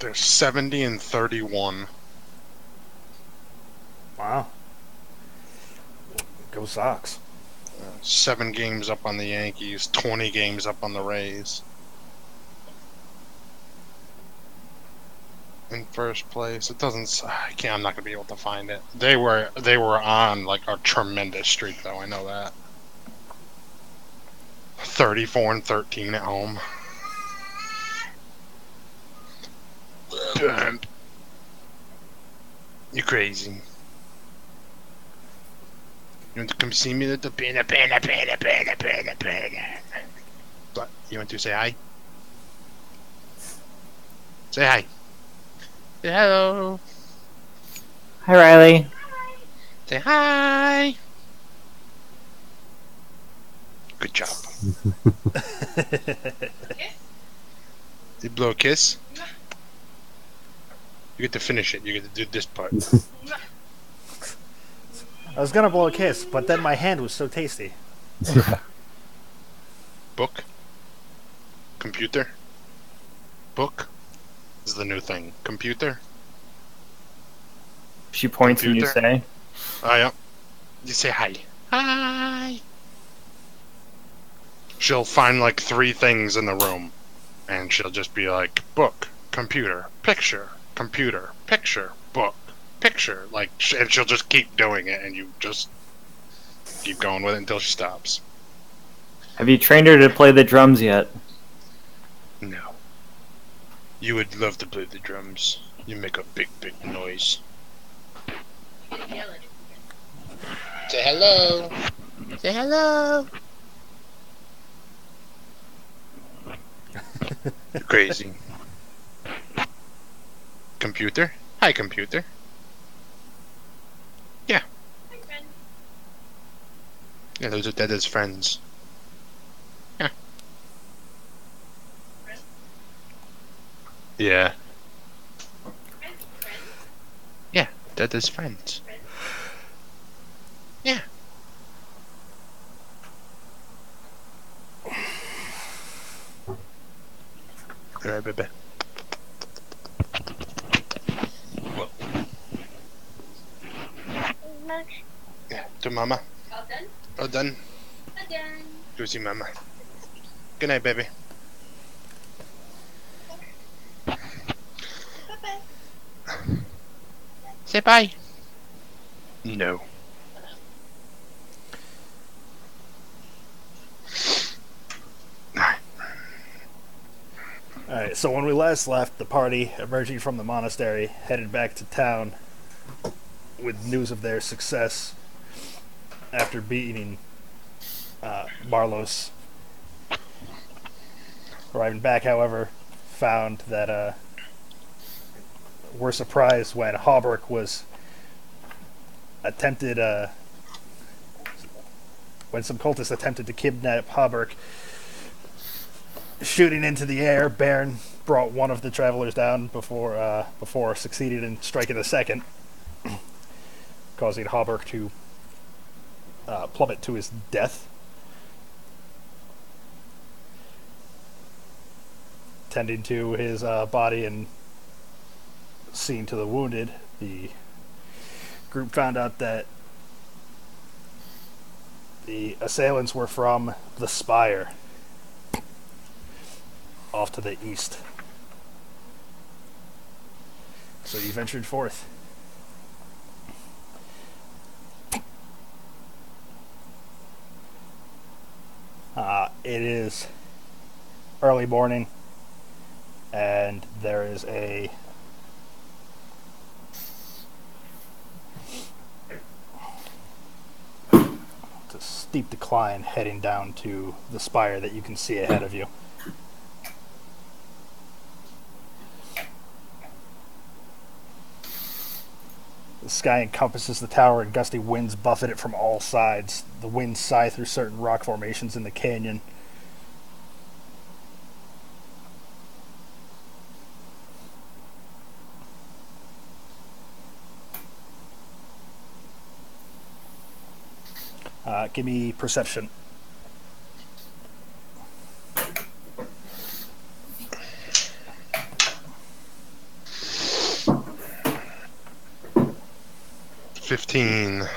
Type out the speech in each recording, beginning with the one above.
They're 70 and 31. Wow. Go Sox. 7 games up on the Yankees, 20 games up on the Rays. In first place, it doesn't. I can't. I'm not gonna be able to find it. They were on like a tremendous streak, though. I know that. 34 and 13 at home. And you crazy. You want to come see me at the pina. What? You want to say hi? Say hi. Say hello. Hi, Riley. Say hi. Good job. You blow a kiss? You get to finish it. You get to do this part. I was gonna blow a kiss, but then my hand was so tasty. Book. Computer. Book is the new thing. Computer. She points and you Computer. say, Oh, yeah. You say hi. Hi. She'll find like 3 things in the room, and she'll just be like, book, computer, picture, book, picture. Like, and she'll just keep doing it, and you just keep going with it until she stops. have you trained her to play the drums yet? No. You would love to play the drums. You make a big, big noise. Say hello. Say hello. You're crazy. Computer? Hi, computer. Yeah. Hi, friend. Yeah, those are Dada's friends. Yeah. Friend? Yeah. Friend? Friend? Yeah, Dada's friends. Friend? Yeah. Alright, baby. Whoa. Yeah, to mama. All done? All done. All done. Go see mama. Good night, baby. Bye-bye. Say bye. No. Alright, so when we last left, the party, emerging from the monastery, headed back to town with news of their success after beating Marlos. Arriving back, however, found that were surprised when Hauberk was attempted, when some cultists attempted to kidnap Hauberk. Shooting into the air, Baron brought one of the travelers down before succeeded in striking the second, causing Hauberk to plummet to his death. Tending to his body and seeing to the wounded, the group found out that the assailants were from the Spire, off to the east. So you ventured forth. It is early morning, and there is a steep decline heading down to the spire that you can see ahead of you. The sky encompasses the tower, and gusty winds buffet it from all sides. The winds sigh through certain rock formations in the canyon. Give me perception. 15.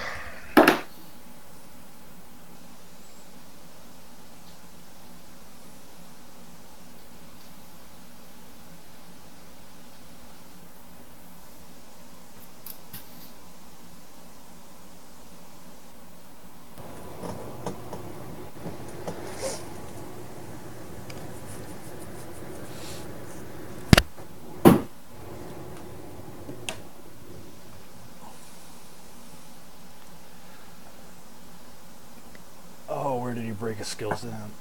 Oh, where did you break his skills down?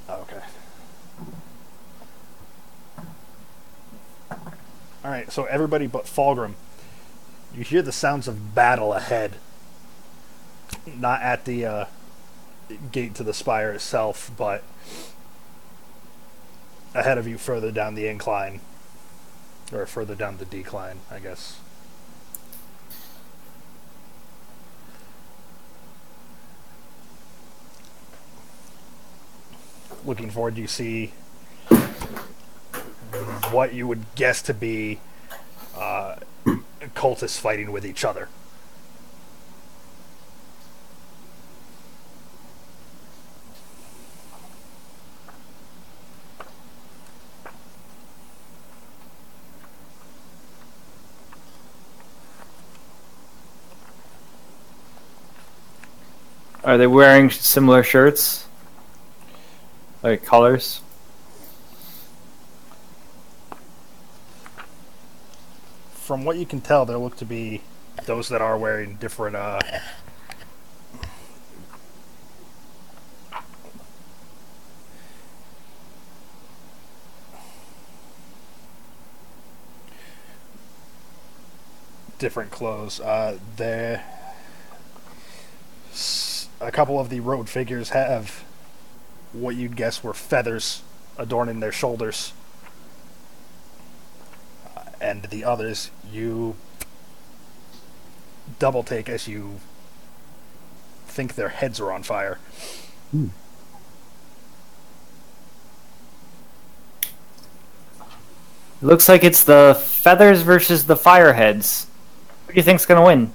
Okay. Alright, so everybody but Fulgrim, you hear the sounds of battle ahead. Not at the gate to the spire itself, but ahead of you further down the incline. Or further down the decline, I guess. Looking forward, you see what you would guess to be cultists fighting with each other. Are they wearing similar shirts? Like colors? From what you can tell, there look to be those that are wearing different different clothes. A couple of the road figures have what you'd guess were feathers adorning their shoulders. And the others, you double take as you think their heads are on fire. Looks like it's the feathers versus the fireheads. Who do you think's gonna win?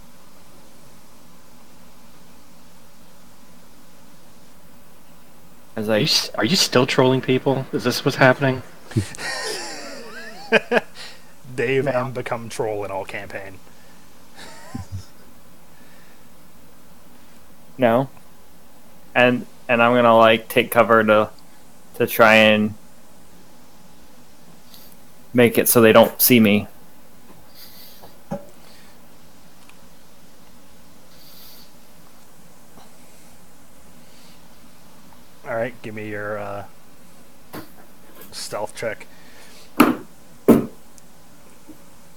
As Are you still trolling people? Is this what's happening? Dave and become troll in all campaign. No. And I'm gonna like take cover to try and make it so they don't see me. Alright, give me your stealth check.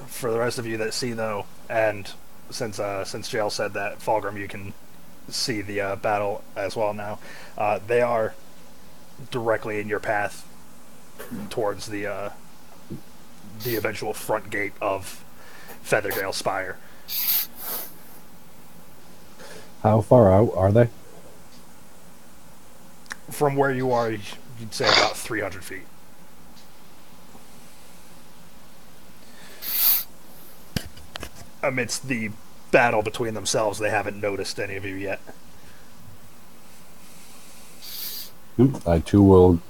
For the rest of you that see, though, and since Jael said that, Fulgrim, you can see the battle as well now. They are directly in your path towards the eventual front gate of Feathergale Spire. How far out are they? From where you are, you'd say about 300 feet. Amidst the battle between themselves, they haven't noticed any of you yet. I too will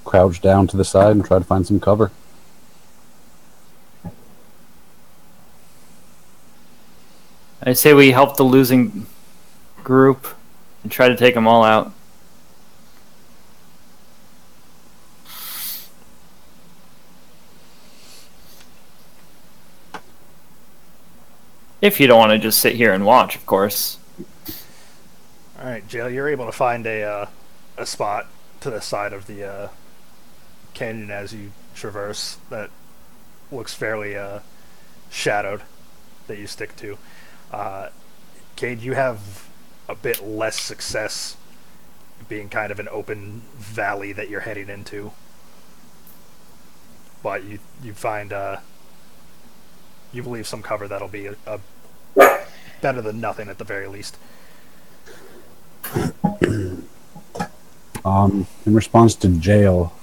crouch down to the side and try to find some cover. I say we help the losing group and try to take them all out. If you don't want to just sit here and watch, of course. Alright, Jael, you're able to find a spot to the side of the canyon as you traverse that looks fairly shadowed that you stick to. Cade, you have a bit less success being kind of an open valley that you're heading into. But you find you believe some cover that'll be a better than nothing at the very least. In response to Jael,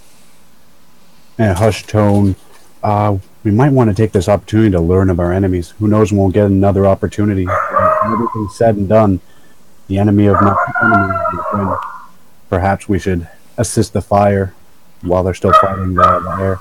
in a hushed tone, We might want to take this opportunity to learn of our enemies. Who knows when we'll get another opportunity. When everything's said and done, the enemy of my enemy is my friend. Perhaps we should assist the fire while they're still fighting the air.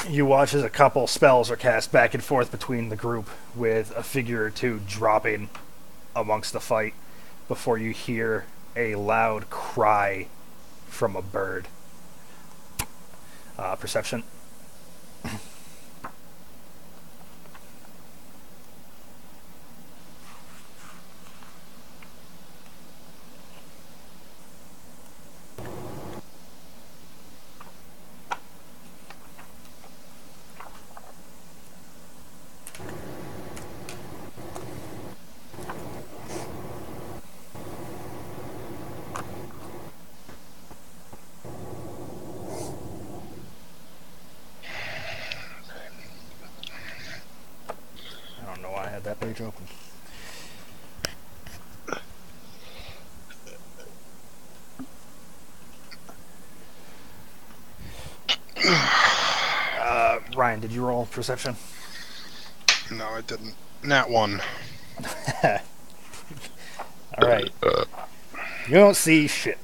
You watch as a couple spells are cast back and forth between the group, with a figure or two dropping amongst the fight before you hear a loud cry from a bird. Perception. I don't know why I had that page open. Ryan, did you roll perception? No, I didn't. Nat 1. Alright. You don't see shit.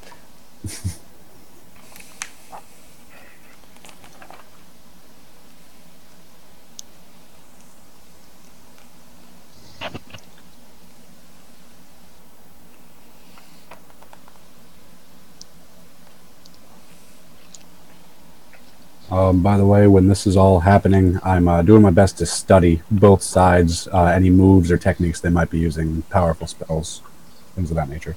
By the way, when this is all happening, I'm doing my best to study both sides, any moves or techniques they might be using, powerful spells, things of that nature.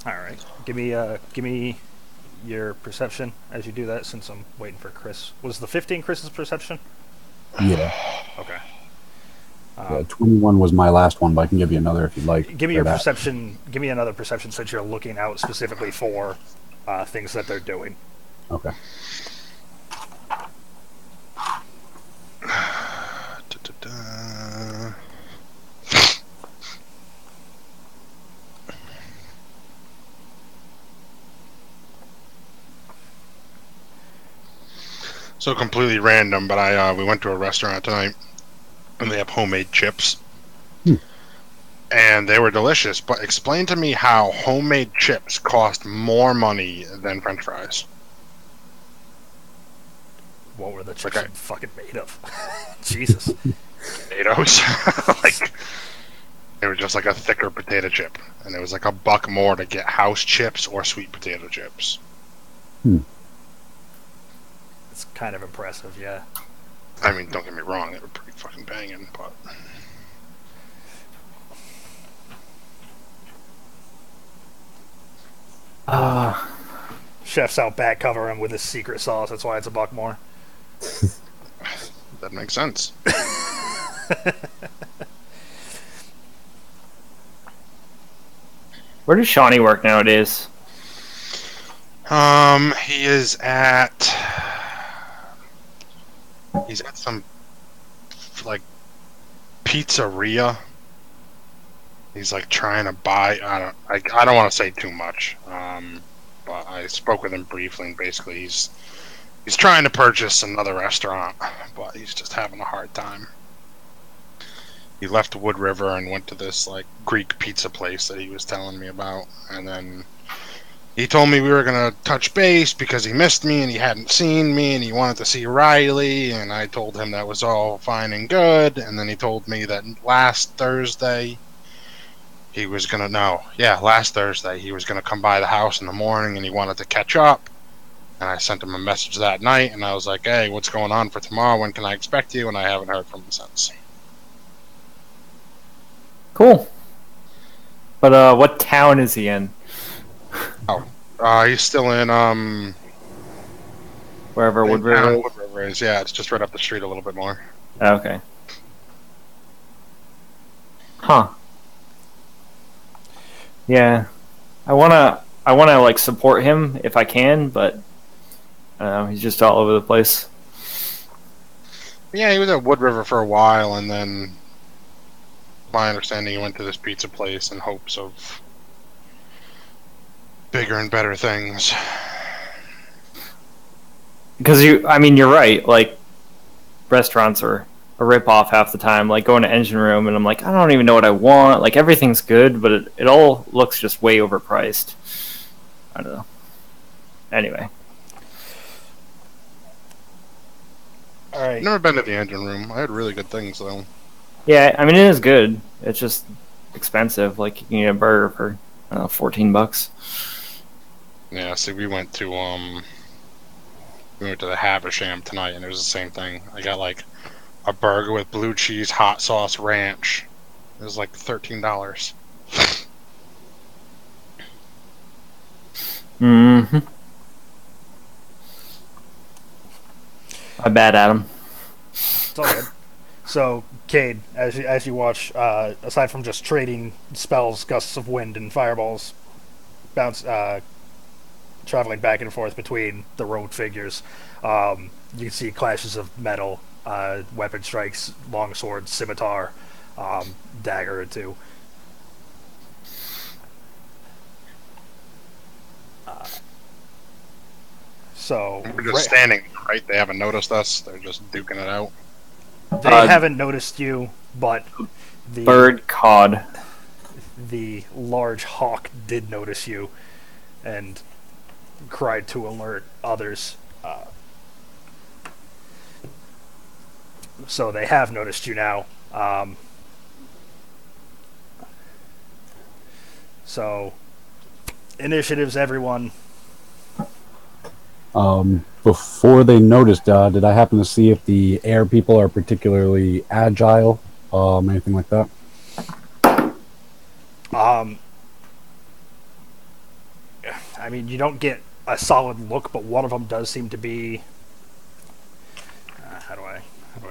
Alright. Give me your perception as you do that, since I'm waiting for Chris. Was the 15 Chris's perception? Yeah. Okay. 21 was my last one, but I can give you another if you'd like. Give me for your that. perception. Give me another perception, since you're looking out specifically for things that they're doing. Okay. Da-da-da. So completely random, but we went to a restaurant tonight, and they have homemade chips, and they were delicious. But explain to me how homemade chips cost more money than French fries. What were the chips Okay. fucking made of? Jesus. Potatoes, like it was just like a thicker potato chip, and it was like $1 more to get house chips or sweet potato chips. It's kind of impressive, yeah. I mean, don't get me wrong, they were pretty fucking banging, but Chef's out back covering with his secret sauce. That's why it's $1 more. that makes sense. Where does Shawnee work nowadays? He is at some like pizzeria. He's like trying to buy. I don't want to say too much. But I spoke with him briefly, and basically he's trying to purchase another restaurant, but he's just having a hard time. He left Wood River and went to this like Greek pizza place that he was telling me about, and then he told me we were gonna touch base because he missed me and he hadn't seen me and he wanted to see Riley, and I told him that was all fine and good, and then he told me that last Thursday he was gonna last Thursday he was gonna come by the house in the morning and he wanted to catch up. And I sent him a message that night and I was like, hey, what's going on for tomorrow? When can I expect you? And I haven't heard from him since. Cool. But what town is he in? He's still in Wherever Wood River town is? Wood River is. Yeah, it's just right up the street a little bit more. Okay. Huh. Yeah. I wanna like support him if I can, but he's just all over the place. Yeah, he was at Wood River for a while, and then my understanding, he went to this pizza place in hopes of bigger and better things. Because you're right. Like, restaurants are a rip-off half the time. Like, going to Engine Room, and I'm like, I don't even know what I want. Like, everything's good, but it all looks just way overpriced. I don't know. Anyway. All right. Never been to the engine room. I heard really good things though. Yeah, I mean, it is good. It's just expensive. Like, you can get a burger for, I don't know, $14. Yeah, see, we went to the Havisham tonight, and it was the same thing. I got like a burger with blue cheese, hot sauce, ranch. It was like $13. Mm-hmm. My bad, Adam. It's all good. So, Cade, as you watch, aside from just trading spells, gusts of wind, and fireballs, traveling back and forth between the road figures, you can see clashes of metal, weapon strikes, long sword, scimitar, dagger or two. So We're just standing, right? They haven't noticed us. They're just duking it out. they haven't noticed you, but the Bird cod. the large hawk did notice you and cried to alert others. So they have noticed you now. So initiatives, everyone. Before they noticed, did I happen to see if the air people are particularly agile? Anything like that? I mean, you don't get a solid look, but one of them does seem to be. How do I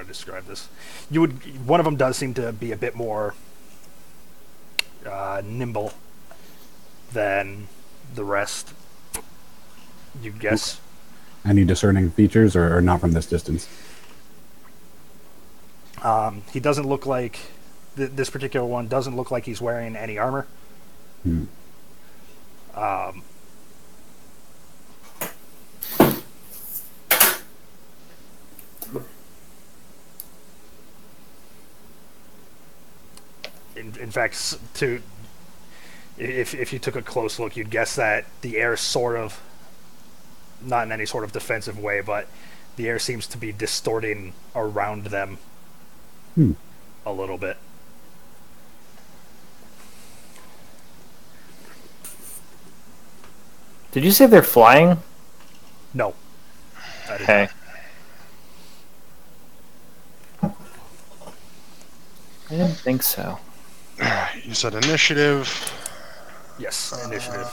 describe this? One of them does seem to be a bit more nimble than the rest. You guess. Any discerning features, or not from this distance? He doesn't look like this particular one doesn't look like he's wearing any armor. Hmm. In fact, if you took a close look, you'd guess that the air sort of, not in any sort of defensive way, but the air seems to be distorting around them a little bit. Did you say they're flying? No. I did Okay. not. I didn't think so. Alright, you said initiative. Yes, initiative.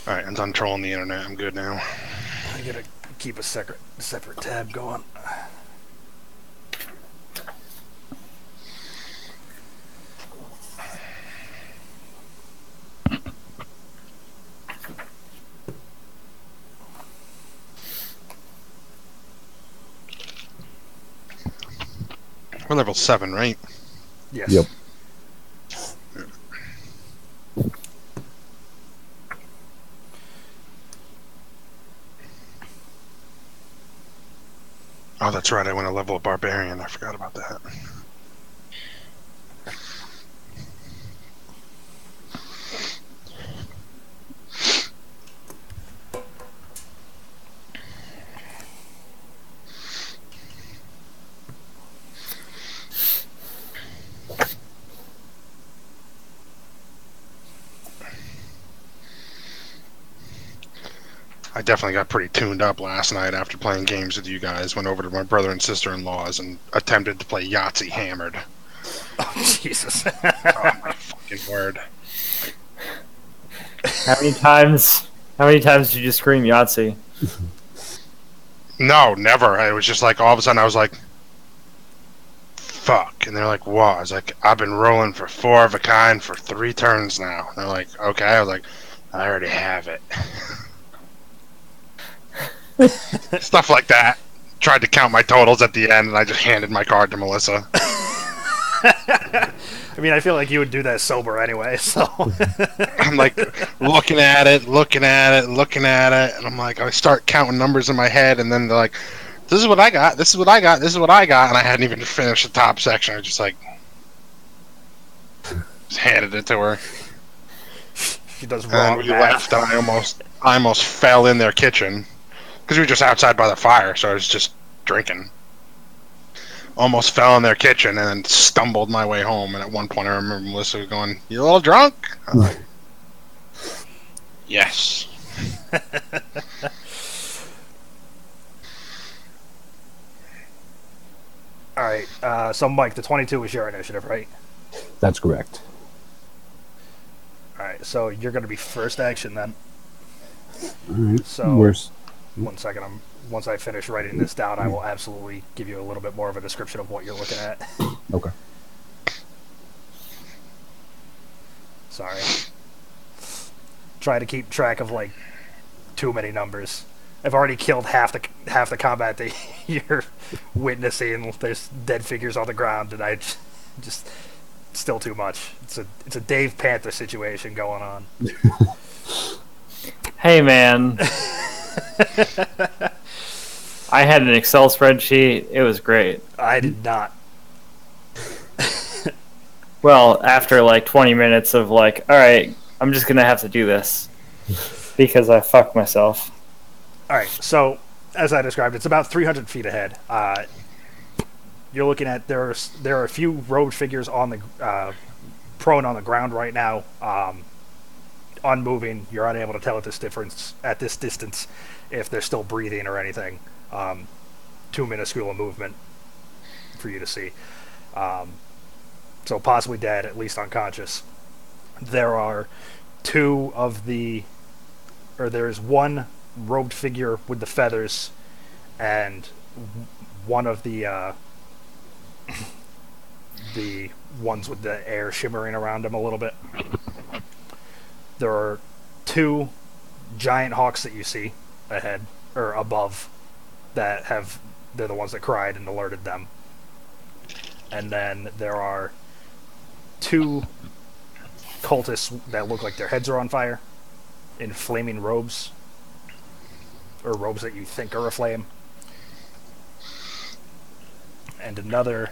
Alright, I'm done trolling the internet. I'm good now. I gotta keep a separate tab going. We're level 7, right? Yes. Yep. Oh, that's right. I went to level a barbarian. I forgot about that. I definitely got pretty tuned up last night after playing games with you guys. Went over to my brother and sister-in-law's and attempted to play Yahtzee hammered. Oh, Jesus. Oh, my fucking word. How many times did you just scream Yahtzee? No, never. It was just like all of a sudden I was like, fuck. And they're like, what? I was like, I've been rolling for 4 of a kind for 3 turns now. And they're like, okay. I was like, I already have it. Stuff like that. Tried to count my totals at the end, and I just handed my card to Melissa. I mean, I feel like you would do that sober anyway, so... I'm like looking at it, and I'm like, I start counting numbers in my head, and then they're like, this is what I got, this is what I got, this is what I got, and I hadn't even finished the top section. I just like just handed it to her. She does And wrong we math. left, and I almost fell in their kitchen because we were just outside by the fire, so I was just drinking. Almost fell in their kitchen and then stumbled my way home. And at one point, I remember Melissa going, "You a little drunk?" I'm like, yes. All right, so Mike, the 22 is your initiative, right? That's correct. All right, so you're going to be first action then. All right. So- Where's 1 second, once I finish writing this down, I will absolutely give you a little bit more of a description of what you're looking at. okay? Sorry. Try to keep track of like too many numbers. I've already killed half the combat that you're witnessing. There's dead figures on the ground, and I just still too much. It's a Dave Panther situation going on. Hey, man. I had an Excel spreadsheet. It was great. I did not. Well, after like 20 minutes of like, all right, I'm just going to have to do this because I fucked myself. All right, so as I described, it's about 300 feet ahead. You're looking at there are a few robed figures on the prone on the ground right now, unmoving. You're unable to tell at this distance if they're still breathing or anything. Too minuscule a movement for you to see. So possibly dead, at least unconscious. There are there's one robed figure with the feathers, and one of the ones with the air shimmering around him a little bit. There are 2 giant hawks that you see ahead, or above, they're the ones that cried and alerted them. And then there are 2 cultists that look like their heads are on fire in flaming robes, or robes that you think are aflame. And another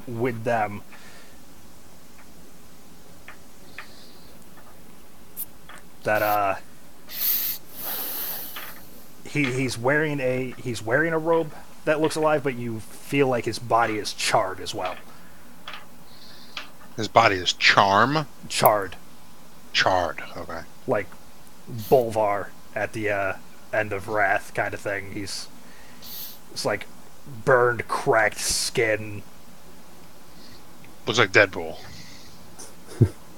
with them that he's wearing a robe that looks alive, but you feel like his body is charred as well. His body is charred. Okay. Like Bolvar at the end of Wrath kind of thing. It's like burned, cracked skin. Looks like Deadpool.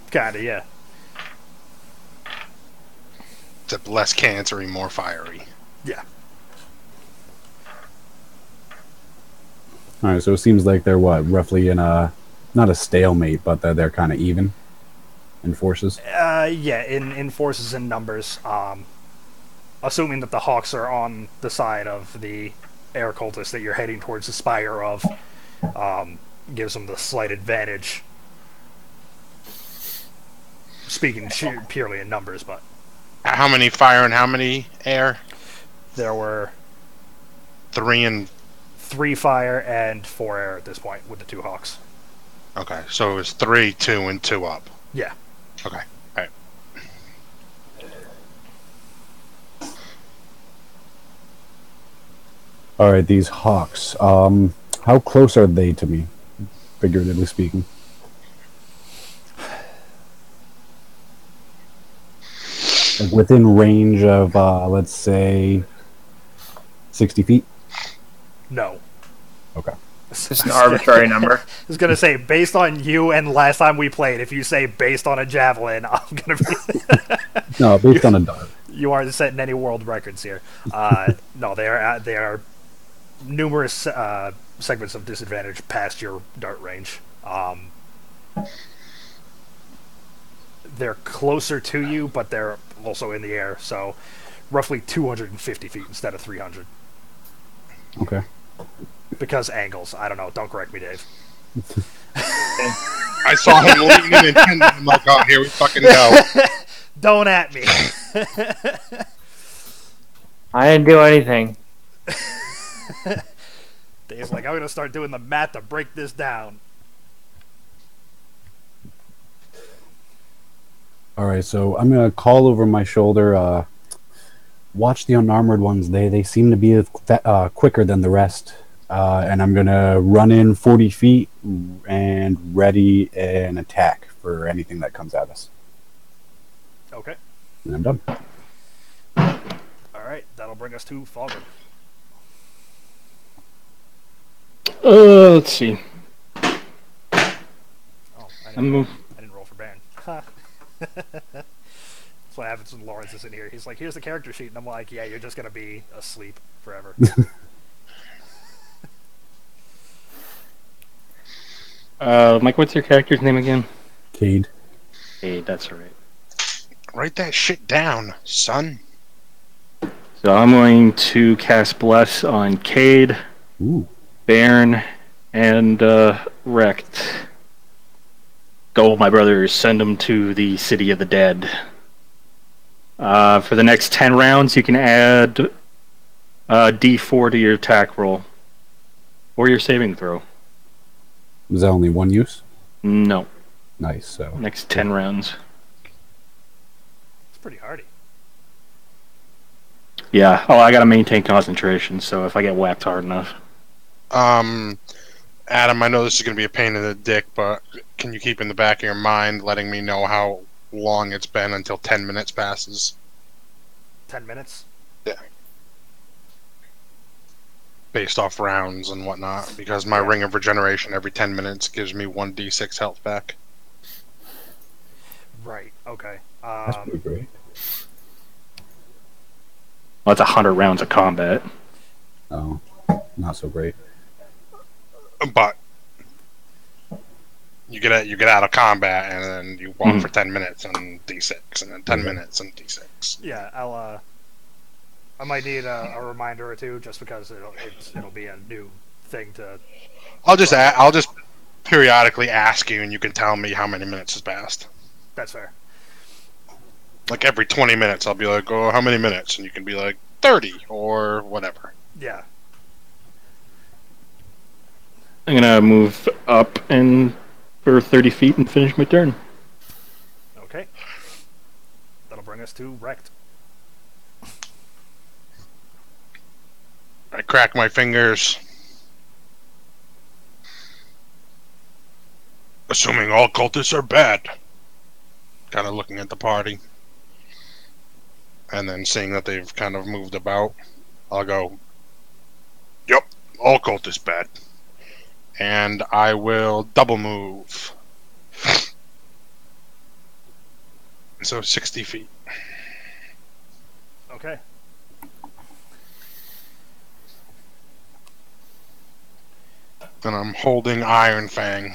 Kinda, yeah. Except less cancery, more fiery. Yeah. All right. So it seems like they're roughly in a not a stalemate, but they're kind of even in forces. Yeah, in forces and numbers. Assuming that the Hawks are on the side of the air cultists that you're heading towards the spire of, gives them the slight advantage. Speaking purely in numbers, but How many fire and how many air? there were 3 and... 3 fire and 4 air at this point with the 2 Hawks. Okay, so it was 3, 2, and 2 up. Yeah. Okay, alright. All right. These hawks. How close are they to me, figuratively speaking? Like within range of, let's say, 60 feet? No. Okay. Just an arbitrary number. I was going to say, based on you and last time we played, if you say based on a javelin, I'm going to be... No, based on a dart. You aren't setting any world records here. No, they are numerous segments of disadvantage past your dart range. They're closer to you, but they're also in the air, so roughly 250 feet instead of 300. Okay. Because angles. I don't know. Don't correct me, Dave. I saw him leaning and I'm like, oh, here we fucking go. Don't at me. I didn't do anything. Dave's like, I'm going to start doing the math to break this down. All right, so I'm gonna call over my shoulder. Watch the unarmored ones. They seem to be quicker than the rest. And I'm gonna run in 40 feet and ready an attack for anything that comes at us. Okay. And I'm done. All right. That'll bring us to Fogger. Let's see. Oh, I I'm didn't roll for Baron. That's what happens when Lawrence is in here. He's like, here's the character sheet. And I'm like, yeah, you're just going to be asleep forever. Mike, what's your character's name again? Cade. Hey, that's right. Write that shit down, son. So I'm going to cast Bless on Cade, Ooh. Bairn, and Wrecked. Go, my brothers, send them to the City of the Dead. For the next 10 rounds, you can add D4 to your attack roll. Or your saving throw. Was that only one use? No. Nice. So Next 10 rounds. It's pretty hardy. Yeah. Oh, I gotta maintain concentration, so if I get whacked hard enough. Adam, I know this is going to be a pain in the dick, but can you keep in the back of your mind letting me know how long it's been until 10 minutes passes? 10 minutes? Yeah. Based off rounds and whatnot, because my Ring of Regeneration every 10 minutes gives me 1d6 health back. Right. Okay. that's pretty great. Well, that's 100 rounds of combat. Oh, not so great. But you get out of combat and then you walk for 10 minutes and d6, and then 10 minutes and d6. Yeah, I might need a reminder or two, just because it'll be a new thing to. I'll just periodically ask you, and you can tell me how many minutes has passed. That's fair. Like every 20 minutes, I'll be like, "Oh, how many minutes?" And you can be like 30 or whatever. Yeah. I'm gonna move up and for 30 feet and finish my turn. Okay. That'll bring us to Wrecked. I crack my fingers. Assuming all cultists are bad. Kind of looking at the party. And then seeing that they've kind of moved about, I'll go, "Yep, all cultists bad." And I will double move. So 60 feet. Okay. And I'm holding Iron Fang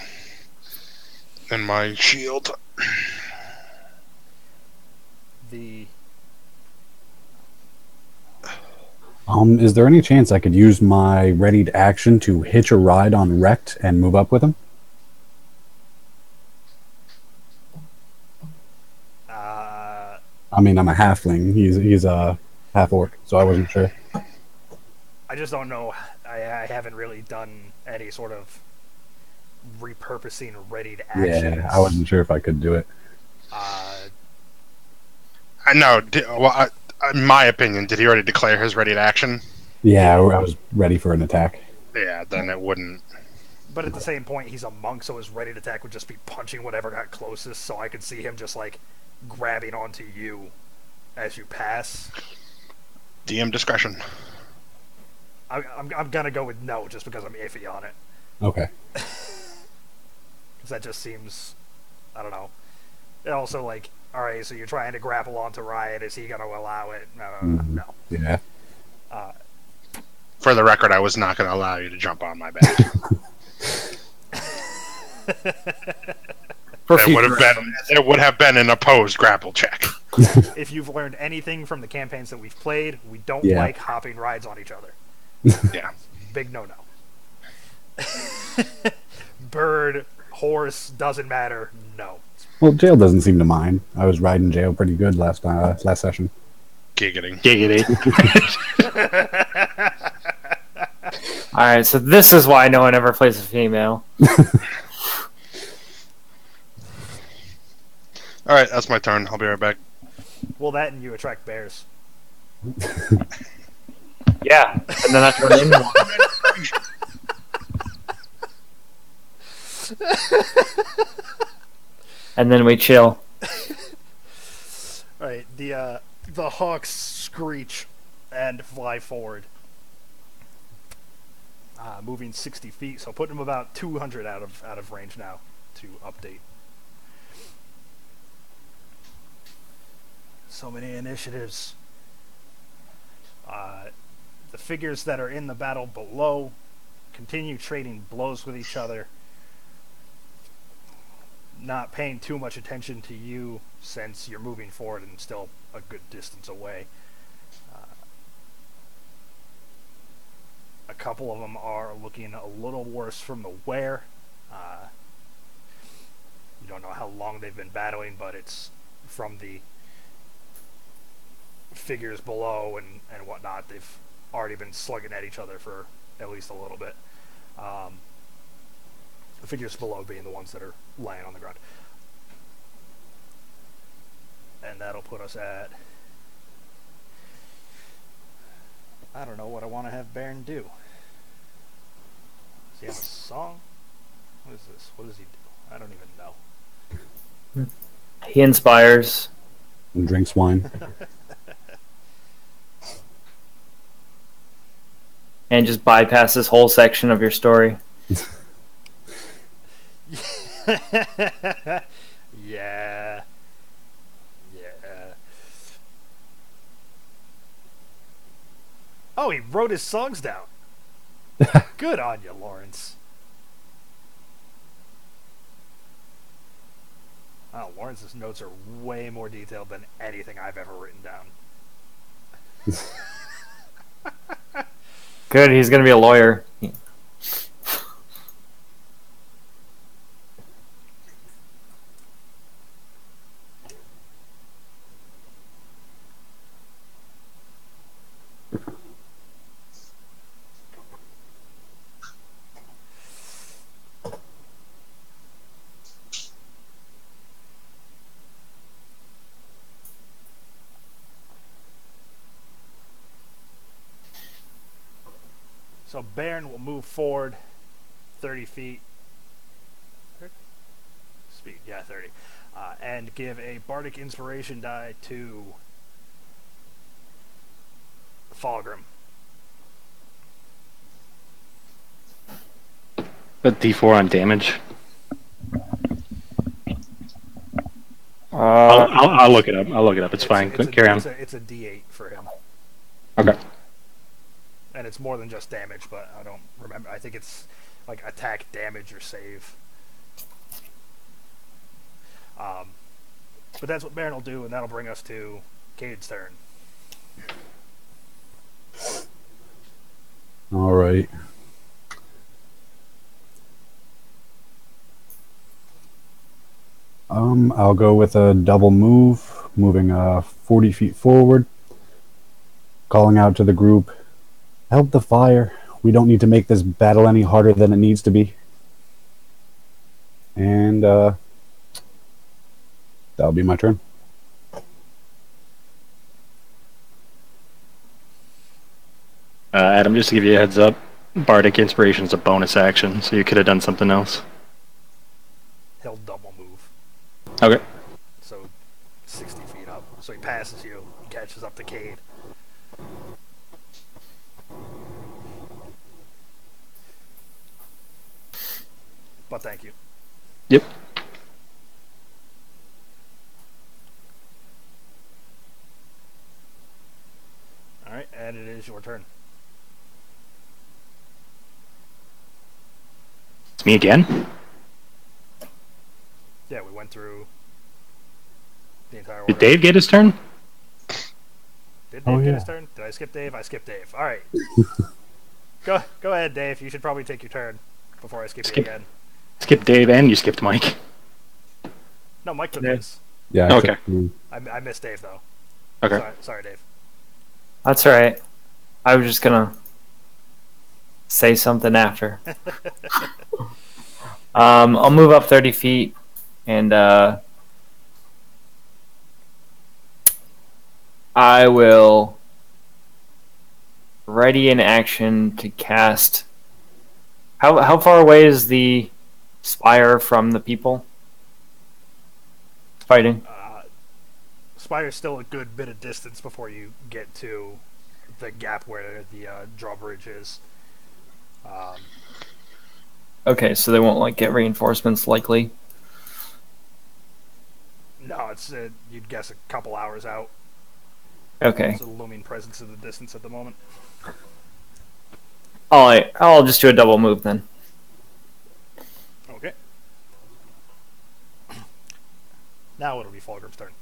in my shield. Is there any chance I could use my readied action to hitch a ride on Wrecked and move up with him? I mean, I'm a halfling. He's a half orc, so I wasn't sure. I just don't know. I haven't really done any sort of repurposing readied actions. Yeah, I wasn't sure if I could do it. I know. Well, in my opinion, did he already declare his ready to action? Yeah, I was ready for an attack. Yeah, then it wouldn't. But at the same point, he's a monk, so his ready to attack would just be punching whatever got closest. So I could see him just like grabbing onto you as you pass. DM discretion. I'm gonna go with no, just because I'm iffy on it. Okay. Because that just seems, I don't know. And also, like, all right, so you're trying to grapple onto Riot. Is he gonna allow it? No. Yeah. For the record, I was not going to allow you to jump on my back. For It would future have been. It would have been an opposed grapple check. If you've learned anything from the campaigns that we've played, we don't Yeah. like hopping rides on each other. Yeah. Big no-no. Bird, horse, doesn't matter. No. Well, Jail doesn't seem to mind. I was riding Jail pretty good last session. Giggling. Giggity. All right, so this is why no one ever plays a female. All right, that's my turn. I'll be right back. Well, that and you attract bears. Yeah, and then I turn into one. And then we chill. Alright, the hawks screech and fly forward. Moving 60 feet, so putting them about 200 out of range now to update. So many initiatives. The figures that are in the battle below continue trading blows with each other, not paying too much attention to you since you're moving forward and still a good distance away. A couple of them are looking a little worse from the wear. You don't know how long they've been battling, but it's from the figures below and whatnot. They've already been slugging at each other for at least a little bit. The figures below being the ones that are lying on the ground. And that'll put us at... I don't know what I want to have Baron do. Does he have a song? What is this? What does he do? I don't even know. He inspires. And drinks wine. And just bypass this whole section of your story. Yeah. Oh, he wrote his songs down. Good on you, Lawrence. Oh, Lawrence's notes are way more detailed than anything I've ever written down. Good, he's gonna be a lawyer. So Baron will move forward 30 feet. 30? Speed, yeah, 30. And give a Bardic Inspiration die to Fulgrim. A D4 on damage. I'll look it up. I'll look it up. It's fine. Carry on. It's a D8 for him. Okay. And it's more than just damage, but I don't remember. I think it's like attack, damage, or save. But that's what Baron will do, and that'll bring us to Cade's turn. All right. I'll go with a double move, moving 40 feet forward, calling out to the group, help the fire. We don't need to make this battle any harder than it needs to be. And that'll be my turn. Adam, just to give you a heads up, Bardic Inspiration is a bonus action, so you could have done something else. He'll double move. Okay. So 60 feet up. So he passes you, he catches up to Cade. But thank you. Yep. Alright, and it is your turn. Me again? Yeah, we went through the entire order. Did Dave get his turn? Did Oh, Dave get yeah. his turn? Did I skip Dave? I skipped Dave. All right. Go ahead, Dave. You should probably take your turn before I skip you Skip. again. Skipped Dave and you skipped Mike. No, Mike took Yeah. his. Yeah. I Okay. took the- I missed Dave though. Okay. Sorry, Dave. That's alright. I was just gonna say something after. I'll move up 30 feet and I will ready in action to cast. How far away is the spire from the people fighting? Spire's still a good bit of distance before you get to the gap where the drawbridge is. Okay, so they won't like get reinforcements likely. No, it's you'd guess a couple hours out. Okay, It's a looming presence in the distance at the moment. I'll just do a double move then. Okay. Now it'll be Fulgrim's turn.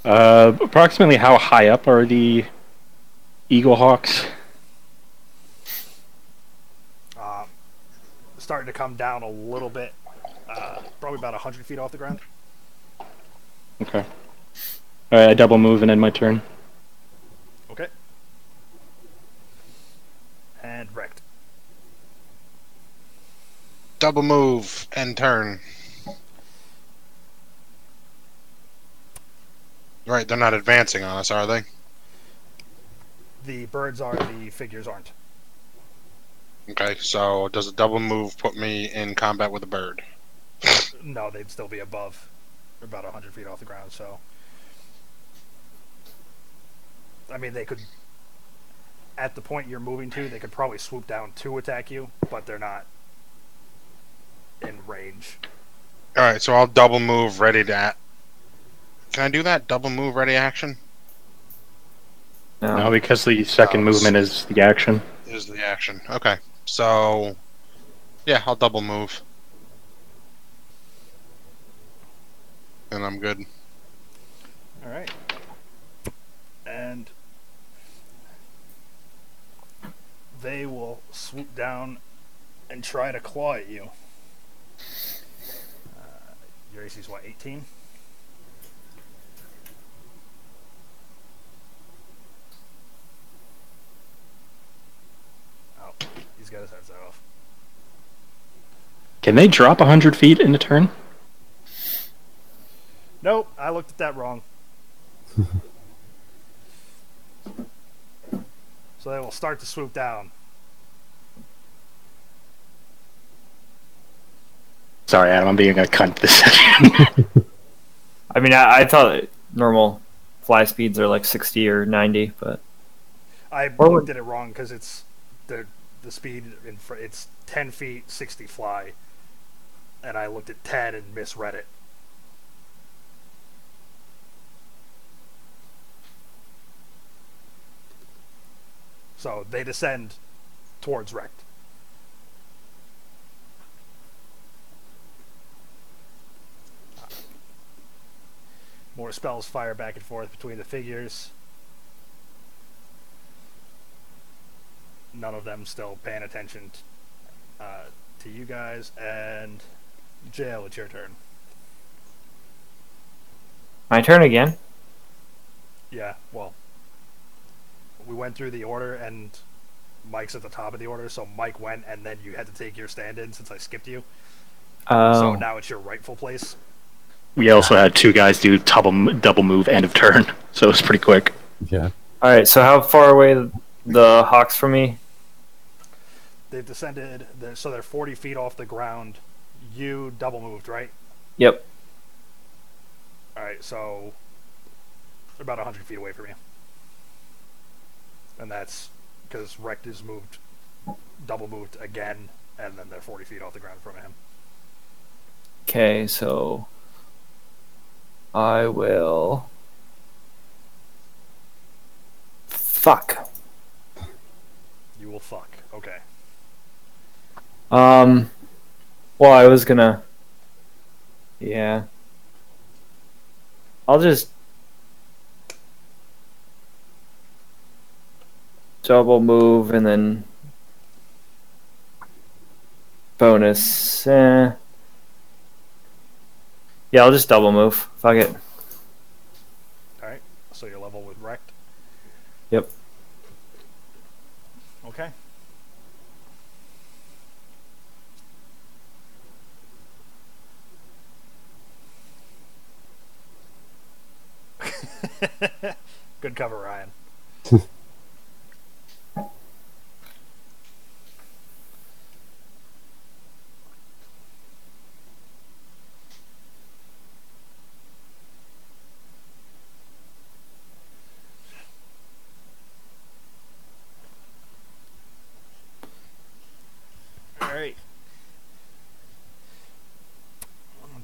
Approximately how high up are the Eagle Hawks? Starting to come down a little bit. Probably about 100 feet off the ground. Okay. Alright, I double move and end my turn. Okay. And wrecked. Double move and turn. Right, they're not advancing on us, are they? The birds are, the figures aren't. Okay, so does a double move put me in combat with a bird? No, they'd still be above. They're about 100 feet off the ground, so. I mean, they could. At the point you're moving to, they could probably swoop down to attack you, but they're not in range. Alright, so I'll double move ready to. Can I do that? Double move ready action? No, because the second movement is the action. Is the action. Okay, so. Yeah, I'll double move. And I'm good. Alright. And they will swoop down and try to claw at you. Your AC's what, 18? Oh, he's got his headset off. Can they drop 100 feet in a turn? Nope, I looked at that wrong. So they will start to swoop down. Sorry, Adam, I'm being a cunt this section. I mean, I thought normal fly speeds are like 60 or 90, but I Or looked at it wrong because it's the speed in it's 10 feet 60 fly, and I looked at 10 and misread it. So they descend towards Rect. More spells fire back and forth between the figures. None of them still paying attention to you guys. And Jail, it's your turn. my turn again. Yeah, well, we went through the order, and Mike's at the top of the order, so Mike went, and then you had to take your stand-in since I skipped you. So Oh, now it's your rightful place. We also had two guys do double move end of turn, so it was pretty quick. Yeah. all right. So how far away the hawks from me? They've descended, so they're 40 feet off the ground. You double moved, right? Yep. Alright, so they're about 100 feet away from you. And that's because Rect is moved, double moved again, and then they're 40 feet off the ground from him. Okay, so I will. Fuck. You will fuck. Okay. Well, I was gonna. Yeah. I'll just double move and then bonus. Yeah, I'll just double move. Fuck it. Alright. So you're level with Wrecked. Yep. Okay. Good cover, Ryan. Alright.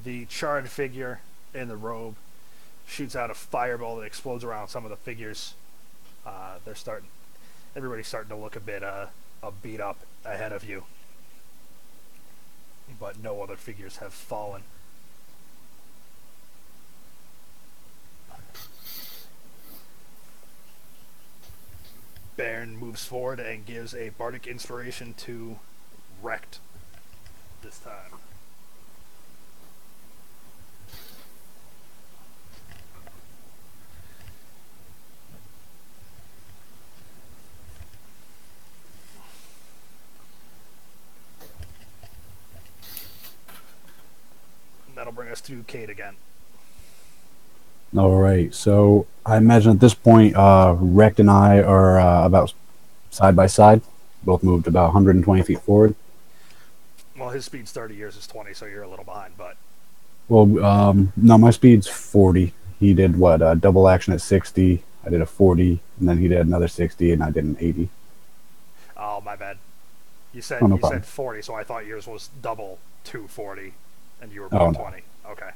The charred figure in the robe shoots out a fireball that explodes around some of the figures. Everybody's starting to look a bit beat up ahead of you. But no other figures have fallen. Baron moves forward and gives a bardic inspiration to Wrecked this time. That'll bring us to Kate again. All right. So I imagine at this point, Rect and I are about side by side. Both moved about 120 feet forward. Well, his speed's 30, yours is 20, so you're a little behind, but... Well, no, my speed's 40. He did what? A double action at 60. I did a 40, and then he did another 60, and I did an 80. Oh, my bad. You said Oh, no you problem. said 40, so I thought yours was double 240, and you were Oh, both no. 20. Okay.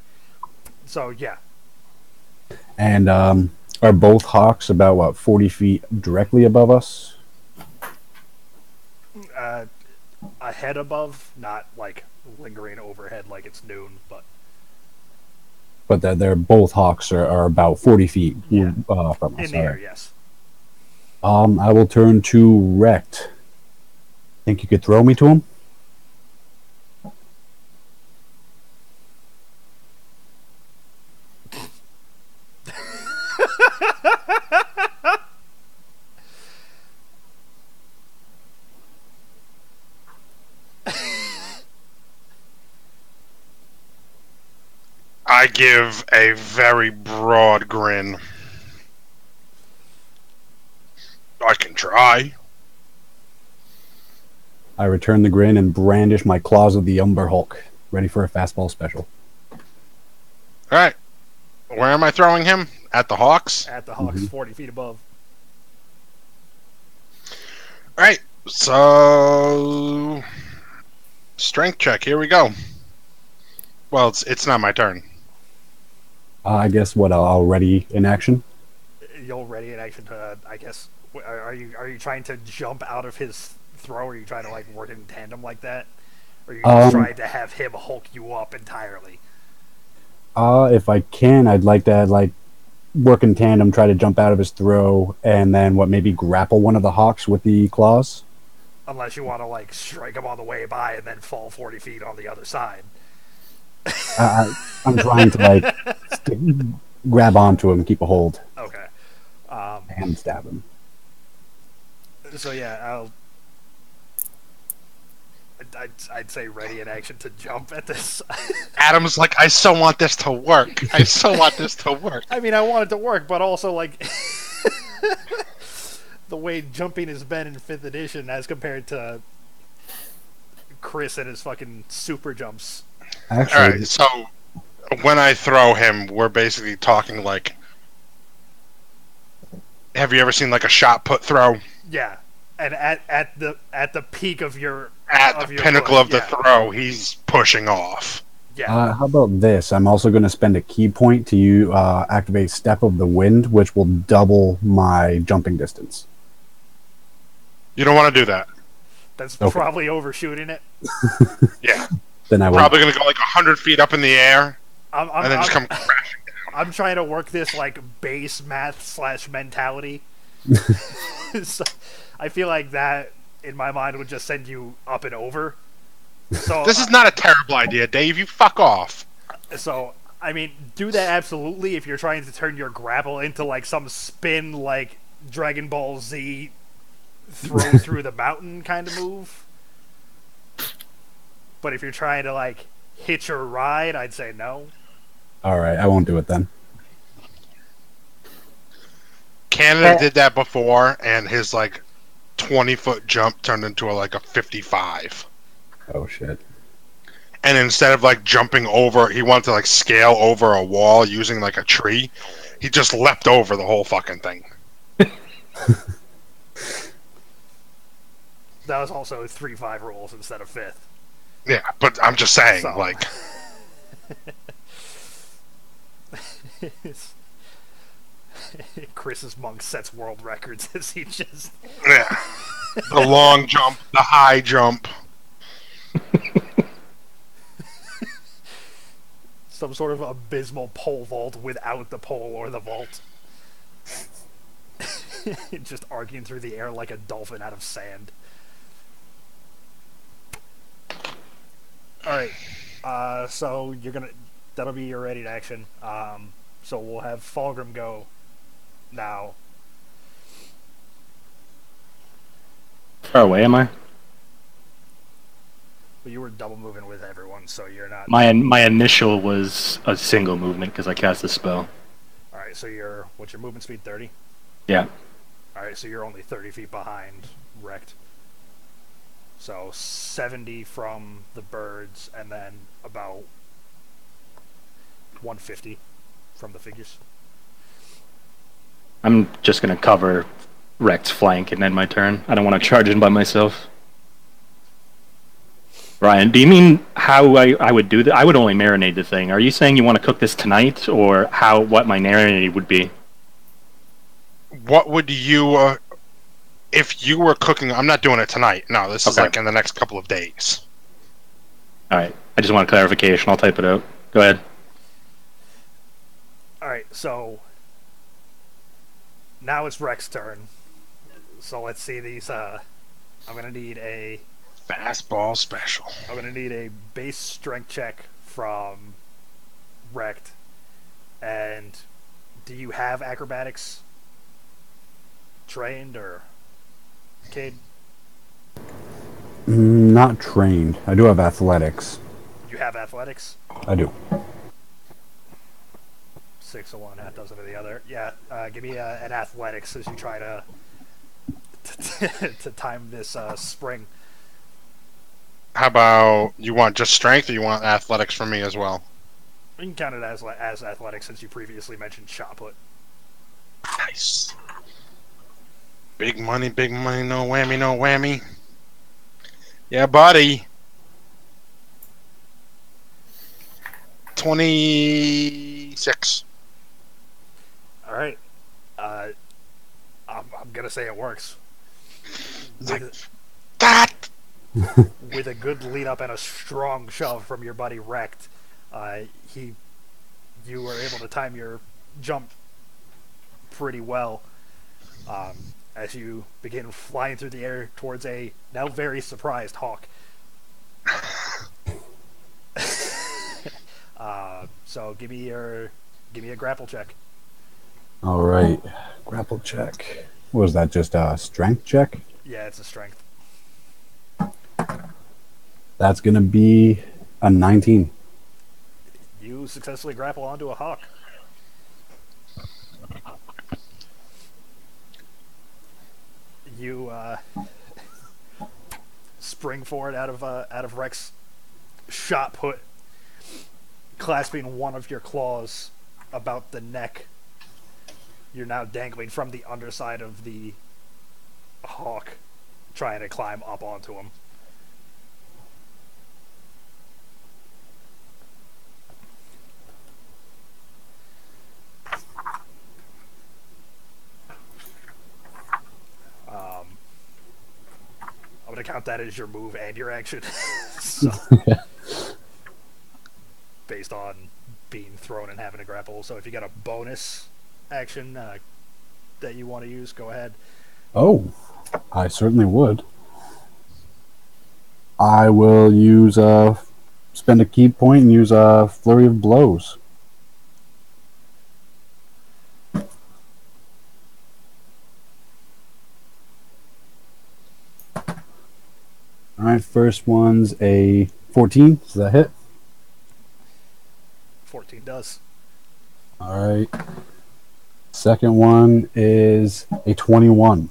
So, yeah. And are both hawks about, what, 40 feet directly above us? A head above, not, like, lingering overhead like it's noon, but... But they're both hawks are about 40 feet Yeah. from us. In the air, yes. I will turn to Rect. Think you could throw me to him? I give a very broad grin. I can try. I return the grin and brandish my claws of the Umber Hulk, ready for a fastball special. Alright. Where am I throwing him? At the Hawks? At the Hawks, Mhm. 40 feet above. Alright. So... Strength check. Here we go. Well, it's not my turn. I guess what I'll ready in action. You'll ready in action to, I guess... Are you trying to jump out of his throw, or are you trying to, like, work in tandem like that? Or are you just trying to have him hulk you up entirely? If I can, I'd like to work in tandem, try to jump out of his throw, and then maybe grapple one of the hawks with the claws. Unless you want to, like, strike him on the way by and then fall 40 feet on the other side. I'm trying to grab onto him, keep a hold, Okay. and stab him. So yeah, I'd say ready in action to jump at this. Adam's like, I so want this to work. I so want this to work. I mean, I want it to work, but also, like, the way jumping has been in 5th edition as compared to Chris and his fucking super jumps. Actually, Alright, so when I throw him, we're basically talking like... Have you ever seen like a shot put throw? Yeah, and at the peak of your At the pinnacle foot, of the yeah. throw, he's pushing off. Yeah. how about this? I'm also going to spend a key point to activate Step of the Wind, which will double my jumping distance. You don't want to do that. That's Okay. probably overshooting it. Yeah. Then I will. Probably going to go like 100 feet up in the air I'm, and then just I'm, come crashing. I'm trying to work this like base math / mentality. So, I feel like that in my mind would just send you up and over. So This is not a terrible idea, Dave. You fuck off. So I mean, do that absolutely if you're trying to turn your grapple into like some spin like Dragon Ball Z throw through the mountain kind of move. But if you're trying to like hitch or ride, I'd say no. All right, I won't do it then. Canada did that before, and his like 20-foot jump turned into like a 55. Oh shit. And instead of like jumping over, he wanted to like scale over a wall using like a tree. He just leapt over the whole fucking thing. That was also 3-5 rolls instead of 5th. Yeah, but I'm just saying, So. like, Chris's monk sets world records as he just yeah, the long jump, the high jump. some sort of abysmal pole vault without the pole or the vault. Just arcing through the air like a dolphin out of sand. Alright, so you're gonna... That'll be your ready to action. So we'll have Fulgrim go now. Far away am I? But you were double moving with everyone, so you're not... My initial was a single movement because I cast a spell. Alright, so you're... What's your movement speed? 30? Yeah. Alright, so you're only 30 feet behind Wrecked. So 70 from the birds, and then about 150 from the figures. I'm just going to cover Rect's flank and end my turn. I don't want to charge in by myself. Ryan, do you mean how I would do that? I would only marinate the thing. Are you saying you want to cook this tonight, or what my marinade would be? What would you, if you were cooking? I'm not doing it tonight. No, this is Okay. like in the next couple of days. All right. I just want clarification. I'll type it out. Go ahead. Alright, so now it's Rex's turn. So let's see these, I'm gonna need a Fastball special. base strength check from Wrecked. And do you have acrobatics trained, or Cade? Not trained. I do have athletics. You have athletics? I do. 6 of one, half dozen of the other. Yeah, give me an athletics as you try to to time this spring. How about you want just strength, or you want athletics from me as well? You can count it as athletics since you previously mentioned shot put. Nice. Big money, no whammy, no whammy. Yeah, buddy. 26. All right. I'm gonna say it works. With, That. with a good lead up and a strong shove from your buddy Wrecked, you were able to time your jump pretty well. As you begin flying through the air towards a now very surprised hawk. So give me a grapple check. All right. Grapple check. What was that? Just a strength check? Yeah, it's a strength. That's going to be a 19. You successfully grapple onto a hawk. You spring forward out of Rex's shot put, clasping one of your claws about the neck. You're now dangling from the underside of the hawk, trying to climb up onto him. to count that as your move and your action. So, based on being thrown and having to grapple. So if you got a bonus action that you want to use, go ahead. Oh, I certainly would. I will use spend a key point and use a flurry of blows. All right, first one's a 14. Does that hit? 14 does. All right. Second one is a 21.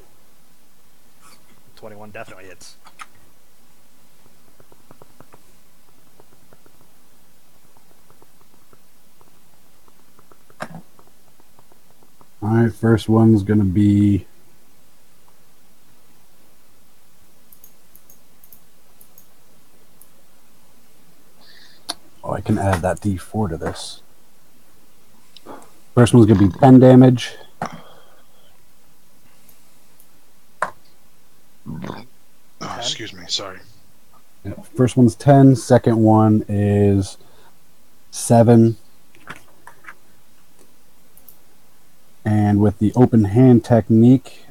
21 definitely hits. All right, first one's going to be I can add that D4 to this. First one's going to be 10 damage. Oh, excuse me, sorry. Yeah, first one's 10. Second one is 7. And with the open hand technique,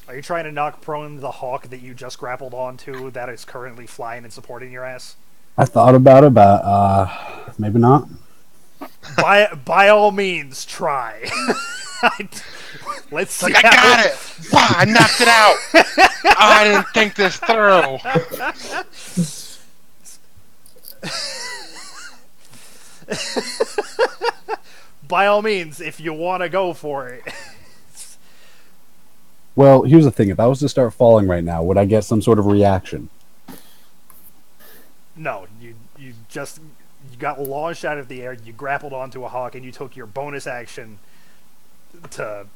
Are you trying to knock prone the hawk that you just grappled onto that is currently flying and supporting your ass? I thought about it, but maybe not. By all means, try. Let's see. Like, I got it! Wow, I knocked it out! I didn't think this through. By all means, if you want to go for it. Well, here's the thing. If I was to start falling right now, would I get some sort of reaction? No, you got launched out of the air, you grappled onto a hawk, and you took your bonus action to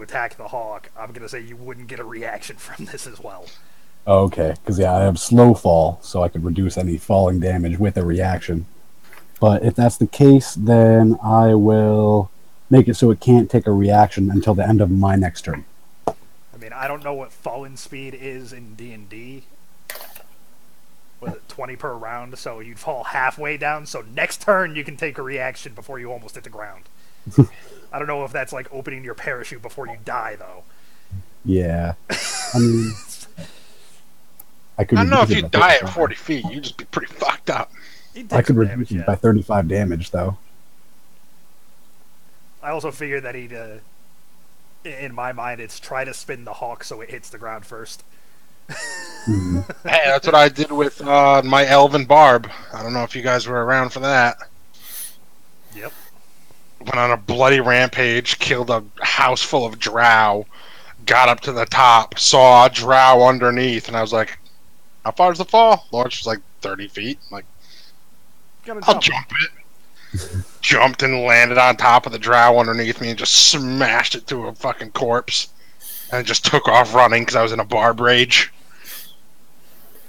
attack the hawk. I'm going to say you wouldn't get a reaction from this as well. Oh, okay, because I have slow fall, so I could reduce any falling damage with a reaction. But if that's the case, then I will make it so it can't take a reaction until the end of my next turn. I mean, I don't know what falling speed is in D&D. Was it 20 per round? So you'd fall halfway down, so next turn you can take a reaction before you almost hit the ground. I don't know if that's like opening your parachute before you die, though. Yeah. I mean, I don't know if you die at 40 feet, you'd just be pretty fucked up. I could reduce it by 35 damage, though. I also figured that he'd, in my mind, it's try to spin the hawk so it hits the ground first. Mm-hmm. Hey, that's what I did with my elven barb. I don't know if you guys were around for that. Yep. Went on a bloody rampage, killed a house full of drow, got up to the top, saw a drow underneath, and I was like, how far is the fall? Launch was like 30 feet. I'm like, I'll jump it. Jumped and landed on top of the drow underneath me and just smashed it to a fucking corpse. And just took off running because I was in a barb rage.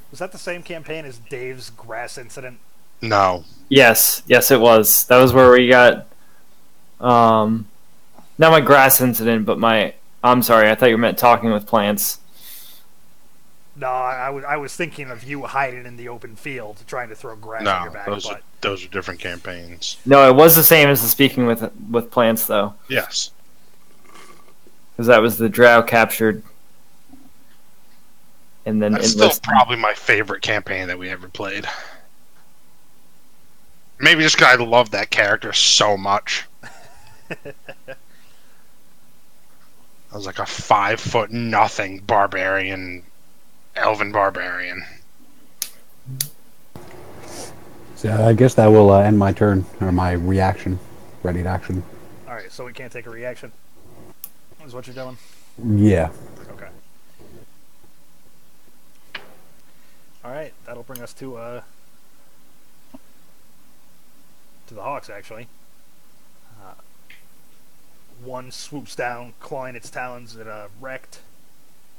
Was that the same campaign as Dave's grass incident? No. Yes, it was. That was where we got, not my grass incident, but I'm sorry, I thought you meant talking with plants. No, I was thinking of you hiding in the open field trying to throw grass on your back. Those are different campaigns. No, it was the same as the speaking with plants, though. Yes. Because that was the drow captured. And then That's still probably my favorite campaign that we ever played. Maybe just because I love that character so much. I was like a 5'0" barbarian, elven barbarian. So I guess that will end my turn, or my reaction. Ready to action. Alright, so we can't take a reaction. Is what you're doing? Yeah. Okay. Alright, that'll bring us to the Hawks, actually. One swoops down, clawing its talons at Wrecked.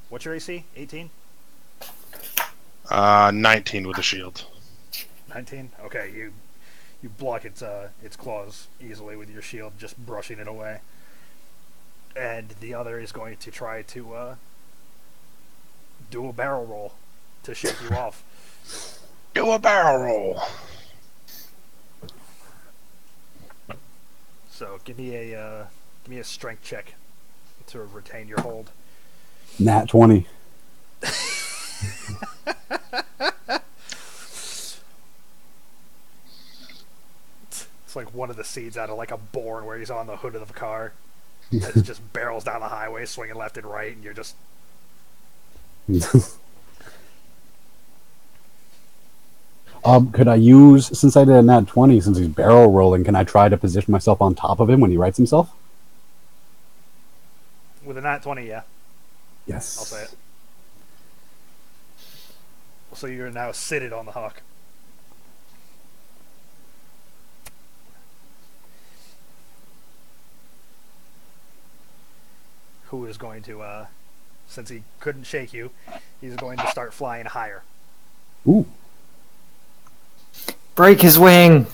What's your AC? 18? 19 with a shield. 19? Okay, you block its claws easily with your shield, just brushing it away. And the other is going to try to Do a barrel roll to shake you off. Do a barrel roll. So give me a strength check to retain your hold. Nat 20. It's like one of the scenes out of like a Bourne where he's on the hood of the car. It just barrels down the highway, swinging left and right, and you're just. Could I use, since I did a nat 20, since he's barrel rolling, can I try to position myself on top of him when he writes himself? With a nat 20, yeah. Yes. I'll say it. So you're now seated on the hawk. Who is going to, since he couldn't shake you, he's going to start flying higher. Ooh. Break his wing!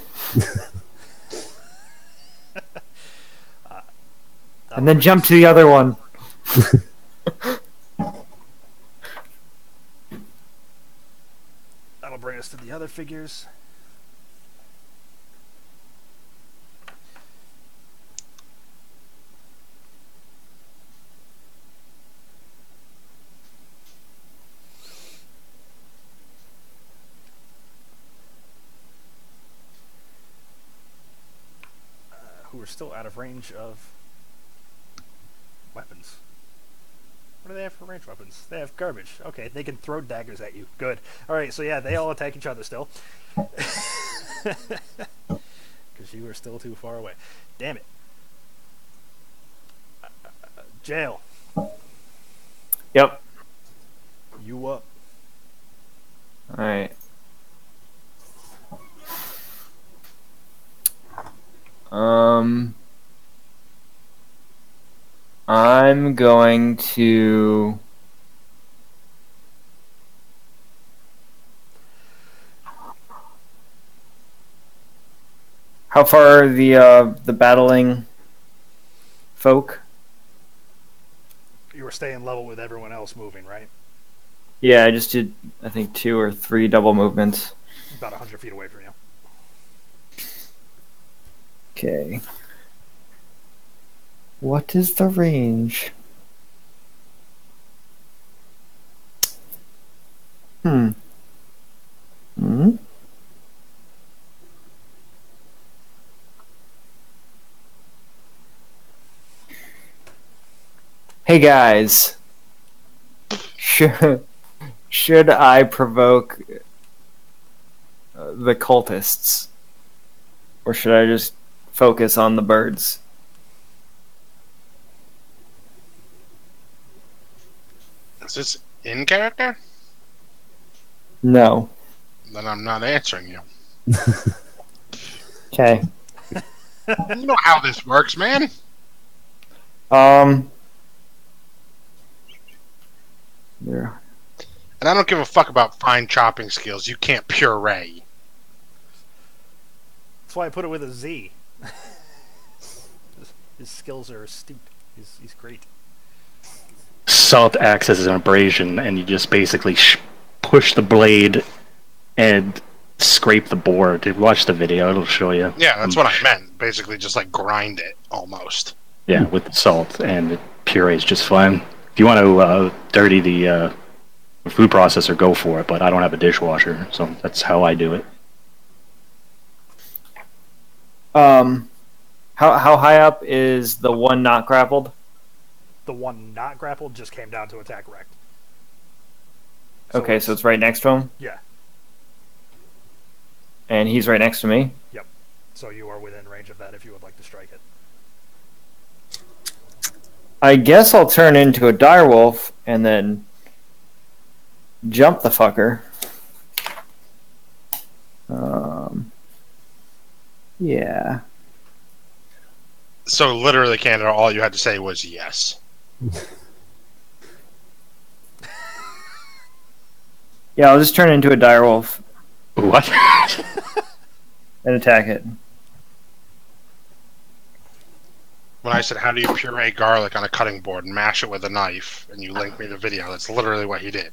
And then jump to the other one. That'll bring us to the other figures. Who are still out of range of weapons. What do they have for range weapons? They have garbage. Okay, they can throw daggers at you. Good. Alright, so yeah, they all attack each other still. Because you are still too far away. Damn it. Jail. Yep. You up. Alright. I'm going to... How far are the battling folk? You were staying level with everyone else moving, right? Yeah, I just did, I think, 2 or 3 double movements. About 100 feet away from you. Okay. What is the range? Hmm. Hey guys. Should I provoke the cultists? Or should I just focus on the birds? Is this in character? No. Then I'm not answering you. Okay. You know how this works, man. There. And I don't give a fuck about fine chopping skills. You can't puree. That's why I put it with a Z. His skills are steep. He's great. Salt acts as an abrasion, and you just basically push the blade and scrape the board. Watch the video; it'll show you. Yeah, that's what I meant. Basically, just like grind it, almost. Yeah, with the salt, and it purees just fine. If you want to dirty the food processor, go for it. But I don't have a dishwasher, so that's how I do it. How high up is the one not grappled? The one not grappled just came down to attack wrecked. Okay, so it's right next to him? Yeah. And he's right next to me? Yep. So you are within range of that if you would like to strike it. I guess I'll turn into a direwolf and then jump the fucker. Yeah. So literally, Canada, all you had to say was yes. Yeah, I'll just turn into a direwolf What? and attack it. When I said, how do you puree garlic on a cutting board and mash it with a knife, and you linked me the video, that's literally what he did.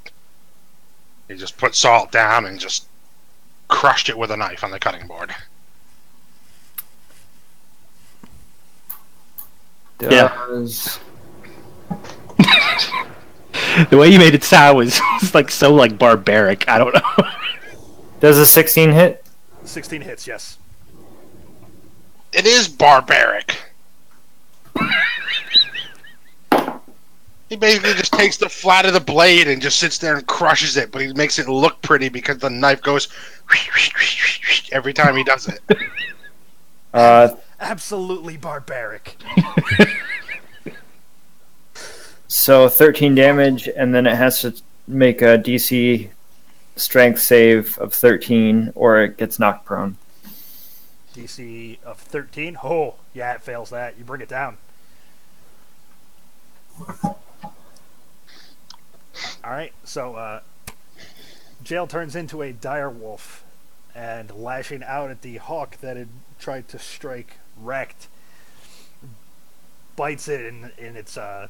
He just put salt down and just crushed it with a knife on the cutting board. Does The way you made it sound was like so like barbaric. I don't know. does a 16 hit? 16 hits, yes. It is barbaric. He basically just takes the flat of the blade and just sits there and crushes it, but he makes it look pretty because the knife goes every time he does it. Absolutely barbaric. So 13 damage, and then it has to make a DC strength save of 13, or it gets knocked prone. DC of 13. Oh, yeah, it fails that. You bring it down. Alright, so Jail turns into a dire wolf and lashing out at the hawk that had tried to strike Wrecked, bites it in its is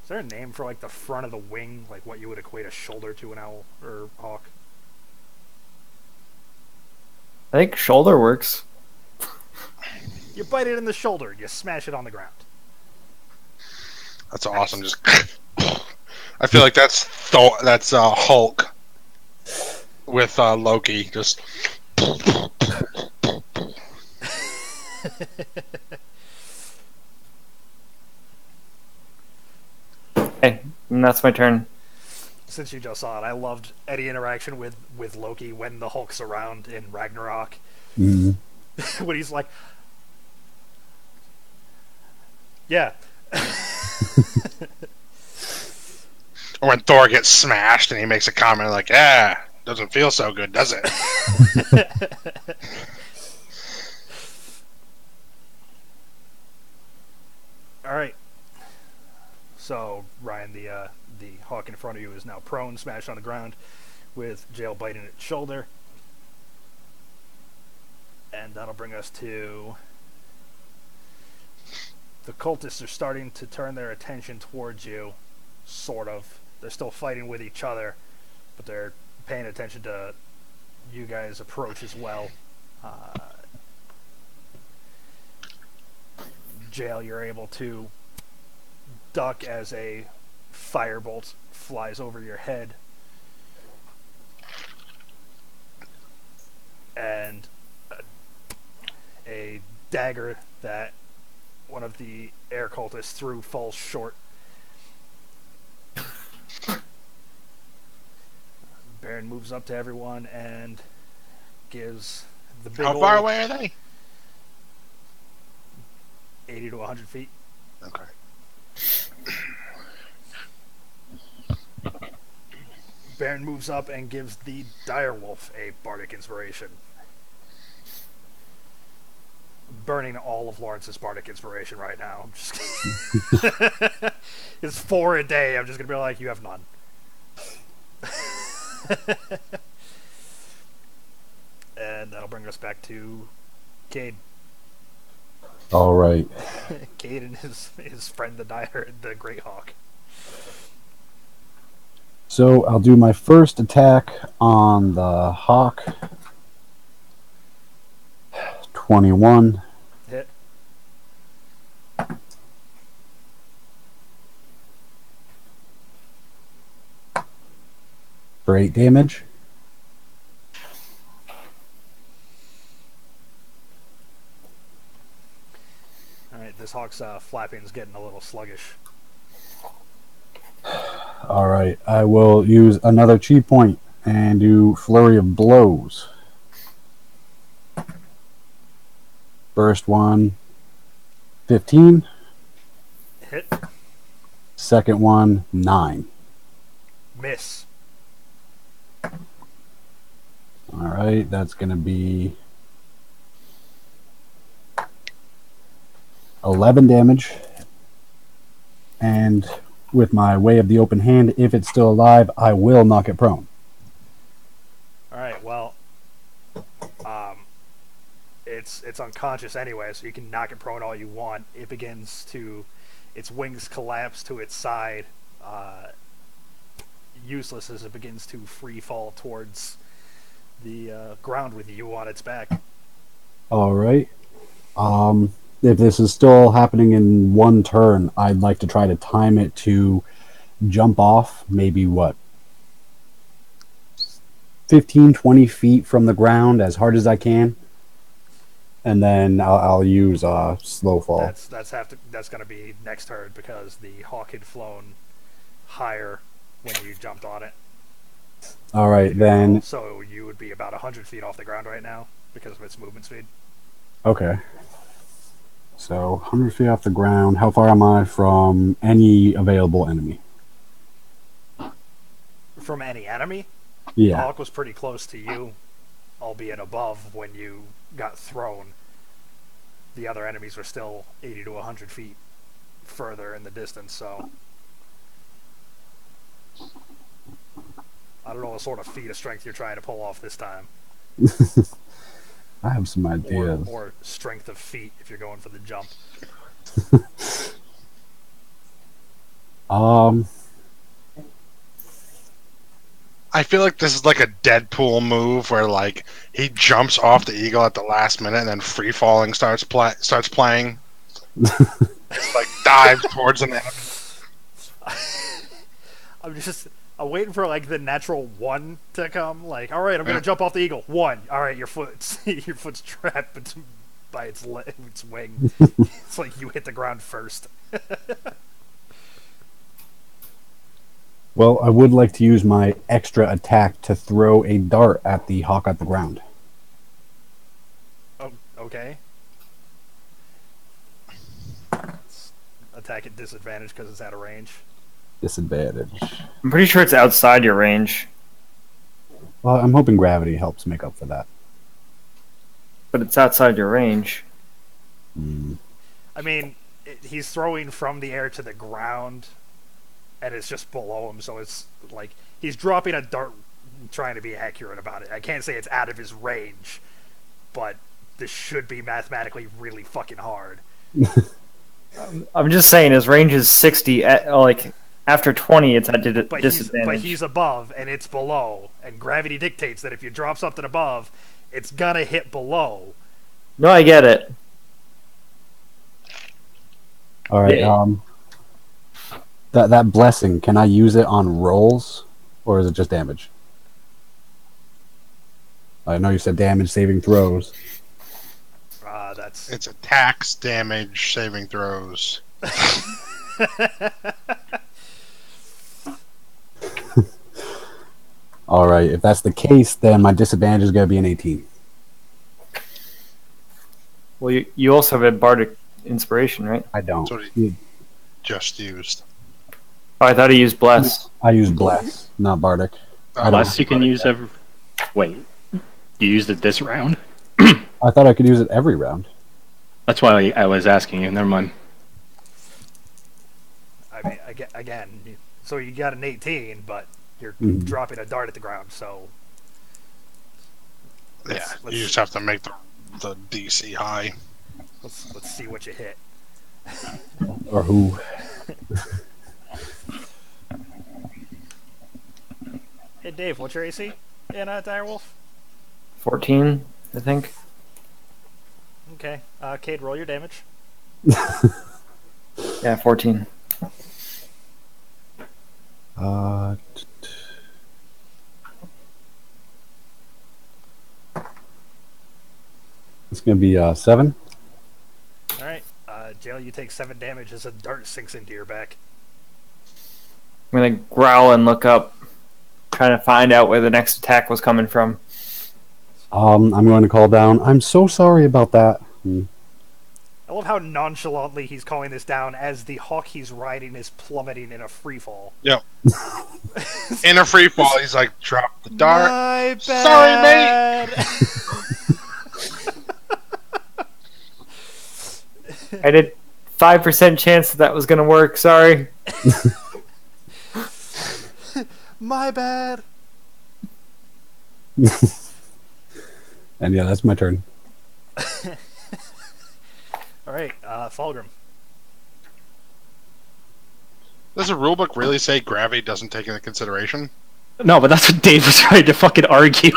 there a name for like the front of the wing, like what you would equate a shoulder to an owl or hawk? I think shoulder works. You bite it in the shoulder, you smash it on the ground. That's awesome. Just, I feel like that's Hulk with Loki. Just. Okay, and that's my turn. Since you just saw it, I loved any interaction with Loki when the Hulk's around in Ragnarok. Mhm. When he's like, yeah. Or when Thor gets smashed and he makes a comment like, "Yeah, doesn't feel so good, does it?" All right. So Ryan, the hawk in front of you is now prone, smashed on the ground, with Jail biting its shoulder, and that'll bring us to the cultists are starting to turn their attention towards you, sort of. They're still fighting with each other, but they're paying attention to you guys approach as well. Jail, you're able to duck as a firebolt flies over your head, and a dagger that one of the air cultists threw falls short. Baron moves up to everyone and gives the big How far old away are they? 80 to 100 feet. Okay. Baron moves up and gives the direwolf a bardic inspiration. Burning all of Lawrence's bardic inspiration right now. I'm just it's 4 a day. I'm just gonna be like, you have none. And that'll bring us back to Cade. All right. Cade and his friend the Great Hawk. So I'll do my first attack on the hawk. 21. Hit. For 8 damage. Alright, this hawk's flapping is getting a little sluggish. All right. I will use another chi point and do flurry of blows. First one, 15. Hit. Second one, 9. Miss. All right. That's going to be 11 damage. And with my way of the open hand, if it's still alive, I will knock it prone. Alright, well, it's unconscious anyway, so you can knock it prone all you want. It begins to, its wings collapse to its side, useless as it begins to free fall towards the ground with you on its back. All right. If this is still happening in one turn, I'd like to try to time it to jump off, maybe what, 15, 20 feet from the ground as hard as I can. And then I'll use slow fall. That's going to be next turn because the hawk had flown higher when you jumped on it. All right, then. So you would be about 100 feet off the ground right now because of its movement speed. Okay. So 100 feet off the ground. How far am I from any available enemy? From any enemy? Yeah. The hawk was pretty close to you, albeit above when you got thrown. The other enemies were still 80 to 100 feet further in the distance, so I don't know what sort of feat of strength you're trying to pull off this time. I have some ideas. Or strength of feet if you're going for the jump. I feel like this is like a Deadpool move where like he jumps off the eagle at the last minute and then free falling starts playing. Like dives towards an enemy. I'm waiting for like the natural one to come. Like, all right, I'm gonna jump off the eagle. One. All right, your foot's trapped by its wing. It's like you hit the ground first. Well, I would like to use my extra attack to throw a dart at the hawk at the ground. Oh, okay. Attack at disadvantage because it's out of range. Disadvantage. I'm pretty sure it's outside your range, Well, I'm hoping gravity helps make up for that. but it's outside your range. I mean, he's throwing from the air to the ground, and it's just below him, so it's like he's dropping a dart trying to be accurate about it. I can't say it's out of his range, but this should be mathematically really fucking hard. I'm just saying his range is 60. Like after 20, it's at disadvantage. But he's above, and it's below, and gravity dictates that if you drop something above, it's gonna hit below. No, I get it. All right. Yeah. That blessing, can I use it on rolls, or is it just damage? I know you said damage saving throws. It's attacks, damage, saving throws. All right. If that's the case, then my disadvantage is going to be an 18. Well, you also have a bardic inspiration, right? I don't. That's what he just used. Oh, I thought he used bless. I use bless, not bardic. Unless you can use every. Wait, you used it this round? I thought I could use it every round. That's why I was asking you. Never mind. I mean, again, so you got an 18, but you're dropping a dart at the ground, so Yeah, you just have to make the DC high. let's see what you hit. Or who? Hey Dave, what's your AC in Direwolf? 14, I think. Okay, Cade, roll your damage. Yeah, 14. It's going to be 7. All right, Jail, you take 7 damage as a dart sinks into your back. I'm gonna growl and look up, trying to find out where the next attack was coming from. I'm going to call down. I'm so sorry about that. I love how nonchalantly he's calling this down as the hawk he's riding is plummeting in a freefall. Yep. In a free fall, he's like, drop the dart. My Sorry, bad. I did 5% chance that was gonna work. Sorry. My bad. And yeah, that's my turn. All right, Fulgrim. Does the rulebook really say gravity doesn't take into consideration? No, but that's what Dave was trying to fucking argue.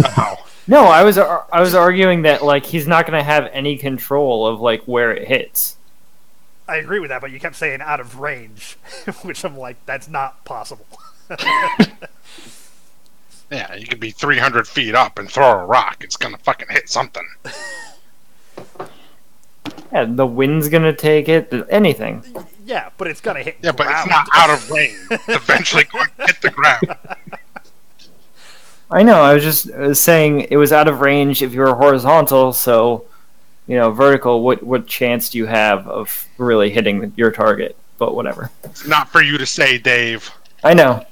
Wow. No, I was arguing that like he's not going to have any control of like where it hits. I agree with that, but you kept saying out of range, which I'm like, that's not possible. Yeah, you could be 300 feet up and throw a rock. It's gonna fucking hit something. Yeah, the wind's going to take it. Anything. Yeah, but it's gonna hit. Yeah, but it's ground. not out of range. It's eventually going to hit the ground. I know. I was just saying it was out of range if you were horizontal. So, you know, vertical. What chance do you have of really hitting your target? But whatever. It's not for you to say, Dave. I know.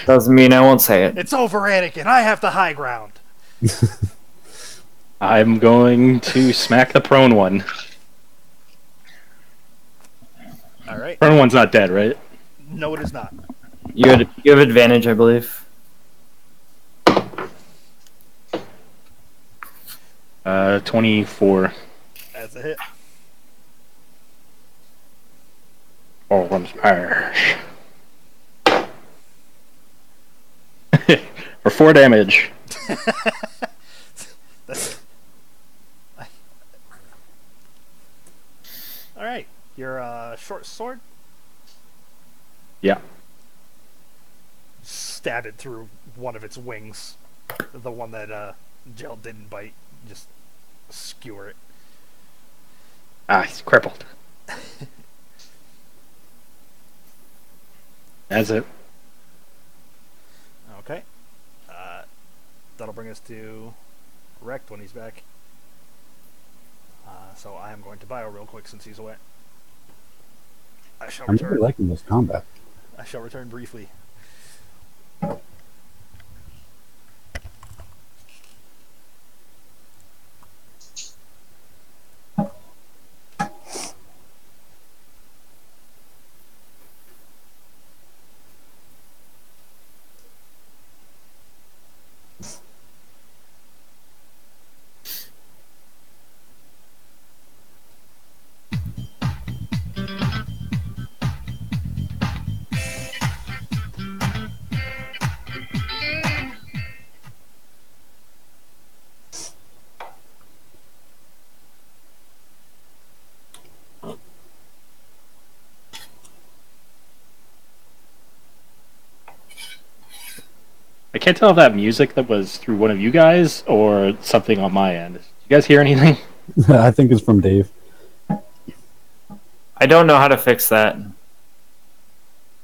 Doesn't mean I won't say it. It's over, Anakin. I have the high ground. I'm going to smack the prone one. All right. Prone one's not dead, right? No, it is not. You have advantage, I believe. 24. That's a hit. Oh, I'm smash. For 4 damage. All right. Your short sword. Yeah. Stab it through one of its wings. The one that Gel didn't bite. Just skewer it. Ah, he's crippled. That's it. Okay. That'll bring us to Rect when he's back. So I am going to bio real quick since he's away. I shall I'm return. really liking this combat. I shall return briefly. I can't tell if that music that was through one of you guys or something on my end. Did you guys hear anything? I think it's from Dave. I don't know how to fix that.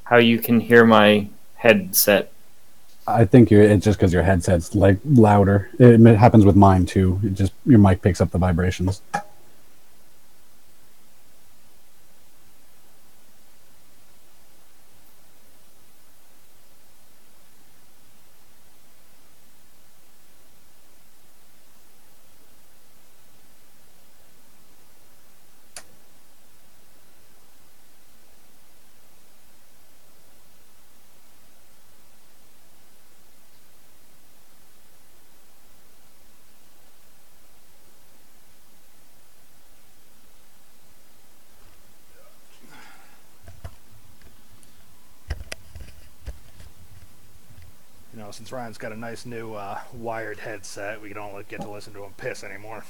How you can hear my headset. I think it's just because your headset's like louder. It happens with mine too. It just your mic picks up the vibrations. You know, since Ryan's got a nice new wired headset, we don't get to listen to him piss anymore.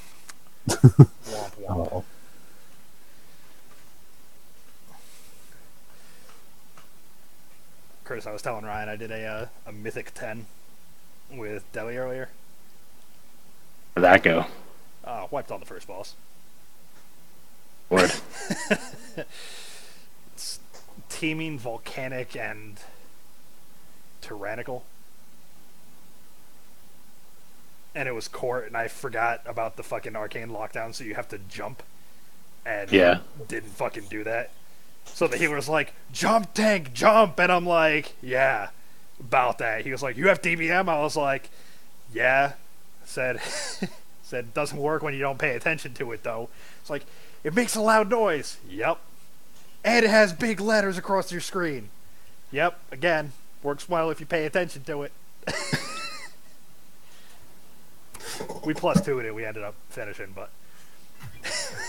Womp womp. Oh, Curtis, I was telling Ryan I did a Mythic 10 with Deli earlier. Where'd that go? Wiped on the first boss. Lord. It's teeming, volcanic, and tyrannical. And it was court, and I forgot about the fucking arcane lockdown, so you have to jump. And Yeah. didn't fucking do that. So the healer was like, jump, tank, jump! And I'm like, yeah, about that. He was like, you have DBM? I was like, yeah. Said, doesn't work when you don't pay attention to it, though. It's like, it makes a loud noise. Yep. And it has big letters across your screen. Yep, again, works well if you pay attention to it. We plus 2'd it. We ended up finishing, but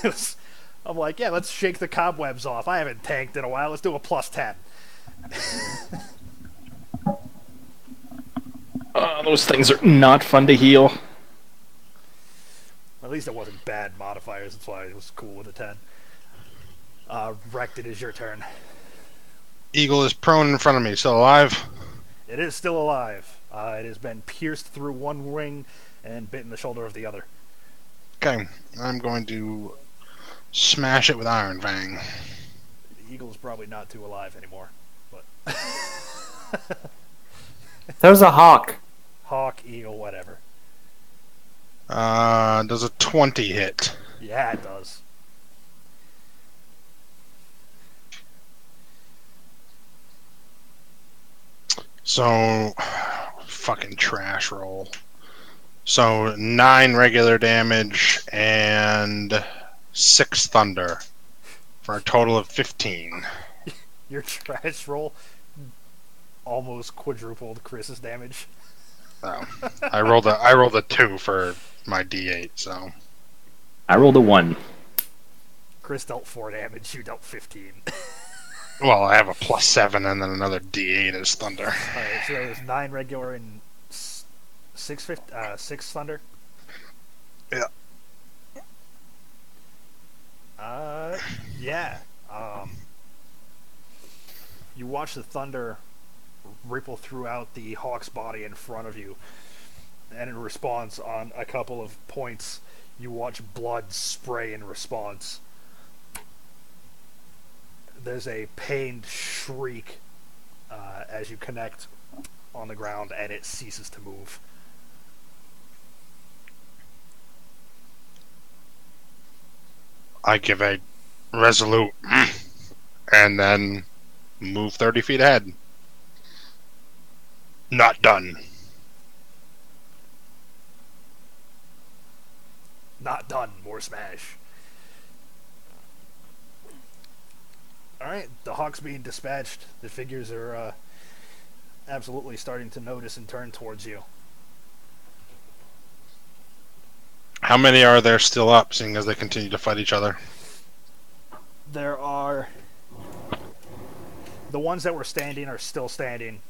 it was, I'm like, yeah, let's shake the cobwebs off. I haven't tanked in a while. Let's do a plus 10. Those things are not fun to heal. At least it wasn't bad modifiers. That's why it was cool with a 10. Wrecked, it is your turn. Eagle is prone in front of me, still alive. It is still alive. It has been pierced through one wing and bitten the shoulder of the other. Okay, I'm going to smash it with Iron Fang. The eagle is probably not too alive anymore, but There's a hawk. hawk, eagle, whatever. Does a 20 hit? Yeah, it does. So, fucking trash roll. So 9 regular damage and 6 thunder for a total of 15. Your trash roll almost quadrupled Chris's damage. So I rolled a 2 for my D8. So I rolled a 1. Chris dealt 4 damage. You dealt 15. well, I have a +7 and then another D8 as thunder. Alright, so there's 9 regular and 6 thunder. Yeah. Yeah. You watch the thunder ripple throughout the hawk's body in front of you, and in response, on a couple of points, you watch blood spray in response. There's a pained shriek as you connect on the ground, and it ceases to move. I give a resolute and then move 30 feet ahead. Not done. Not done. More smash. Alright, the hawk's being dispatched. The figures are absolutely starting to notice and turn towards you. How many are there still up, seeing as they continue to fight each other? There are... The ones that were standing are still standing,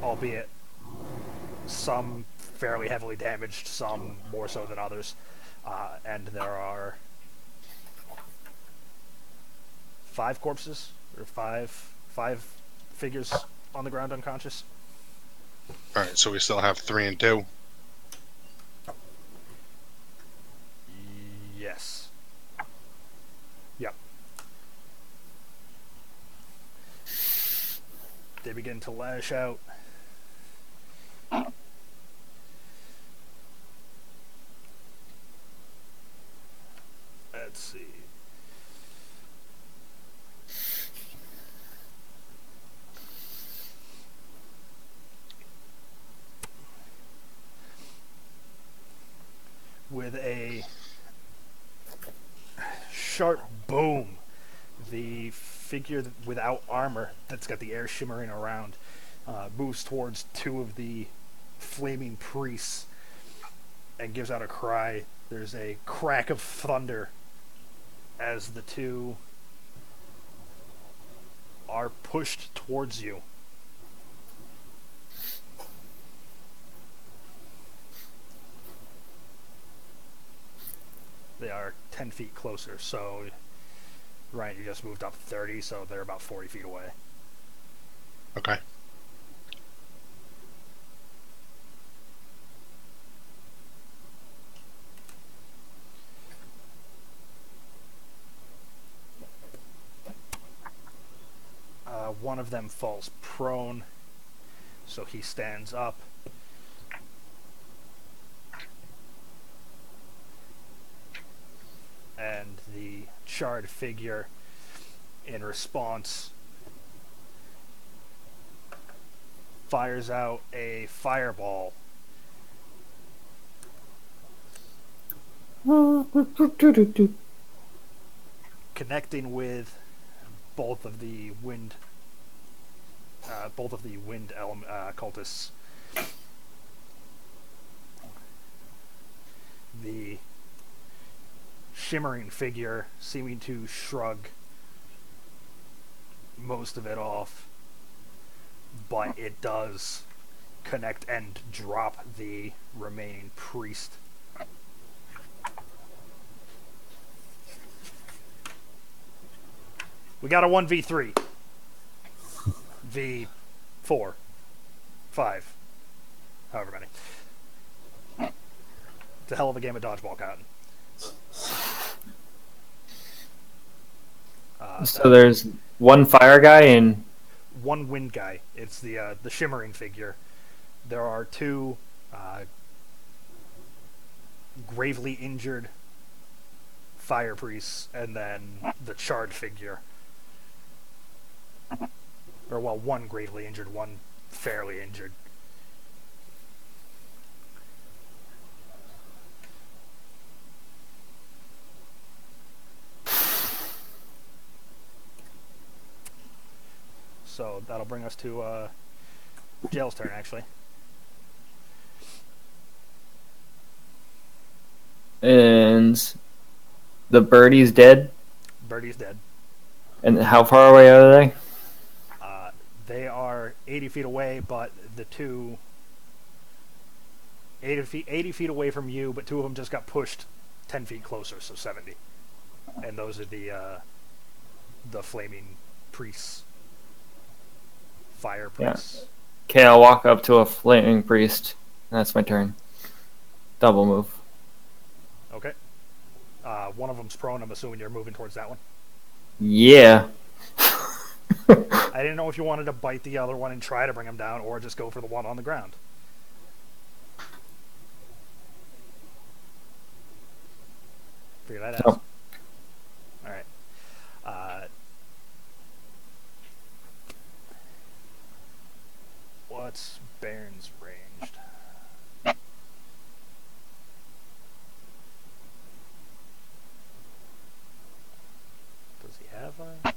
albeit some fairly heavily damaged, some more so than others. And there are 5 corpses, or five figures on the ground unconscious. Alright, so we still have 3 and 2. Yes. Yep. They begin to lash out. Let's see. With a sharp boom, the figure without armor that's got the air shimmering around moves towards 2 of the flaming priests and gives out a cry. There's a crack of thunder as the 2 are pushed towards you. They are 10 feet closer, so Ryan, you just moved up 30, so they're about 40 feet away. Okay. One of them falls prone, so he stands up. And the charred figure, in response, fires out a fireball. Connecting with both of the wind cultists. the shimmering figure seeming to shrug most of it off, but it does connect and drop the remaining priest. We got a 1v3. V4. 5. However many. It's a hell of a game of dodgeball, Cotton. So there's one fire guy and One wind guy. It's the shimmering figure. There are two gravely injured fire priests, and then the charred figure. Or, well, one gravely injured, one fairly injured. So that'll bring us to Jail's turn, actually. and the birdie's dead. Birdie's dead. And how far away are they? They are 80 feet away, but the two 80 feet away from you, but two of them just got pushed 10 feet closer, so 70. And those are the flaming priests. Fire priests. Okay, I'll walk up to a flaming priest. That's my turn. Double move. Okay. One of them's prone. I'm assuming you're moving towards that one. Yeah. I didn't know if you wanted to bite the other one and try to bring him down, or just go for the one on the ground. Figure that out. Oh. Alright. What's Baron's ranged? Does he have a...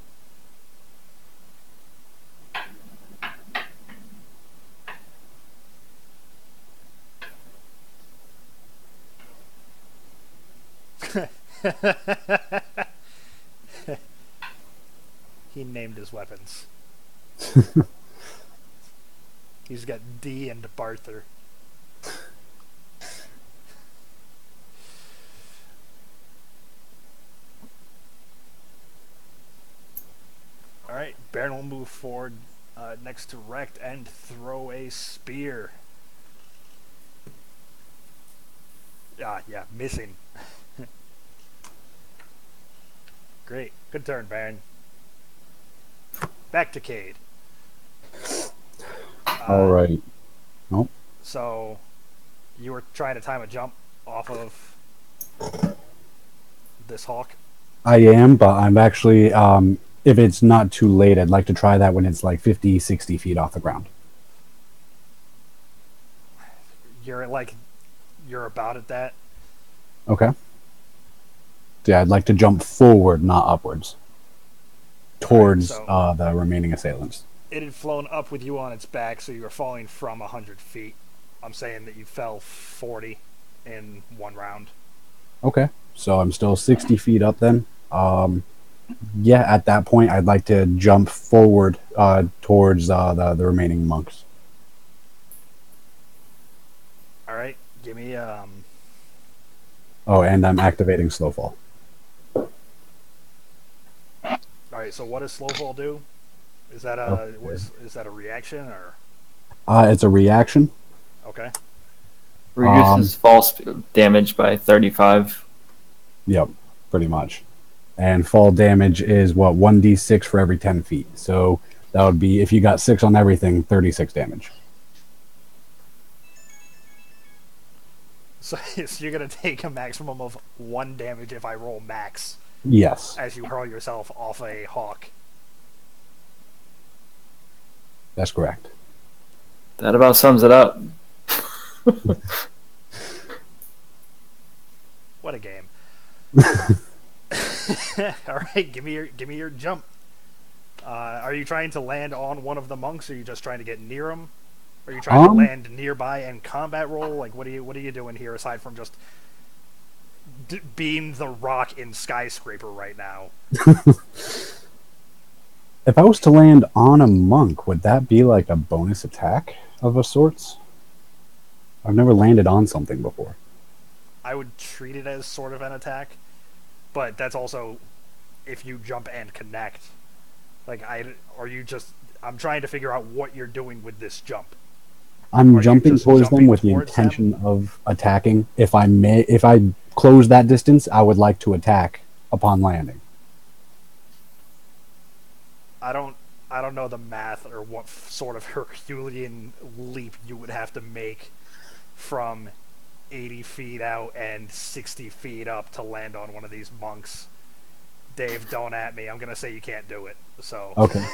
He named his weapons. He's got D and Barther. Alright, Baron will move forward next to Rect and throw a spear. Yeah, missing. Great. Good turn, Baron. Back to Cade. All right. Nope. So, you were trying to time a jump off of this hawk? I am, but I'm actually, if it's not too late, I'd like to try that when it's like 50, 60 feet off the ground. You're about at that? Okay. Yeah, I'd like to jump forward, not upwards, towards the remaining assailants. It had flown up with you on its back, so you were falling from 100 feet. I'm saying that you fell 40 in one round. Okay, so I'm still 60 feet up then. Yeah, at that point, I'd like to jump forward towards the remaining monks. All right, give me Oh, and I'm activating slow fall. All right, so what does slow fall do? Is that is that a reaction or? It's a reaction. Okay. Reduces false damage by 35. Yep, pretty much. And fall damage is what, 1d6 for every 10 feet. So that would be, if you got 6 on everything, 36 damage. So you're gonna take a maximum of 1 damage if I roll max Yes, as you hurl yourself off a hawk. that's correct. That about sums it up. What a game! All right, give me your jump. Are you trying to land on one of the monks, or are you just trying to get near them? Are you trying to land nearby and combat roll? Like, what are you doing here aside from just being the rock in Skyscraper right now. If I was to land on a monk, would that be like a bonus attack of a sorts? I've never landed on something before. I would treat it as sort of an attack, but that's also if you jump and connect. Like, I'm trying to figure out what you're doing with this jump. I'm Are you jumping just towards them jumping with the towards intention of attacking. If I close that distance, I would like to attack upon landing. I don't know the math or what sort of Herculean leap you would have to make from 80 feet out and 60 feet up to land on one of these monks. Dave, don't at me. I'm gonna say you can't do it. So Okay.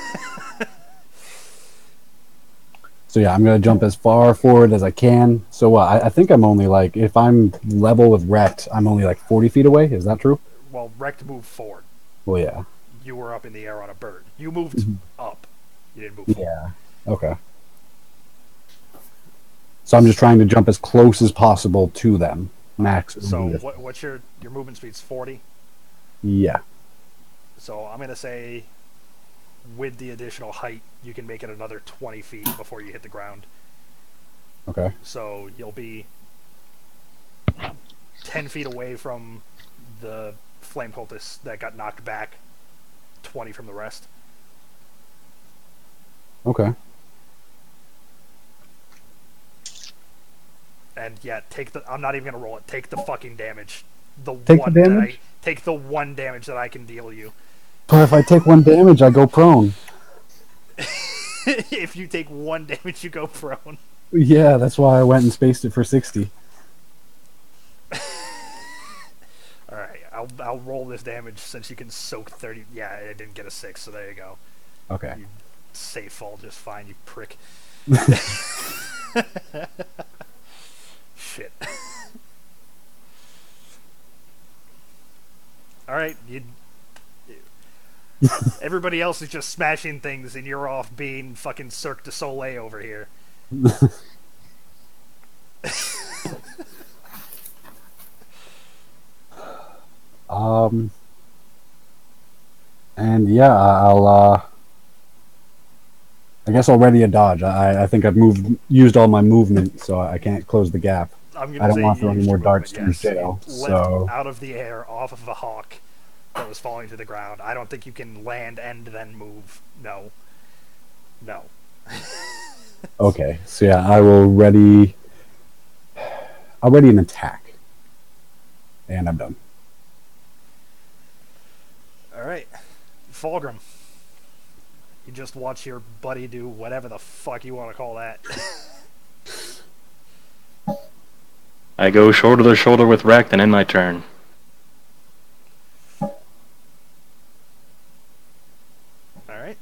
So yeah, I'm gonna jump as far forward as I can. So I think I'm only like, if I'm level with Rect, I'm only like 40 feet away. Is that true? well, Rect moved forward. Well, yeah. You were up in the air on a bird. You moved up. You didn't move forward. Yeah. Okay. So I'm just trying to jump as close as possible to them. Max. So what's your movement speed's 40? Yeah. So I'm gonna say, with the additional height, you can make it another 20 feet before you hit the ground. Okay. So you'll be 10 feet away from the flame cultist that got knocked back, 20 from the rest. Okay. And yeah, I'm not even gonna roll it. Take the fucking damage. Take the damage? Take the 1 damage that I can deal you. But if I take 1 damage, I go prone. If you take 1 damage, you go prone. Yeah, that's why I went and spaced it for 60. Alright, I'll roll this damage since you can soak 30. Yeah, I didn't get a 6, so there you go. Okay. You safe fall just fine, you prick. Shit. Alright, everybody else is just smashing things and you're off being fucking Cirque du Soleil over here. And yeah, I guess I'll ready a dodge. I think I've used all my movement, so I can't close the gap. I don't want to throw any more darts through jail. So out of the air, off of a hawk that was falling to the ground. I don't think you can land and then move. No. okay, so yeah, I'll ready an attack, and I'm done. All right, Fulgrim. You just watch your buddy do whatever the fuck you want to call that. I go shoulder to shoulder with Rect and end my turn. Alright.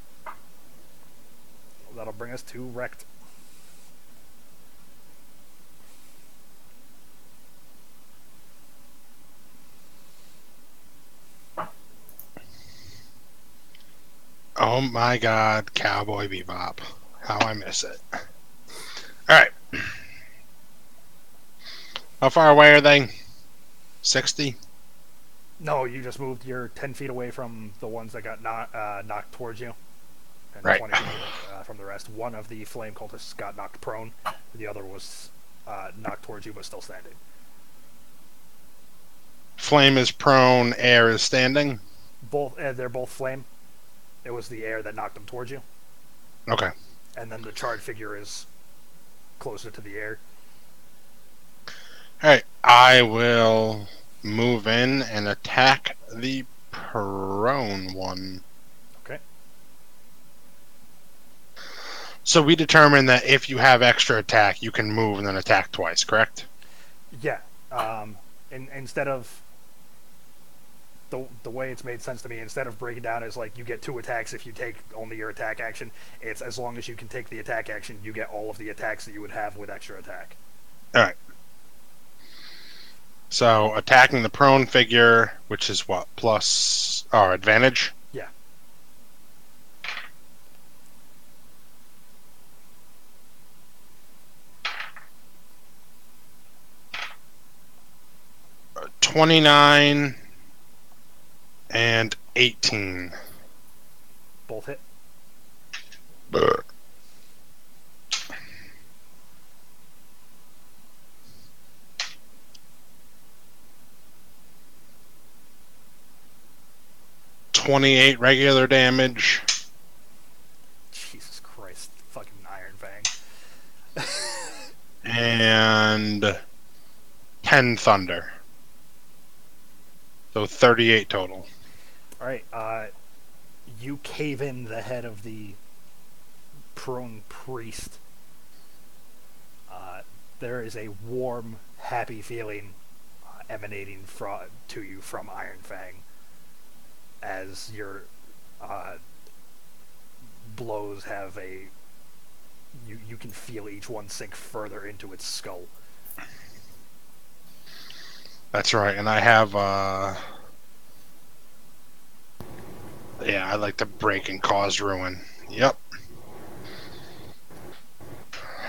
That'll bring us to Rect. Oh my god, Cowboy Bebop. How I miss it. Alright. How far away are they? 60? No, you just moved. You're 10 feet away from the ones that got knocked towards you. And Right. 20 feet from the rest. One of the flame cultists got knocked prone. The other was knocked towards you but still standing. Flame is prone, air is standing? They're both flame. It was the air that knocked them towards you. Okay. And then the charred figure is closer to the air. Alright, I will move in and attack the prone one. Okay. So we determined that if you have extra attack, you can move and then attack twice, correct? Yeah. Instead of the way it's made sense to me, instead of breaking down as like you get 2 attacks if you take only your attack action, it's as long as you can take the attack action, you get all of the attacks that you would have with extra attack. Alright. So attacking the prone figure, which is what? Plus or advantage? Yeah. 29 and 18. Both hit. Brr. $28 regular damage. Jesus Christ. Fucking Iron Fang. And 10 thunder. So 38 total. Alright, you cave in the head of the prone priest. There is a warm, happy feeling emanating to you from Iron Fang as your blows have a... You can feel each one sink further into its skull. That's right, and I have, yeah, I like to break and cause ruin. Yep.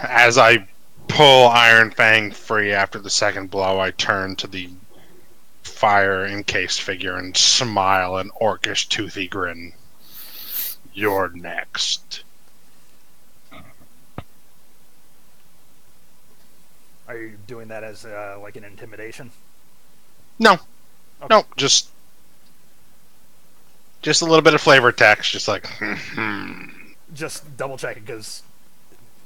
As I pull Iron Fang free after the second blow, I turn to the fire encased figure and smile an orcish toothy grin. You're next. Are you doing that as like an intimidation? No. Okay. No, just a little bit of flavor text, just like, Just double checking because,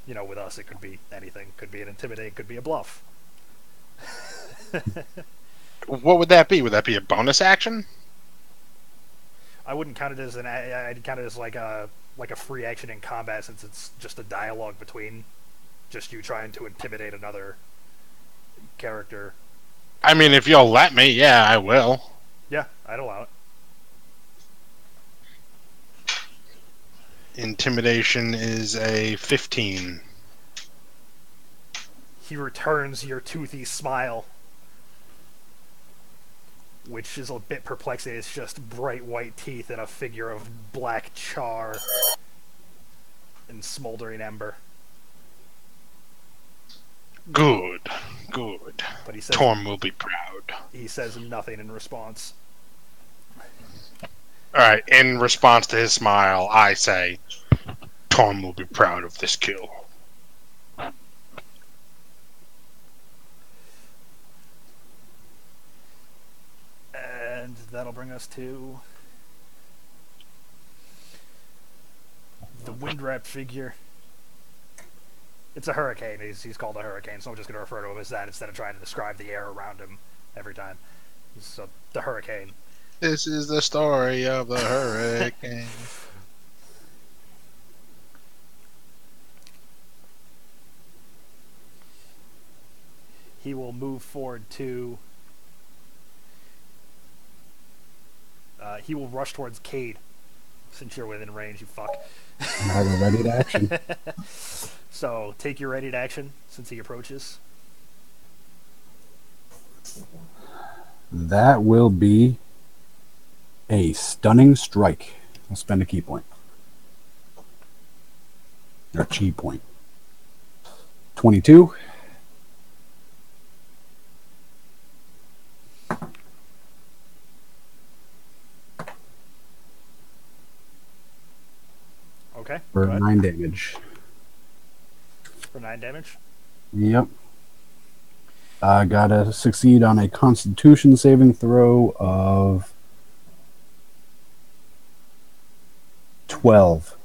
with us it could be anything. Could be an intimidate, could be a bluff. What would that be? Would that be a bonus action? I wouldn't count it as I'd count it as like a free action in combat, since it's just a dialogue between just you trying to intimidate another character. I mean, if you'll let me, yeah, I will. Yeah, I'd allow it. Intimidation is a 15. He returns your toothy smile, which is a bit perplexing. It's just bright white teeth and a figure of black char and smoldering ember. Good, good. But he says Torm will be proud. he says nothing in response. Alright, in response to his smile, I say, Torm will be proud of this kill. And that'll bring us to the wind-wrapped figure. It's a hurricane. He's called a hurricane, so I'm just going to refer to him as that instead of trying to describe the air around him every time. So, the hurricane. This is the story of the hurricane. He will move forward to... he will rush towards Cade, since you're within range, you fuck. Now we're ready to action. So, take your ready to action, since he approaches. That will be a stunning strike. I'll spend a key point. Or chi point. 22. Okay, For go ahead. 9 damage. For 9 damage. Yep. I gotta succeed on a Constitution saving throw of 12,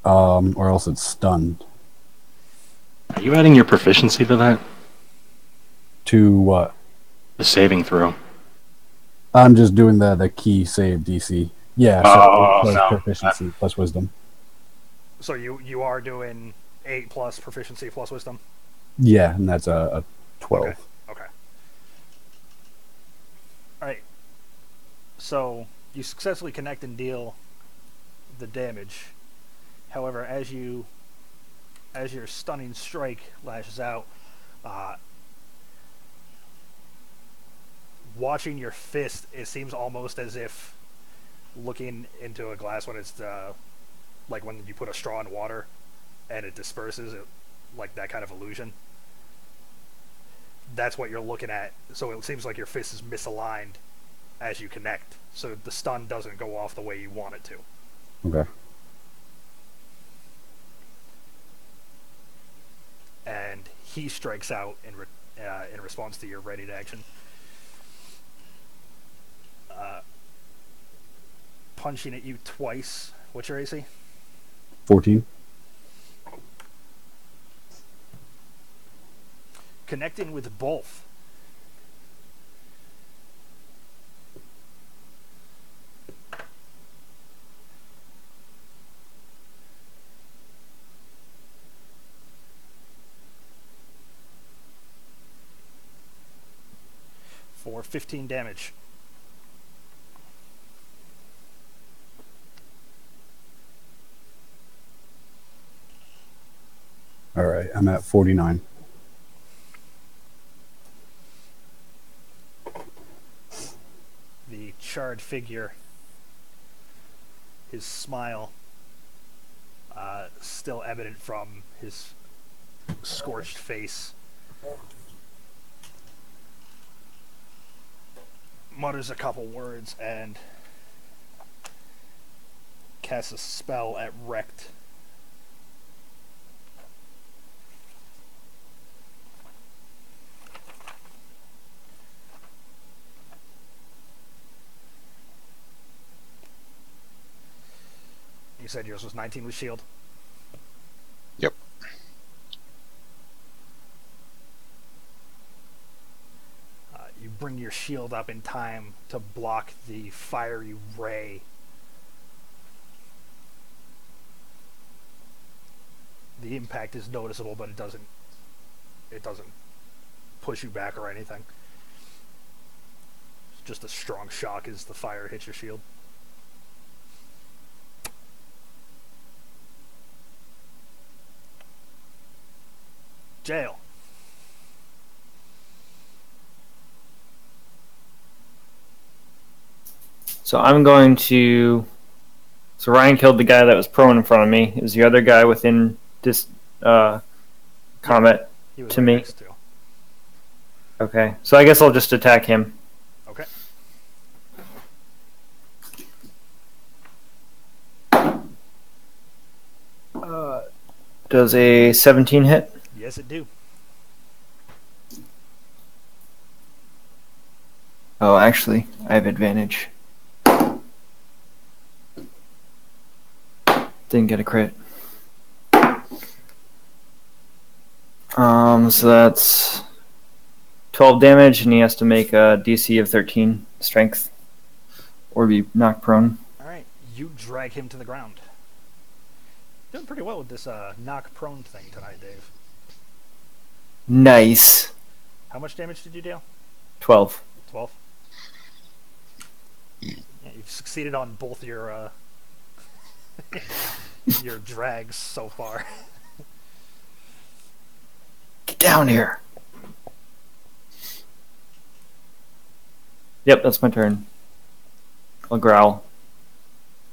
or else it's stunned. Are you adding your proficiency to that? To what? The saving throw. I'm just doing the key save DC. Yeah, so Oh, 8 plus no. proficiency plus wisdom. So you are doing 8 plus proficiency plus wisdom? Yeah, and that's a 12. Okay. Alright. So, you successfully connect and deal the damage. However, as your stunning strike lashes out, watching your fist, it seems almost as if looking into a glass when it's like when you put a straw in water and it disperses, like that kind of illusion. that's what you're looking at. So it seems like your fist is misaligned as you connect, so the stun doesn't go off the way you want it to. Okay. And he strikes out in response to your ready to action. Punching at you twice. What's your AC? 14. Connecting with both. For 15 damage. All right, I'm at 49. The charred figure, his smile, still evident from his scorched face, mutters a couple words and casts a spell at Wrecked. You said yours was 19 with shield? Yep. You bring your shield up in time to block the fiery ray. The impact is noticeable, but it doesn't push you back or anything. It's just a strong shock as the fire hits your shield. Jail. So I'm going to. So Ryan killed the guy that was prone in front of me. Is the other guy within this combat He was to right me? next to. Okay. So I guess I'll just attack him. Okay. Does a 17 hit? Yes, it do. Oh, actually, I have advantage. Didn't get a crit. So that's 12 damage, and he has to make a DC of 13 strength, or be knocked prone. All right, you drag him to the ground. Doing pretty well with this knock prone thing tonight, Dave. Nice. How much damage did you deal? 12. 12. Yeah, you've succeeded on both your your drags so far. Get down here. Yep, that's my turn. I'll growl.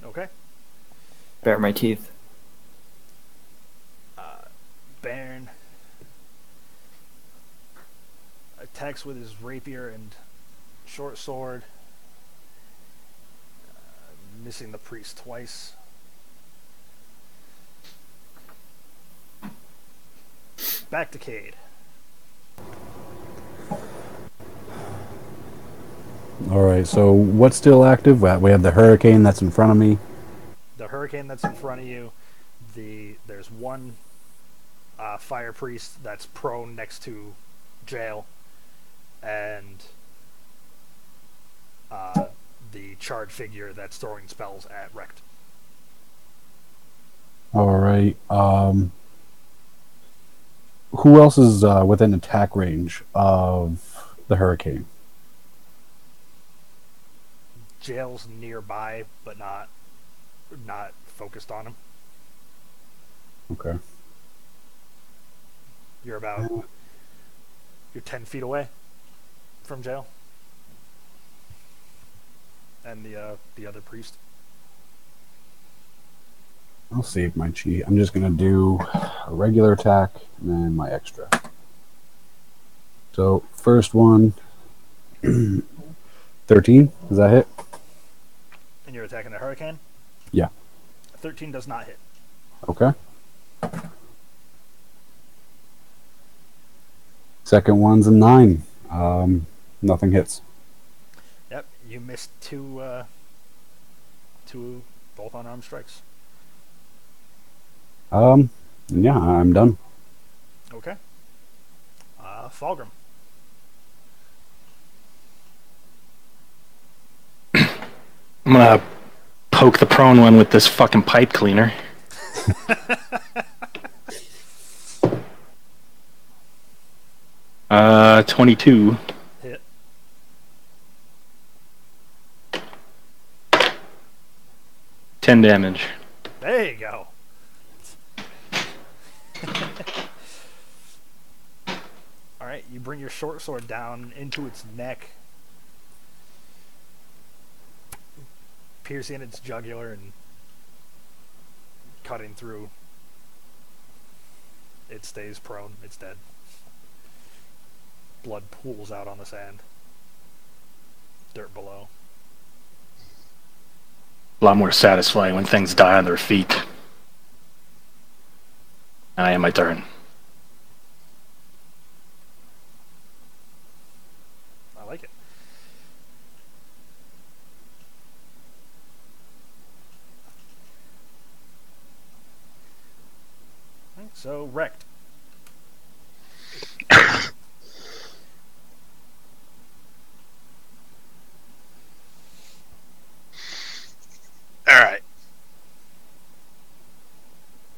Okay. Bare my teeth. Baron attacks with his rapier and short sword, missing the priest twice. Back to Cade. All right, so what's still active? We have the hurricane that's in front of me. The hurricane that's in front of you. There's one fire priest that's prone next to Jail, and the charred figure that's throwing spells at Wrecked. All right. Who else is within attack range of the hurricane? Jail's nearby, but not focused on him. Okay. You're 10 feet away from Jail, and the other priest. I'll save my cheat. I'm just gonna do a regular attack and then my extra. So, first one, 13. Does that hit? And you're attacking the hurricane? Yeah. 13 does not hit. Okay. Second one's a 9. Nothing hits. Yep, you missed two both unarmed strikes. Yeah, I'm done. Okay. Fulgrim. I'm gonna poke the prone one with this fucking pipe cleaner. 22. Hit. Ten damage. There you go. Alright, you bring your short sword down into its neck, piercing its jugular and cutting through. It stays prone. It's dead. Blood pools out on the sand. Dirt below. A lot more satisfying when things die on their feet. And I end my turn. I like it. Right, so, wrecked. Alright.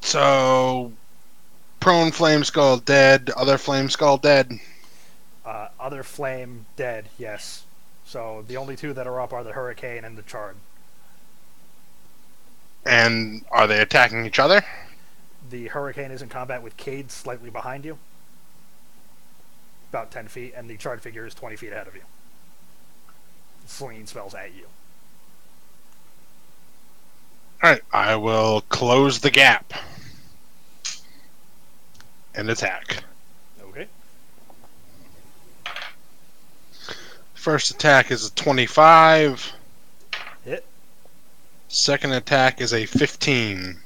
So, prone flame skull dead, other flame skull dead. Other flame dead, yes. So the only two that are up are the hurricane and the charred. And are they attacking each other? The hurricane is in combat with Cade slightly behind you, about 10 feet, and the charred figure is 20 feet ahead of you, slinging spells at you. Alright, I will close the gap. And attack. Okay. First attack is a 25. Hit. Second attack is a 15.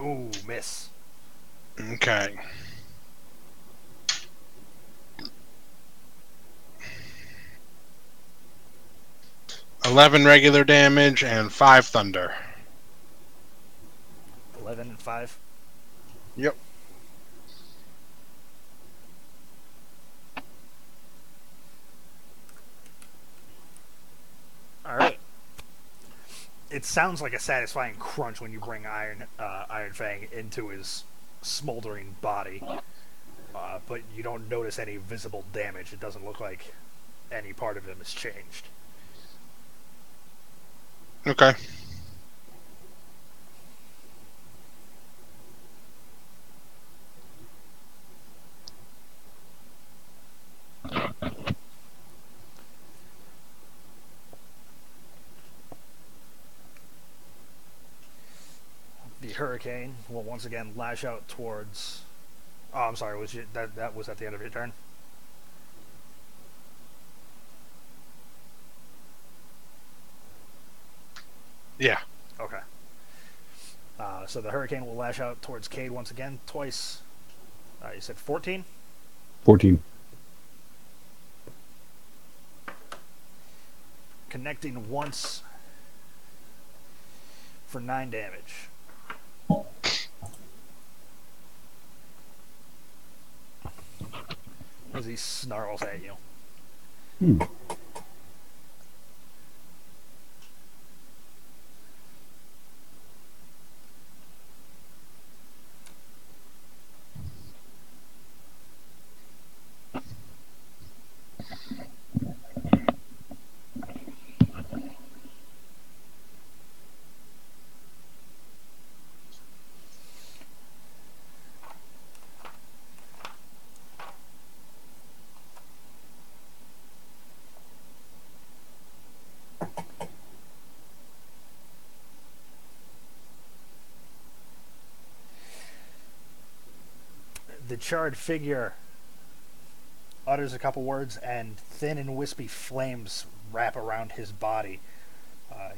Ooh, miss. Okay. $11 regular damage and 5 thunder. 11 and 5. Yep. Alright. It sounds like a satisfying crunch when you bring Iron Fang into his smoldering body, but you don't notice any visible damage. It doesn't look like any part of him has changed. Okay. The hurricane will once again lash out towards. Oh, I'm sorry. That was at the end of your turn? Yeah. Okay. So the hurricane will lash out towards Cade once again, twice. You said 14? 14. Connecting once for 9 damage. As he snarls at you. The charred figure utters a couple words, and thin and wispy flames wrap around his body.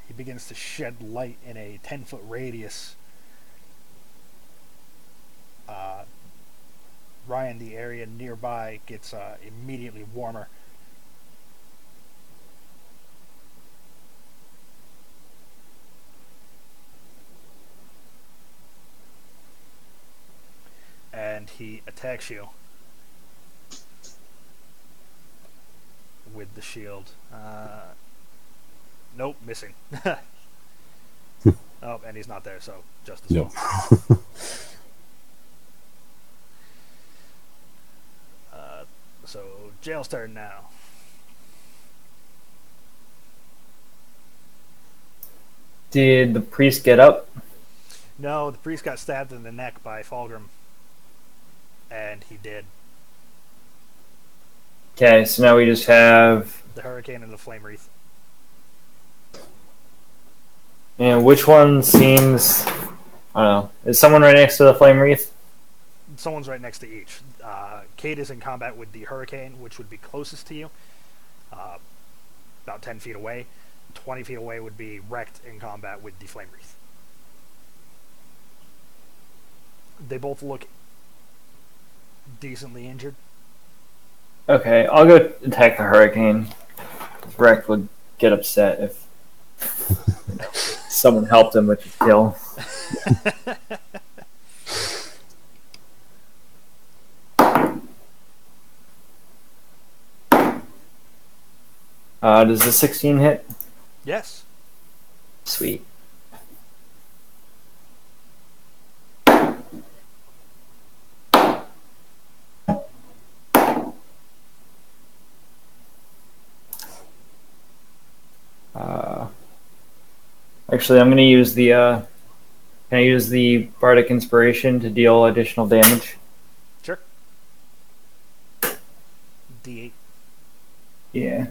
He begins to shed light in a 10-foot radius. Ryan, the area nearby, gets immediately warmer. And he attacks you with the shield. Nope, missing. Oh, and he's not there, so just as No. well. So, jail's turn now. Did the priest get up? No, the priest got stabbed in the neck by Fulgrim. And he did. Okay, so now we just have. The hurricane and the flame wreath. And which one seems. I don't know. Is someone right next to the flame wreath? Someone's right next to each. Kate is in combat with the hurricane, which would be closest to you. About 10 feet away. 20 feet away would be wrecked in combat with the flame wreath. They both look decently injured. Okay, I'll go attack the hurricane. Breck would get upset if someone helped him with the kill. Does the 16 hit? Yes. Sweet. Actually, I'm going to use the. Can I use the Bardic Inspiration to deal additional damage? Sure. D8. Yeah.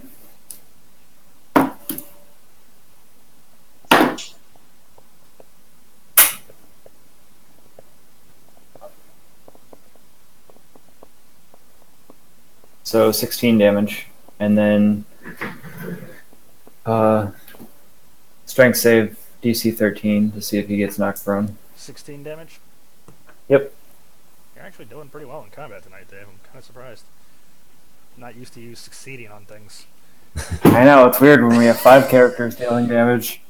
So 16 damage, and then strength save DC 13 to see if he gets knocked prone. 16 damage? Yep. You're actually doing pretty well in combat tonight, Dave. I'm kind of surprised. I'm not used to you succeeding on things. I know, it's weird when we have 5 characters dealing damage.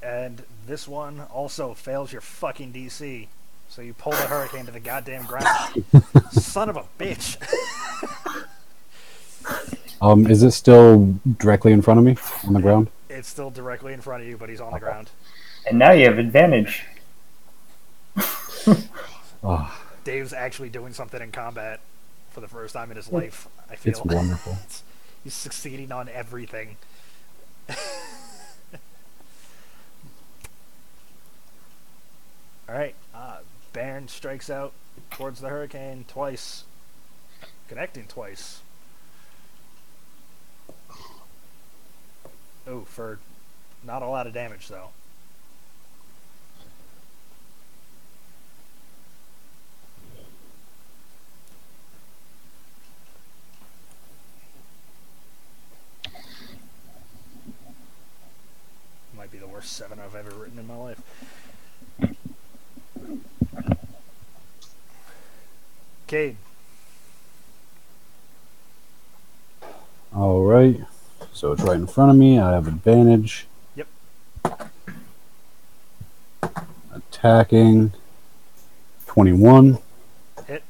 And this one also fails your fucking DC. So you pull the hurricane to the goddamn ground. Son of a bitch. Is it still directly in front of me on the ground? It's still directly in front of you, but he's on the ground. And now you have advantage. Oh, Dave's actually doing something in combat for the first time in his life, I feel. it's wonderful. He's succeeding on everything. Alright, Baron strikes out towards the hurricane twice, connecting twice. Oh, for not a lot of damage, though. Might be the worst 7 I've ever written in my life. Cade. Alright. So it's right in front of me. I have advantage. Yep. Attacking. 21. Hit.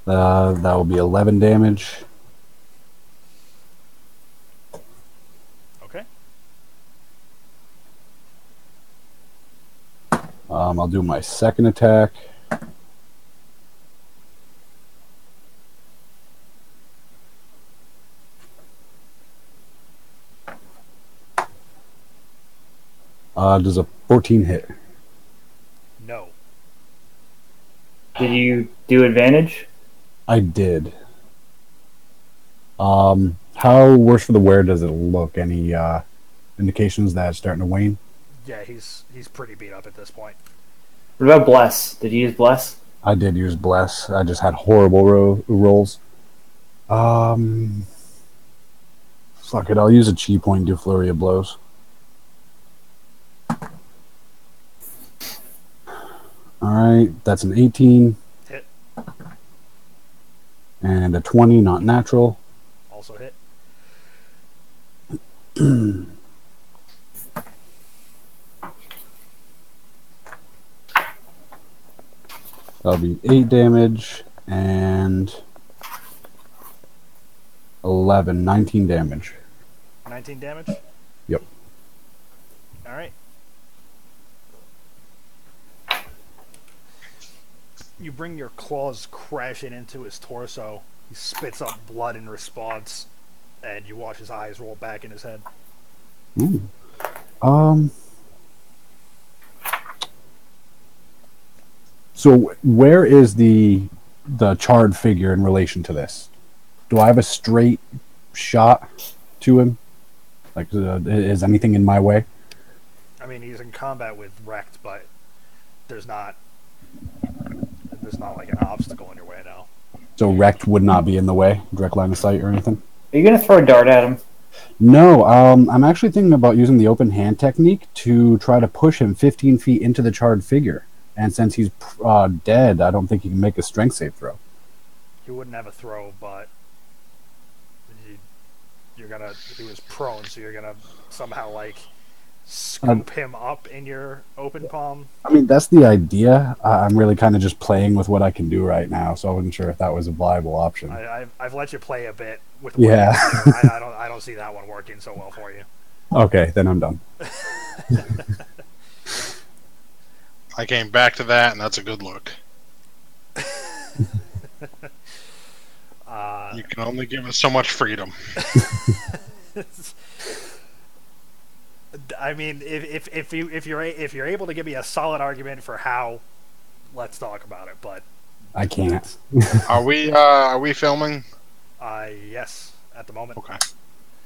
That will be 11 damage. Okay. I'll do my second attack. Does a 14 hit? No. Did you do advantage? I did. How worse for the wear does it look? Any indications that it's starting to wane? Yeah, he's pretty beat up at this point. What about bless? Did you use bless? I did use bless. I just had horrible rolls. Fuck it. I'll use a chi point. Do flurry of blows. All right, that's an 18 Hit. and a 20, not natural. Also hit. That'll be 8 damage and 11, 19 damage. 19 damage? Yep. Alright. You bring your claws crashing into his torso. He spits up blood in response, and you watch his eyes roll back in his head. Ooh. So where is the charred figure in relation to this? Do I have a straight shot to him? Like, is anything in my way? I mean, he's in combat with Wrecked, but there's not like an obstacle in your way now. So wrecked would not be in the way, direct line of sight or anything? Are you gonna throw a dart at him? No, I'm actually thinking about using the open hand technique to try to push him 15 feet into the charred figure. And since he's dead, I don't think he can make a strength save throw. He wouldn't have a throw, but he was prone, so you're gonna somehow like scoop him up in your open palm. I mean, that's the idea. I'm really kind of just playing with what I can do right now, so I wasn't sure if that was a viable option. I've let you play a bit with what Yeah. you can do. I don't see that one working so well for you. Okay, then I'm done. I came back to that, and that's a good look. You can only give us so much freedom. I mean, if you're able to give me a solid argument for how, let's talk about it. But I can't. Are we filming? Yes, at the moment. Okay.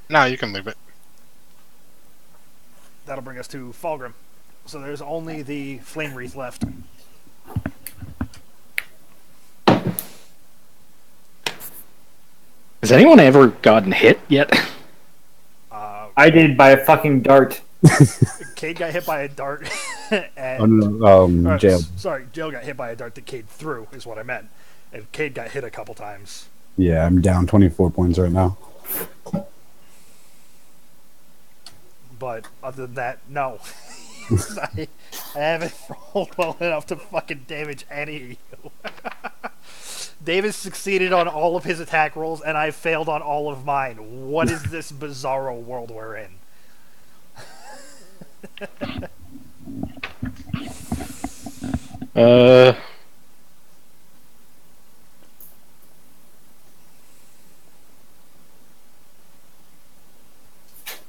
No, you can leave it. That'll bring us to Fulgrim. So there's only the Flame Wreath left. Has anyone ever gotten hit yet? I did by a fucking dart. Cade got hit by a dart. And, Oh, no, jail. Sorry, Jail got hit by a dart that Cade threw, is what I meant. And Cade got hit a couple times. Yeah, I'm down 24 points right now. But other than that, no. I haven't rolled well enough to fucking damage any of you. Davis succeeded on all of his attack rolls, and I failed on all of mine. What is this bizarro world we're in?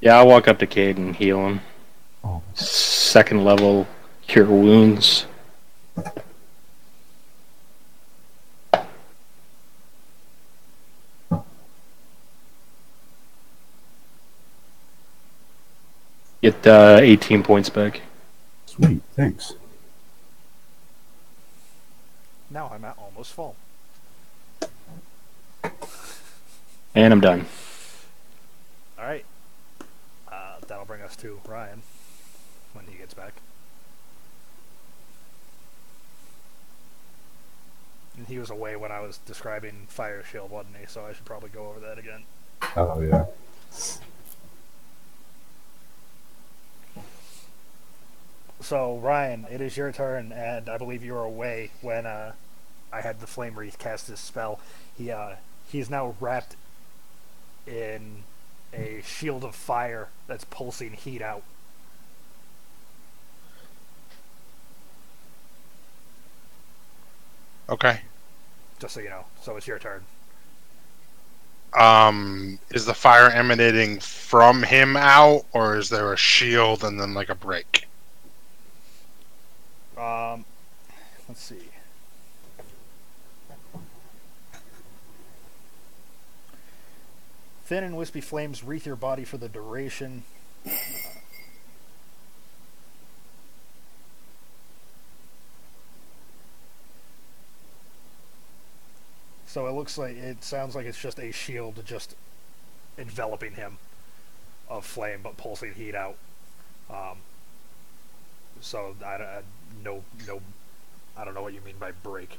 Yeah, I'll walk up to Cade and heal him. Oh. Second level, cure wounds. Get 18 points back. Sweet, thanks. Now I'm at almost full. And I'm done. Alright. That'll bring us to Ryan when he gets back. And he was away when I was describing Fire Shield, wasn't he? So I should probably go over that again. Oh, yeah. So, Ryan, it is your turn, and I believe you were away when I had the Flame Wreath cast his spell. He's now wrapped in a shield of fire that's pulsing heat out. Okay. Just so you know. So it's your turn. Is the fire emanating from him out, or is there a shield and then like a break? Let's see. Thin and wispy flames wreath your body for the duration. So it sounds like it's just a shield just enveloping him of flame, but pulsing heat out. So I don't know what you mean by break.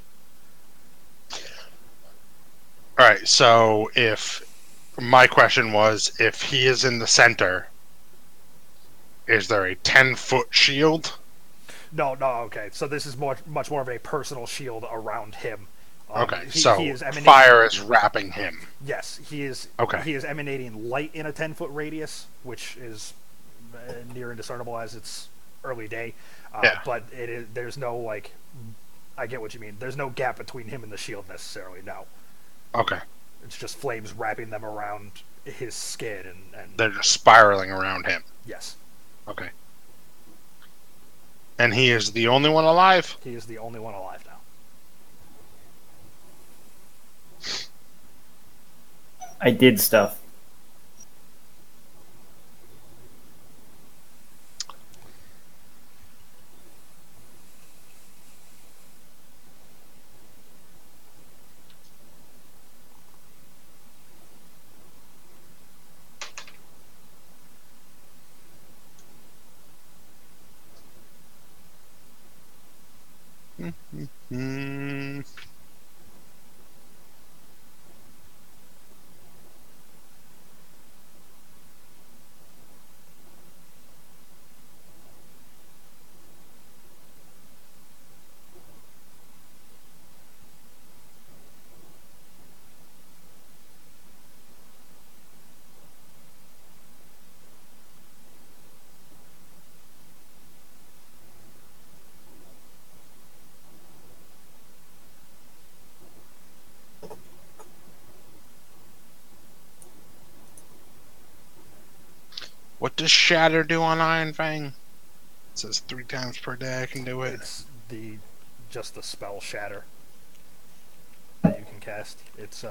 All right. So my question was, if he is in the center, is there a 10-foot shield? No, okay. So this is much more of a personal shield around him. Okay, He is emanating. fire is wrapping him. Yes, he is. Okay. He is emanating light in a 10-foot radius, which is near indiscernible as it's early day. Yeah. But there's no like. I get what you mean. There's no gap between him and the shield necessarily. No. Okay. It's just flames wrapping them around his skin and They're just spiraling around him. yes. Okay. And he is the only one alive? He is the only one alive now. I did stuff. Mm. What does Shatter do on Iron Fang? It says 3 times per day I can do it. It's just the spell Shatter that you can cast. It's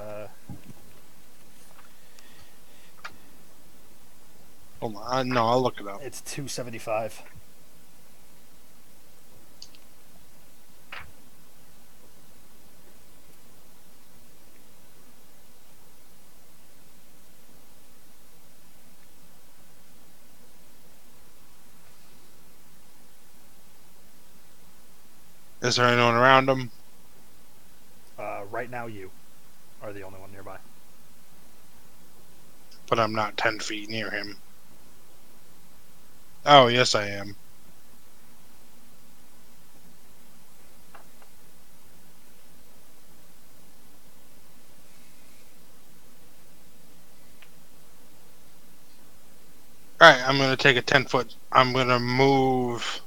Hold on. No, I'll look it up. It's 275. Is there anyone around him? Right now, you are the only one nearby. But I'm not 10 feet near him. Oh, yes, I am. Alright, I'm going to take a 10-foot. I'm going to move.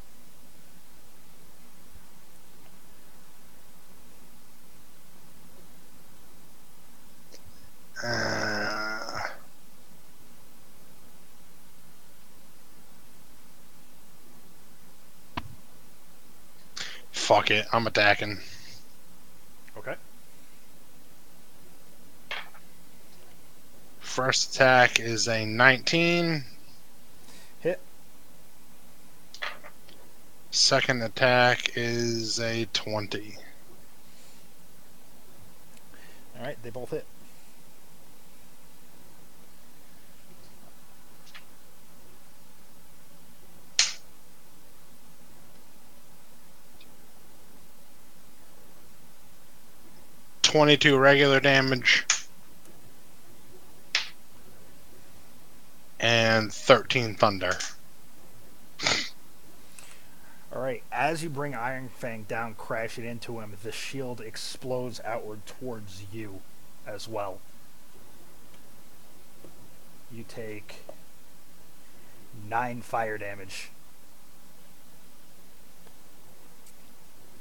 Fuck it, I'm attacking. Okay. First attack is a 19. Hit. Second attack is a 20. All right, they both hit. .22 regular damage and 13 thunder. All right, as you bring Iron Fang down, crashing into him, the shield explodes outward towards you as well. You take 9 fire damage.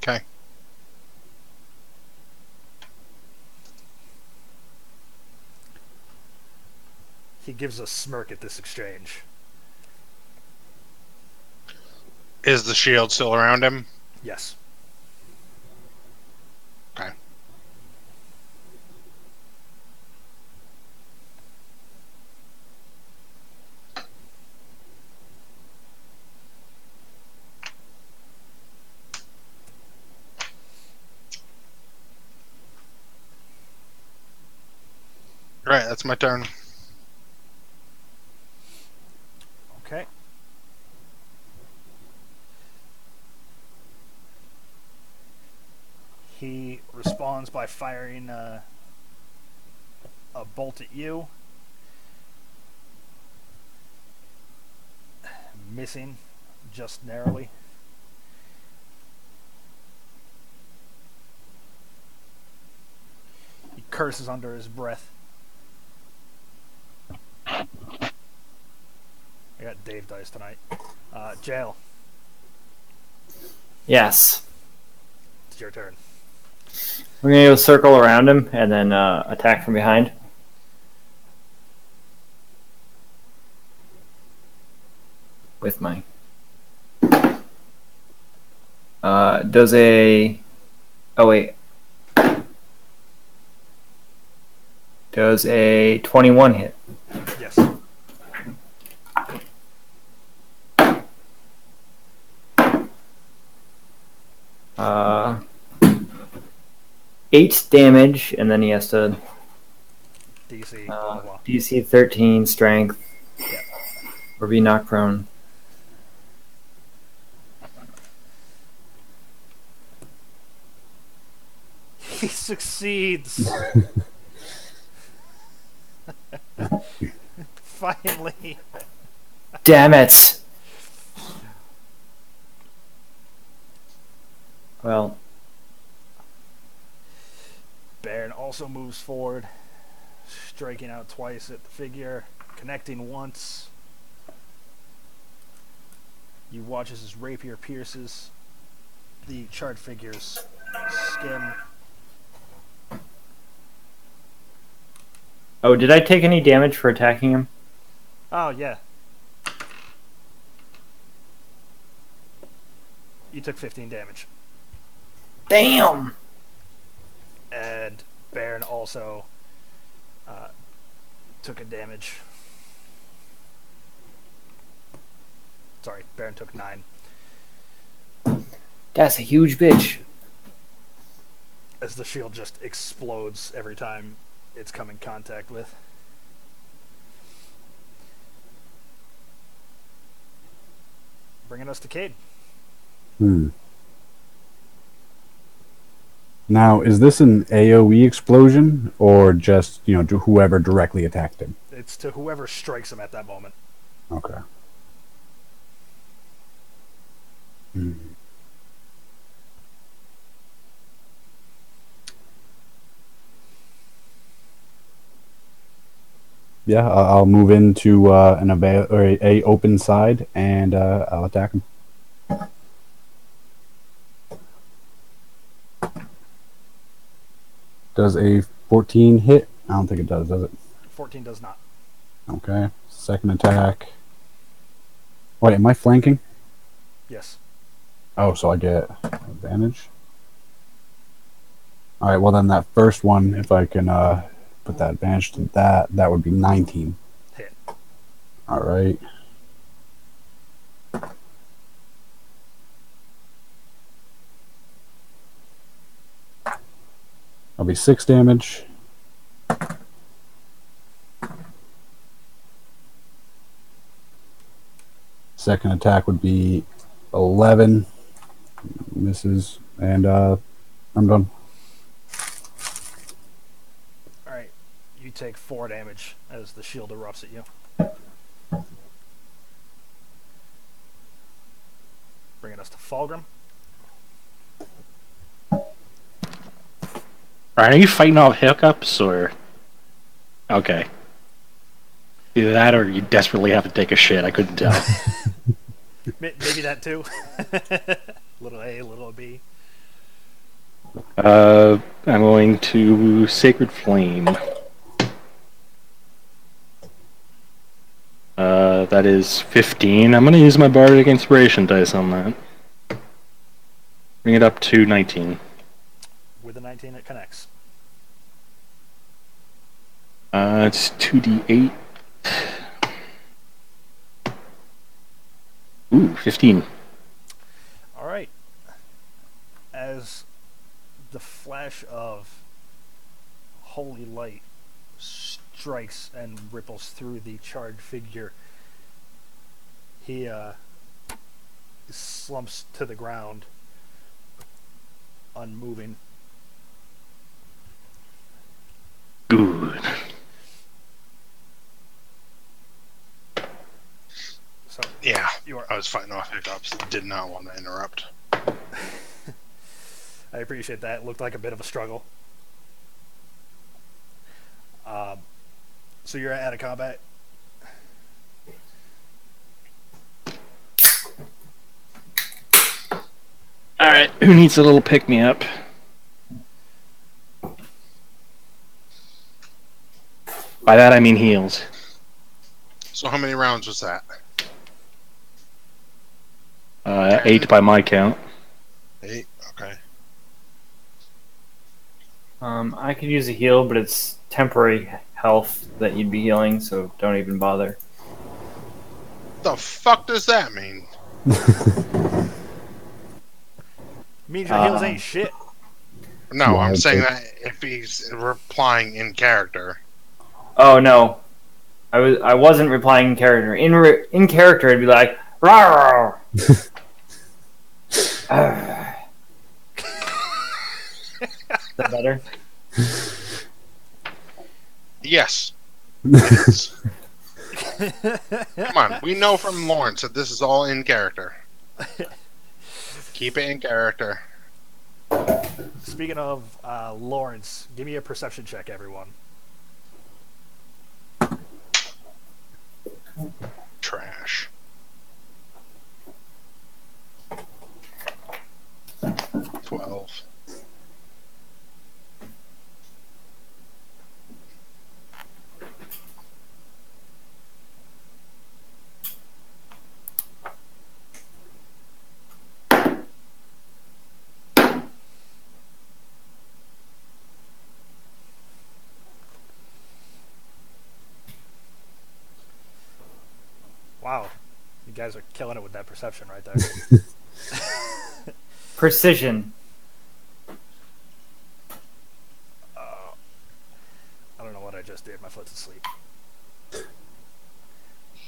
Okay. He gives a smirk at this exchange. Is the shield still around him? Yes. Okay. Right, that's my turn. Okay. He responds by firing a bolt at you. Missing just narrowly. He curses under his breath. I got Dave dice tonight. Jail. Yes. It's your turn. We're going to go circle around him and then attack from behind. With my... does a... Oh, wait. Does a 21 hit? Yes. Uh, 8 damage, and then he has to DC, blah, blah, blah. DC 13, strength, Yeah. or be knocked prone. He succeeds. Finally. Damn it! Well, Baron also moves forward, striking out twice at the figure, connecting once. You watch as his rapier pierces the charred figure's skin. oh, did I take any damage for attacking him? Oh, yeah. You took 15 damage. Damn! And Baron also took a damage. Sorry, Baron took 9. That's a huge bitch. As the shield just explodes every time it's come in contact with. Bringing us to Cade. Now, is this an AoE explosion, or just, to whoever directly attacked him? It's to whoever strikes him at that moment. Okay. Yeah, I'll move into a open side, and I'll attack him. Does a 14 hit? I don't think it does it? 14 does not. Okay. Second attack. Wait, am I flanking? Yes. Oh, so I get advantage? Alright, well then that first one, if I can put that advantage to that would be 19. Hit. Alright. That'll be 6 damage. Second attack would be 11. Misses. And I'm done. Alright. You take 4 damage as the shield erupts at you. Bringing us to Fulgrim. Ryan, are you fighting off hiccups, or... Okay. Either that, or you desperately have to take a shit. I couldn't tell. Maybe that too. Little A, little B. I'm going to Sacred Flame. That is 15. I'm going to use my Bardic Inspiration dice on that. Bring it up to 19. With a 19, it connects. It's 2d8. Ooh, 15. Alright. As the flash of holy light strikes and ripples through the charred figure. He slumps to the ground, unmoving. Good. So Yeah, you are. I was fighting off hiccups. Did not want to interrupt. I appreciate that. It looked like a bit of a struggle. So you're out of combat. All right, who needs a little pick me up? By that I mean heals. So how many rounds was that? 8 by my count. 8. Okay. I could use a heal, but it's temporary health that you'd be healing, so don't even bother. The fuck does that mean? Means your heals ain't shit. No, Well, I'm saying okay. that if he's replying in character. Oh no, I wasn't replying in character. In character, it'd be like, "Rawr." Is that better? Yes. Come on, we know from Lawrence that this is all in character. Keep it in character. Speaking of Lawrence, give me a perception check, everyone. Trash. 12. Wow, you guys are killing it with that perception right there. Precision. I don't know what I just did. My foot's asleep.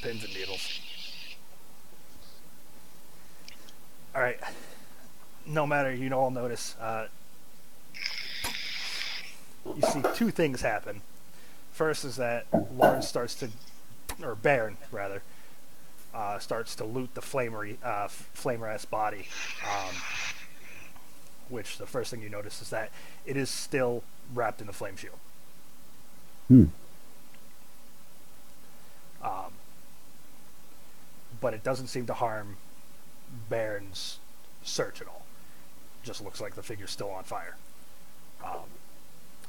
Pins and needles. Alright. No matter, you all notice. You see two things happen. First is that Lawrence starts to, or Baron, rather, starts to loot the flamer-ass body. Which the first thing you notice is that it is still wrapped in the flame shield. But it doesn't seem to harm Baron's search at all. Just looks like the figure's still on fire.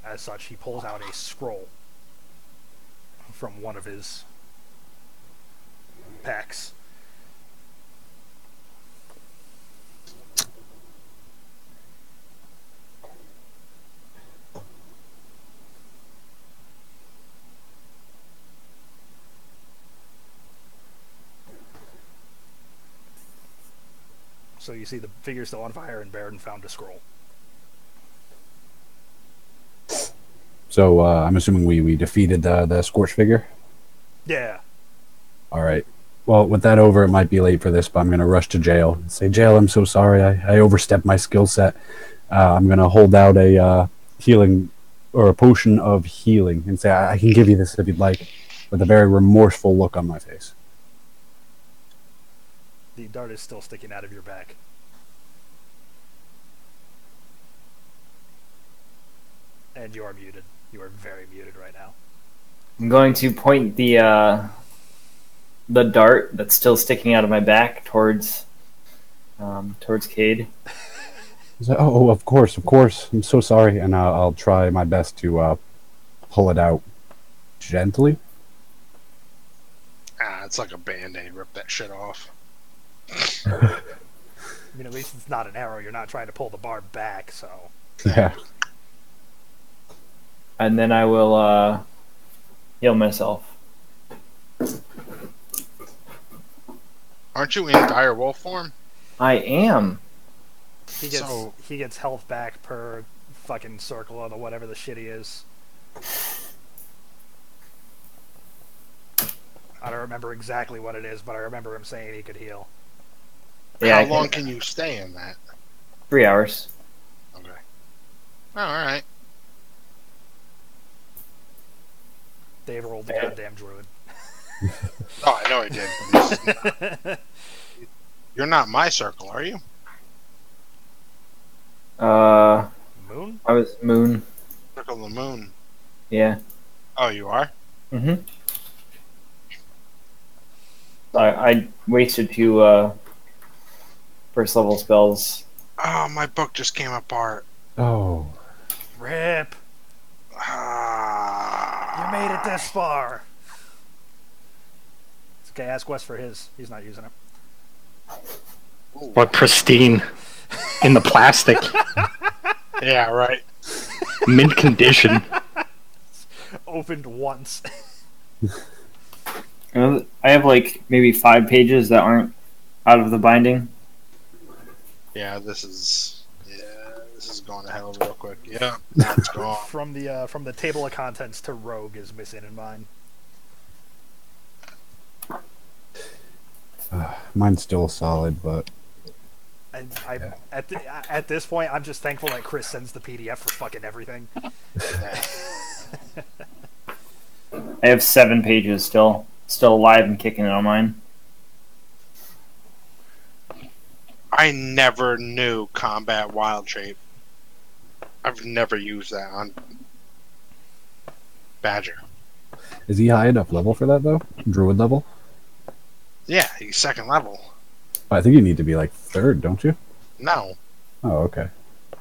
As such, he pulls out a scroll from one of his packs. So you see the figure's still on fire, and Baron found a scroll. So I'm assuming we defeated the Scorch figure? Yeah. All right. Well, with that over, it might be late for this, but I'm going to rush to jail and say, Jail, I'm so sorry. I overstepped my skill set. I'm going to hold out a healing or a potion of healing and say, I can give you this if you'd like, with a very remorseful look on my face. The dart is still sticking out of your back. And you are muted. You are very muted right now. I'm going to point the dart that's still sticking out of my back towards Cade. Oh, of course. I'm so sorry, and I'll try my best to pull it out gently. It's like a band-aid. Rip that shit off. I mean, at least it's not an arrow. You're not trying to pull the barb back, so... Yeah. And then I will heal myself. Aren't you in dire wolf form? I am. He gets health back per fucking circle or whatever the shit he is. I don't remember exactly what it is, but I remember him saying he could heal. Yeah, How I long can you stay in that? 3 hours. Okay. Oh, all right. Dave rolled the goddamn druid. Oh, I know I did. But you're not my circle, are you? Moon? I was Moon. Circle of the moon. Yeah. Oh, you are? Mm-hmm. I wasted 2 first level spells. Oh, my book just came apart. Oh, Rip! You made it this far! It's okay, ask Wes for his. He's not using it. Ooh. What pristine in the plastic, Yeah, right. mint condition. Opened once. I have like maybe 5 pages that aren't out of the binding. Yeah, this is going to hell real quick. Yeah, now it's gone. From the table of contents to Rogue is missing in mine. mine's still solid, but And at this point, I'm just thankful that Chris sends the PDF for fucking everything. Yeah. I have 7 pages still alive and kicking it on mine. I never knew combat wild shape. I've never used that on Badger. is he high enough level for that though? Druid level? Yeah, he's second level. I think you need to be like 3rd, don't you? No, Oh, okay.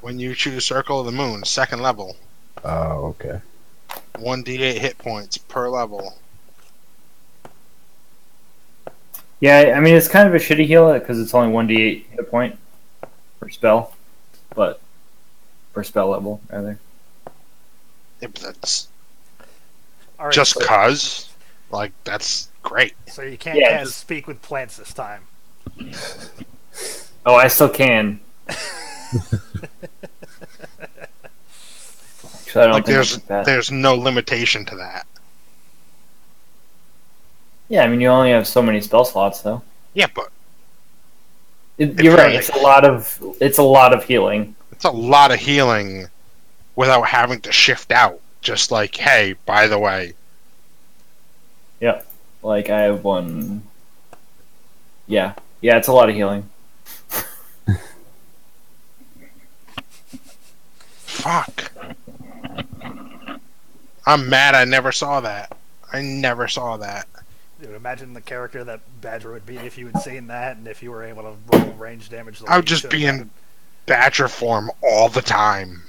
when you choose Circle of the Moon, second level, Oh, okay. 1d8 hit points per level. Yeah, I mean it's kind of a shitty heal because it's only 1d8 hit point per spell, but per spell level rather. Yeah, but that's All right, just so, cause. Like, that's great. so you can't Yeah, cast just- Speak with Plants this time. Oh, I still can. Actually, I don't Like, think I took that. there's no limitation to that. Yeah, I mean you only have so many spell slots though. Yeah, but You're right. It's a lot of healing. it's a lot of healing without having to shift out. Just like, hey, by the way, Yep. Like I have one. Yeah, it's a lot of healing. fuck. I'm mad I never saw that. I never saw that. Dude, imagine the character that Badger would be if you had seen that and if you were able to roll range damage. The way I would you just should be have in Badger form all the time.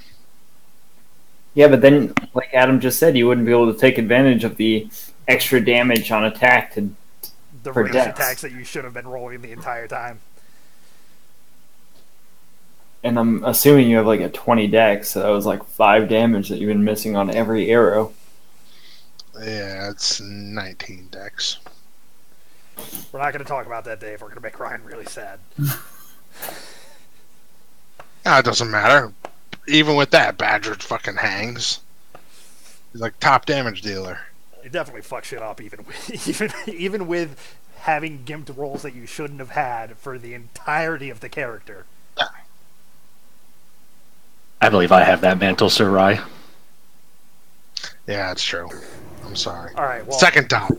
Yeah, but then, like Adam just said, you wouldn't be able to take advantage of the extra damage on attack to. the for range dex. attacks that you should have been rolling the entire time. And I'm assuming you have like a 20 dex, so that was like 5 damage that you've been missing on every arrow. Yeah, it's 19 decks. We're not going to talk about that, Dave. We're going to make Ryan really sad. No, it doesn't matter. Even with that, Badger fucking hangs. He's like top damage dealer. You definitely fuck shit up, even with having gimped rolls that you shouldn't have had for the entirety of the character. I believe I have that mantle, Sir Rye. Yeah, it's true. I'm sorry. All right, well, Second top.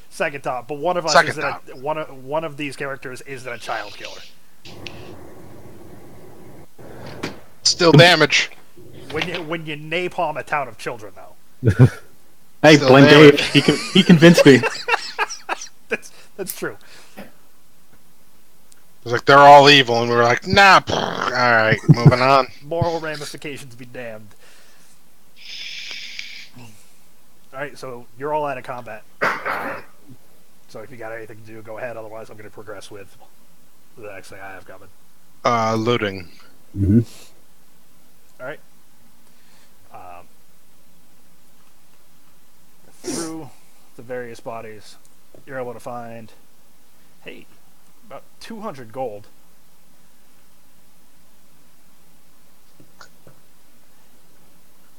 second top, but one of us Second isn't top. one of these characters isn't a child killer. Still damage. When you napalm a town of children, though, Hey, Still Blend damage. Dave, he convinced me. that's true. It was like, they're all evil, and we were like, nah. Alright, moving on. Moral ramifications be damned. All right, so you're all out of combat. So if you got anything to do, go ahead. Otherwise, I'm going to progress with the next thing I have coming. Looting. Mm-hmm. All right. Through the various bodies, you're able to find, hey, about 200 gold.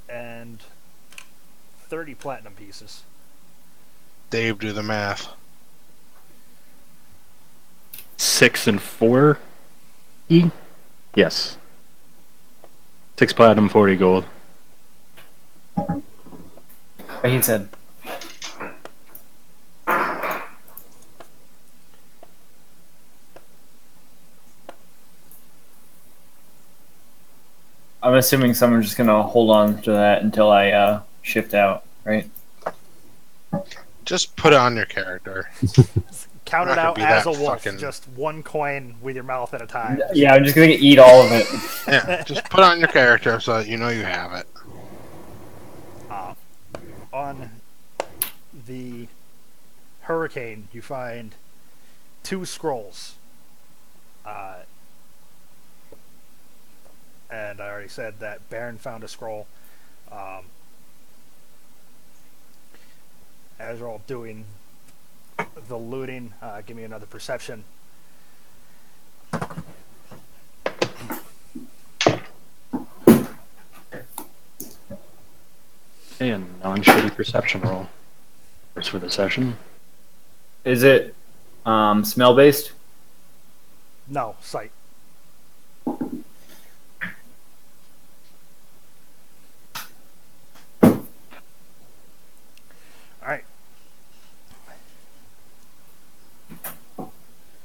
And 30 platinum pieces. Dave do the math. 6 and 4. Yes. 6 platinum, 40 gold. He said. I'm assuming someone's just gonna hold on to that until I shift out, right? Just put it on your character. Count Not it gonna out be as a that wolf. fucking- Just one coin with your mouth at a time. Yeah, I'm just gonna eat all of it. Yeah, just put it on your character so that you know you have it. On the hurricane, you find 2 scrolls. And I already said that Baron found a scroll. As you're all doing the looting, give me another perception. Okay, a non-shitty perception roll. First for the session. Is it smell based? No, sight. Alright.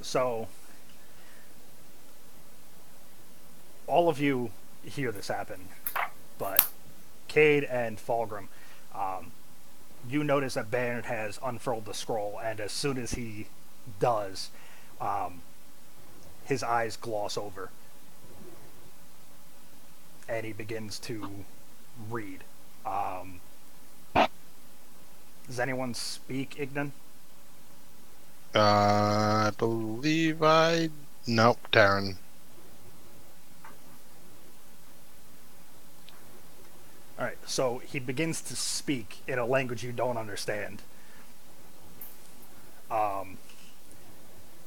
So, all of you hear this happen, but Cade and Fulgrim, you notice that Baron has unfurled the scroll, and as soon as he does, his eyes gloss over, and he begins to read. Does anyone speak Ignan? I believe I... Nope, Darren. Alright, so he begins to speak in a language you don't understand.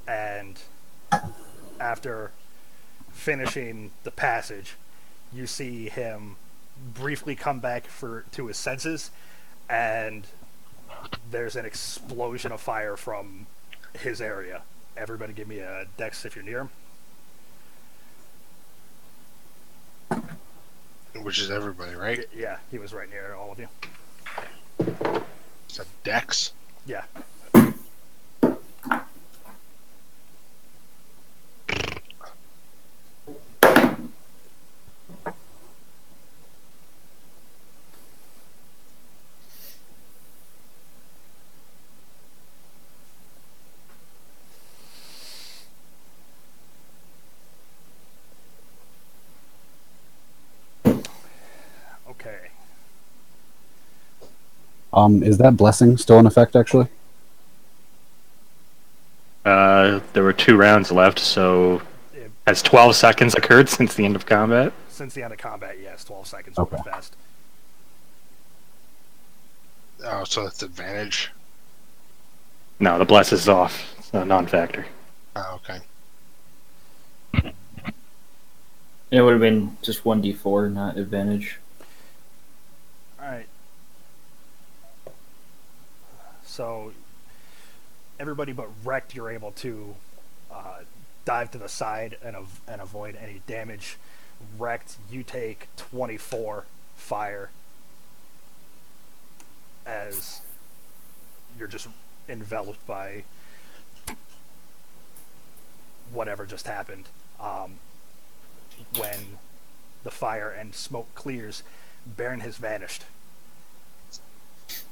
And after finishing the passage, you see him briefly come back to his senses, and there's an explosion of fire from his area. Everybody give me a dex if you're near him. Which is everybody, right? Yeah, he was right near all of you. It's a dex. Yeah. Okay. Is that blessing still in effect, actually? There were 2 rounds left, so It, has 12 seconds occurred since the end of combat? since the end of combat, yes, 12 seconds Okay. over fast. Oh, so that's advantage. No, the bless is off. It's a non-factor. Oh, okay. It would have been just 1d4, not advantage. Alright. So, everybody but Wrecked, you're able to dive to the side and avoid any damage. Wrecked, you take 24 fire as you're just enveloped by whatever just happened. When the fire and smoke clears, Baron has vanished.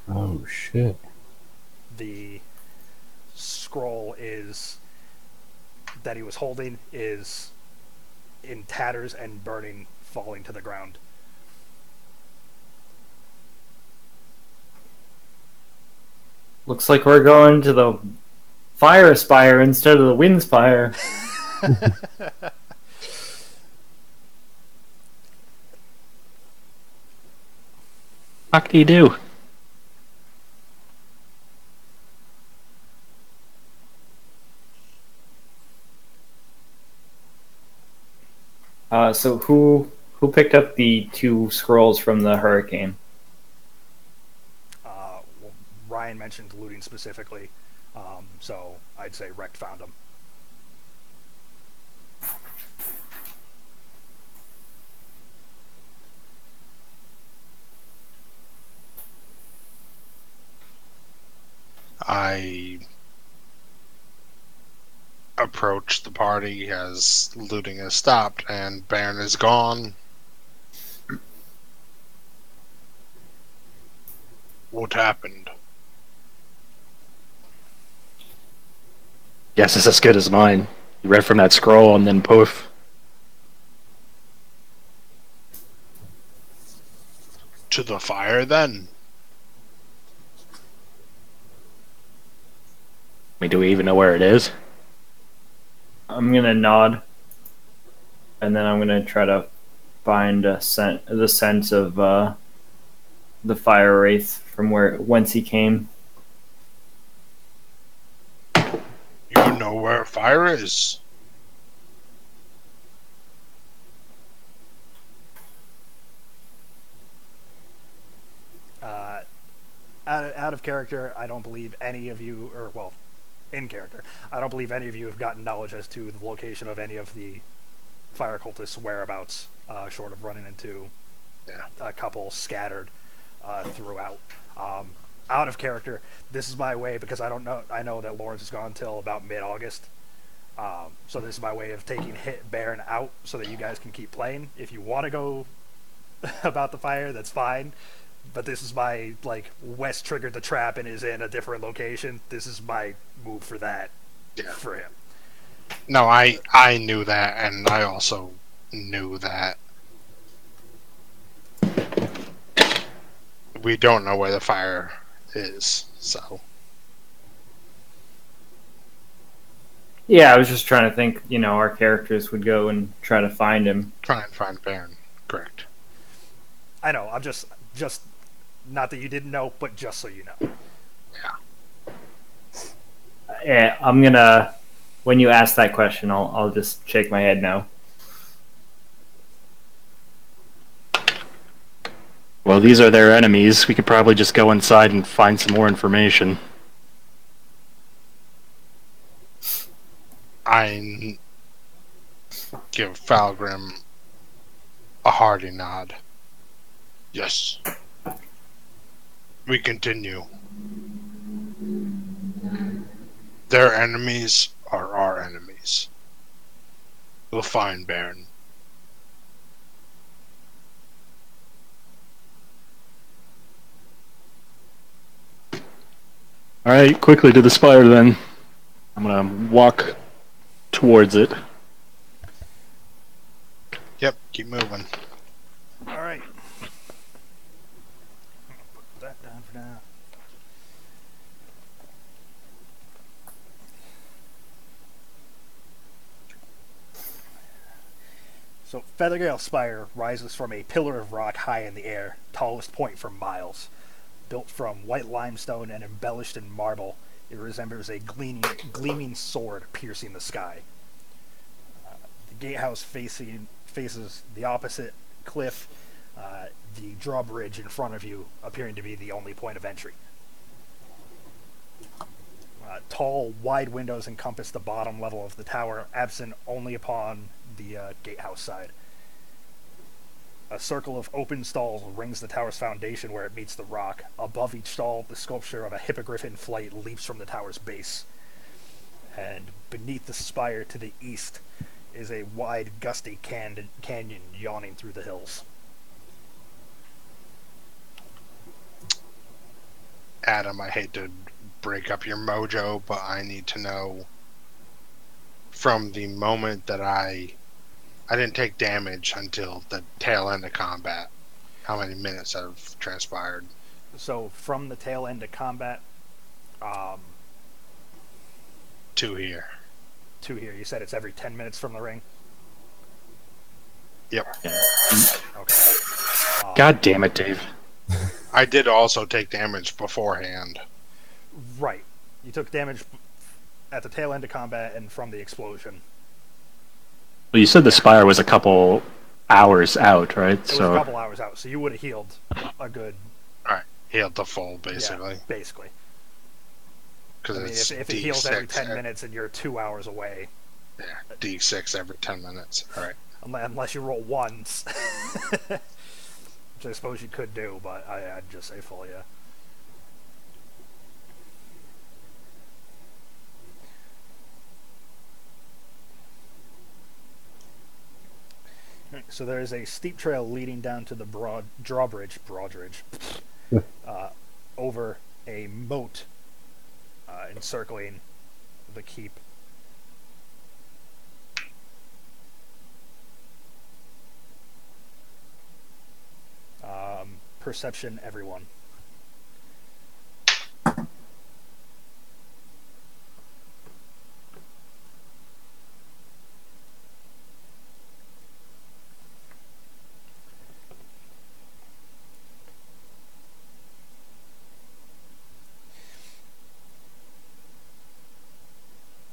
Oh, shit. The scroll that he was holding is in tatters and burning, falling to the ground. Looks like we're going to the fire spire instead of the wind spire. Fuck do you do? So who picked up the 2 scrolls from the hurricane? Ryan Ryan mentioned looting specifically, so I'd say Rect found him. I approach the party as looting has stopped and Baron is gone. What happened? Guess it's as good as mine. You read from that scroll and then poof. To the fire, then? I mean, do we even know where it is? I'm gonna nod, and then I'm gonna try to find the sense of the fire wraith from whence he came. You know where fire is. Out of character, I don't believe any of you, or well, in character, I don't believe any of you have gotten knowledge as to the location of any of the fire cultists' whereabouts, short of running into a couple scattered throughout. Out of character, this is my way because I know that Lawrence is gone until about mid-August. So this is my way of taking Baron out so that you guys can keep playing. If you want to go about the fire, that's fine. But this is my, like, Wes triggered the trap and is in a different location. This is my move for that, for him. No, I knew that, and I also knew that we don't know where the fire is, so. Yeah, I was just trying to think, our characters would go and try to find him. Try and find Baron, correct. I know, I'm just not that you didn't know, but just so you know. Yeah, I'm gonna. When you ask that question, I'll just shake my head no. Well, these are their enemies. We could probably just go inside and find some more information. I give Falgrim a hearty nod. Yes. We continue. Their enemies are our enemies. We'll find Baron. Alright, quickly to the spire then. I'm gonna walk towards it. Yep, keep moving. Alright. Put that down for now. So, Feathergale Spire rises from a pillar of rock high in the air, tallest point for miles. Built from white limestone and embellished in marble, it resembles a gleaming sword piercing the sky. The gatehouse faces the opposite cliff, the drawbridge in front of you appearing to be the only point of entry. Tall, wide windows encompass the bottom level of the tower, absent only upon the gatehouse side. A circle of open stalls rings the tower's foundation where it meets the rock. Above each stall, the sculpture of a hippogriff in flight leaps from the tower's base. And beneath the spire to the east is a wide, gusty canyon yawning through the hills. Adam, I hate to break up your mojo, but I need to know from the moment that I didn't take damage until the tail end of combat, how many minutes have transpired. So from the tail end of combat, to here. You said it's every 10 minutes from the ring? Yep. Okay. God damn it, Dave. I did also take damage beforehand. Right. You took damage at the tail end of combat and from the explosion. Well, you said the spire was a couple hours out, right? It was a couple hours out, so you would have healed a good... Alright, healed the full, basically. Yeah, basically. because I mean, it's if it heals every D6. 10 minutes and you're 2 hours away, Yeah, D6 every 10 minutes. All right. unless you roll ones, which I suppose you could do, but I'd just say full, yeah. So there is a steep trail leading down to the drawbridge, over a moat encircling the keep. Perception, everyone.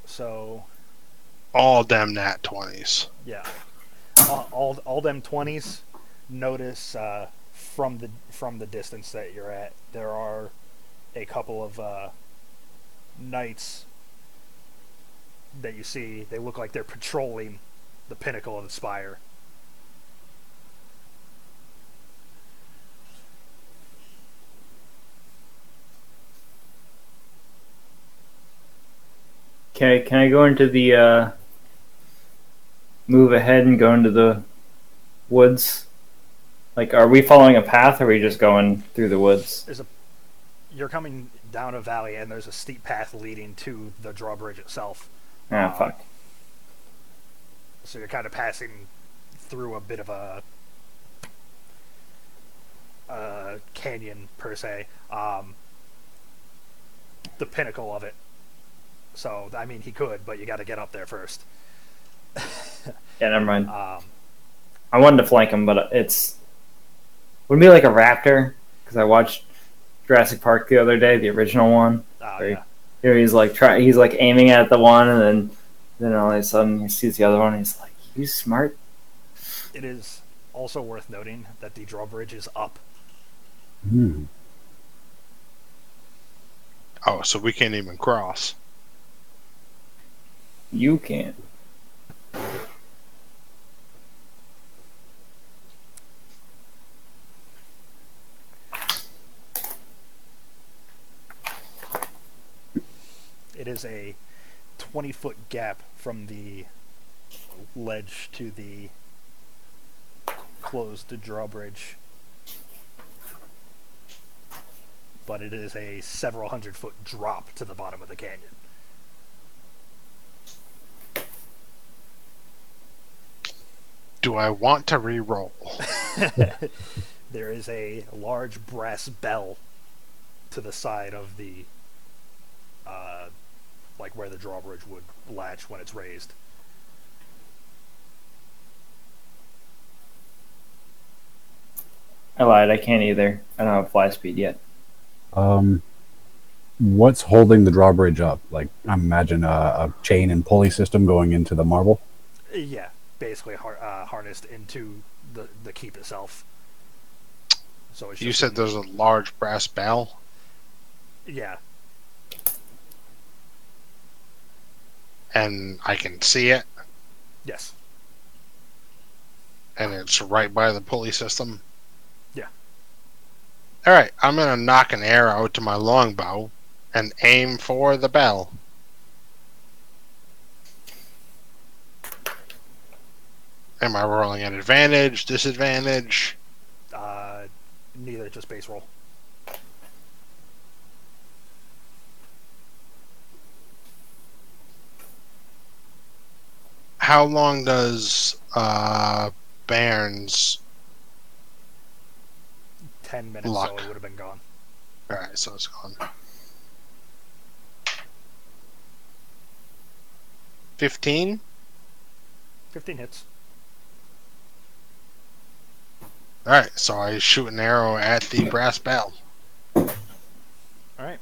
So, All them nat 20s. yeah, all them 20s. Notice from the distance that you're at, there are a couple of knights that you see. They look like they're patrolling the pinnacle of the spire. Can I go into the move ahead and go into the woods? Like, are we following a path, or are we just going through the woods? You're coming down a valley, and there's a steep path leading to the drawbridge itself. Ah, fuck. So you're kind of passing through a bit of a canyon, per se. The pinnacle of it. So, I mean, he could, but you got to get up there first. Yeah, never mind. I wanted to flank him, but wouldn't be like a raptor, because I watched Jurassic Park the other day, the original one. Yeah. Here he's like aiming at the one, and then all of a sudden he sees the other one, and he's like, "You smart." It is also worth noting that the drawbridge is up. Oh, so we can't even cross. You can't. It is a 20-foot gap from the ledge to the closed drawbridge. But it is a several 100-foot drop to the bottom of the canyon. Do I want to re-roll? There is a large brass bell to the side of the like where the drawbridge would latch when it's raised. I lied. I can't either. I don't have fly speed yet. What's holding the drawbridge up? Like, I imagine a chain and pulley system going into the marble. Yeah, basically harnessed into the keep itself. So it's You just said there's a large brass bell? yeah. And I can see it, Yes. and it's right by the pulley system? Yeah. Alright, I'm gonna knock an arrow to my longbow and aim for the bell. Am I rolling an advantage, disadvantage? Neither, just base roll. How long does Bairn's 10 minutes, luck? so it would have been gone. Alright, so it's gone. 15? 15 hits. Alright, so I shoot an arrow at the brass bell. Alright.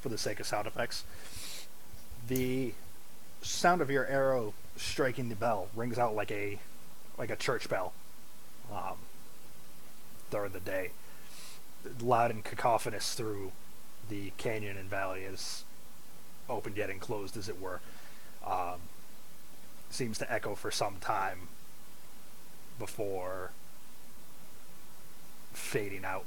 For the sake of sound effects, the sound of your arrow striking the bell rings out like a church bell during the day. loud and cacophonous through the canyon and valley, as opened yet enclosed, as it were. Um, Seems to echo for some time before fading out.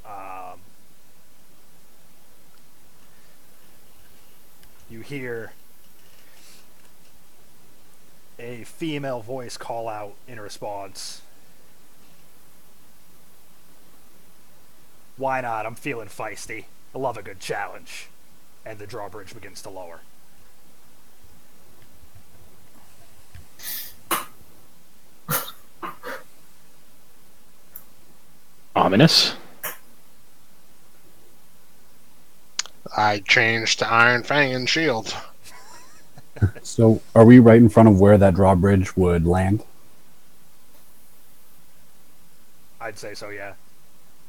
Um, you hear a female voice call out in response. Why not? I'm feeling feisty. I love a good challenge. And the drawbridge begins to lower. Ominous. I changed to Iron Fang and Shield. So, are we right in front of where that drawbridge would land? I'd say so, yeah.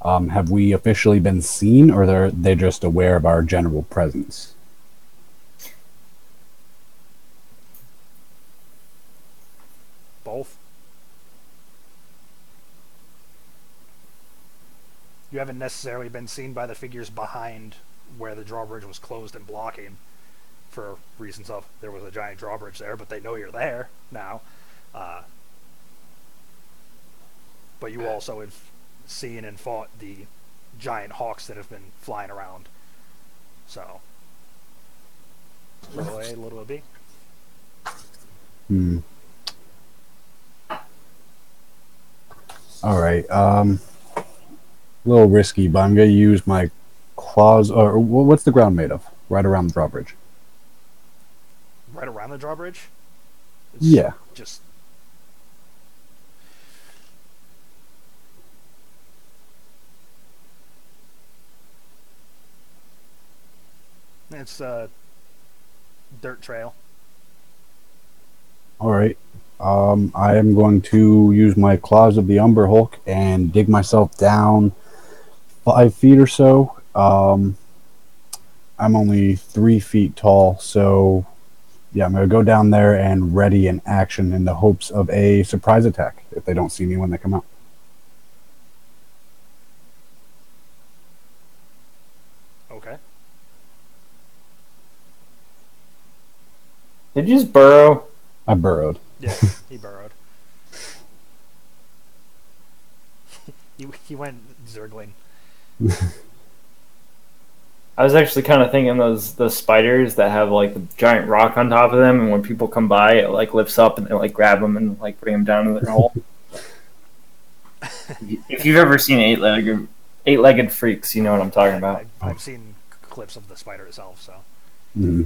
Have we officially been seen, or are they just aware of our general presence? Both. You haven't necessarily been seen by the figures behind where the drawbridge was closed and blocking, for reasons of there was a giant drawbridge there, but they know you're there now. But you also have seen and fought the giant hawks that have been flying around. So, little A, little B. All right. A little risky, but I'm going to use my claws. Or what's the ground made of? Right around the drawbridge. Right around the drawbridge? It's Yeah. just... It's a dirt trail. All right. I am going to use my claws of the Umber Hulk and dig myself down 5 feet or so. I'm only 3 feet tall, so yeah, I'm going to go down there and ready an action in the hopes of a surprise attack if they don't see me when they come out. Okay. Did you just burrow? I burrowed. Yeah, he burrowed. he went zergling. I was actually kind of thinking those spiders that have like the giant rock on top of them, and when people come by, it like lifts up and they like grab them and like bring them down to their hole. If you've ever seen eight-legged freaks, you know what I'm talking about. I've seen clips of the spider itself, so. Mm-hmm.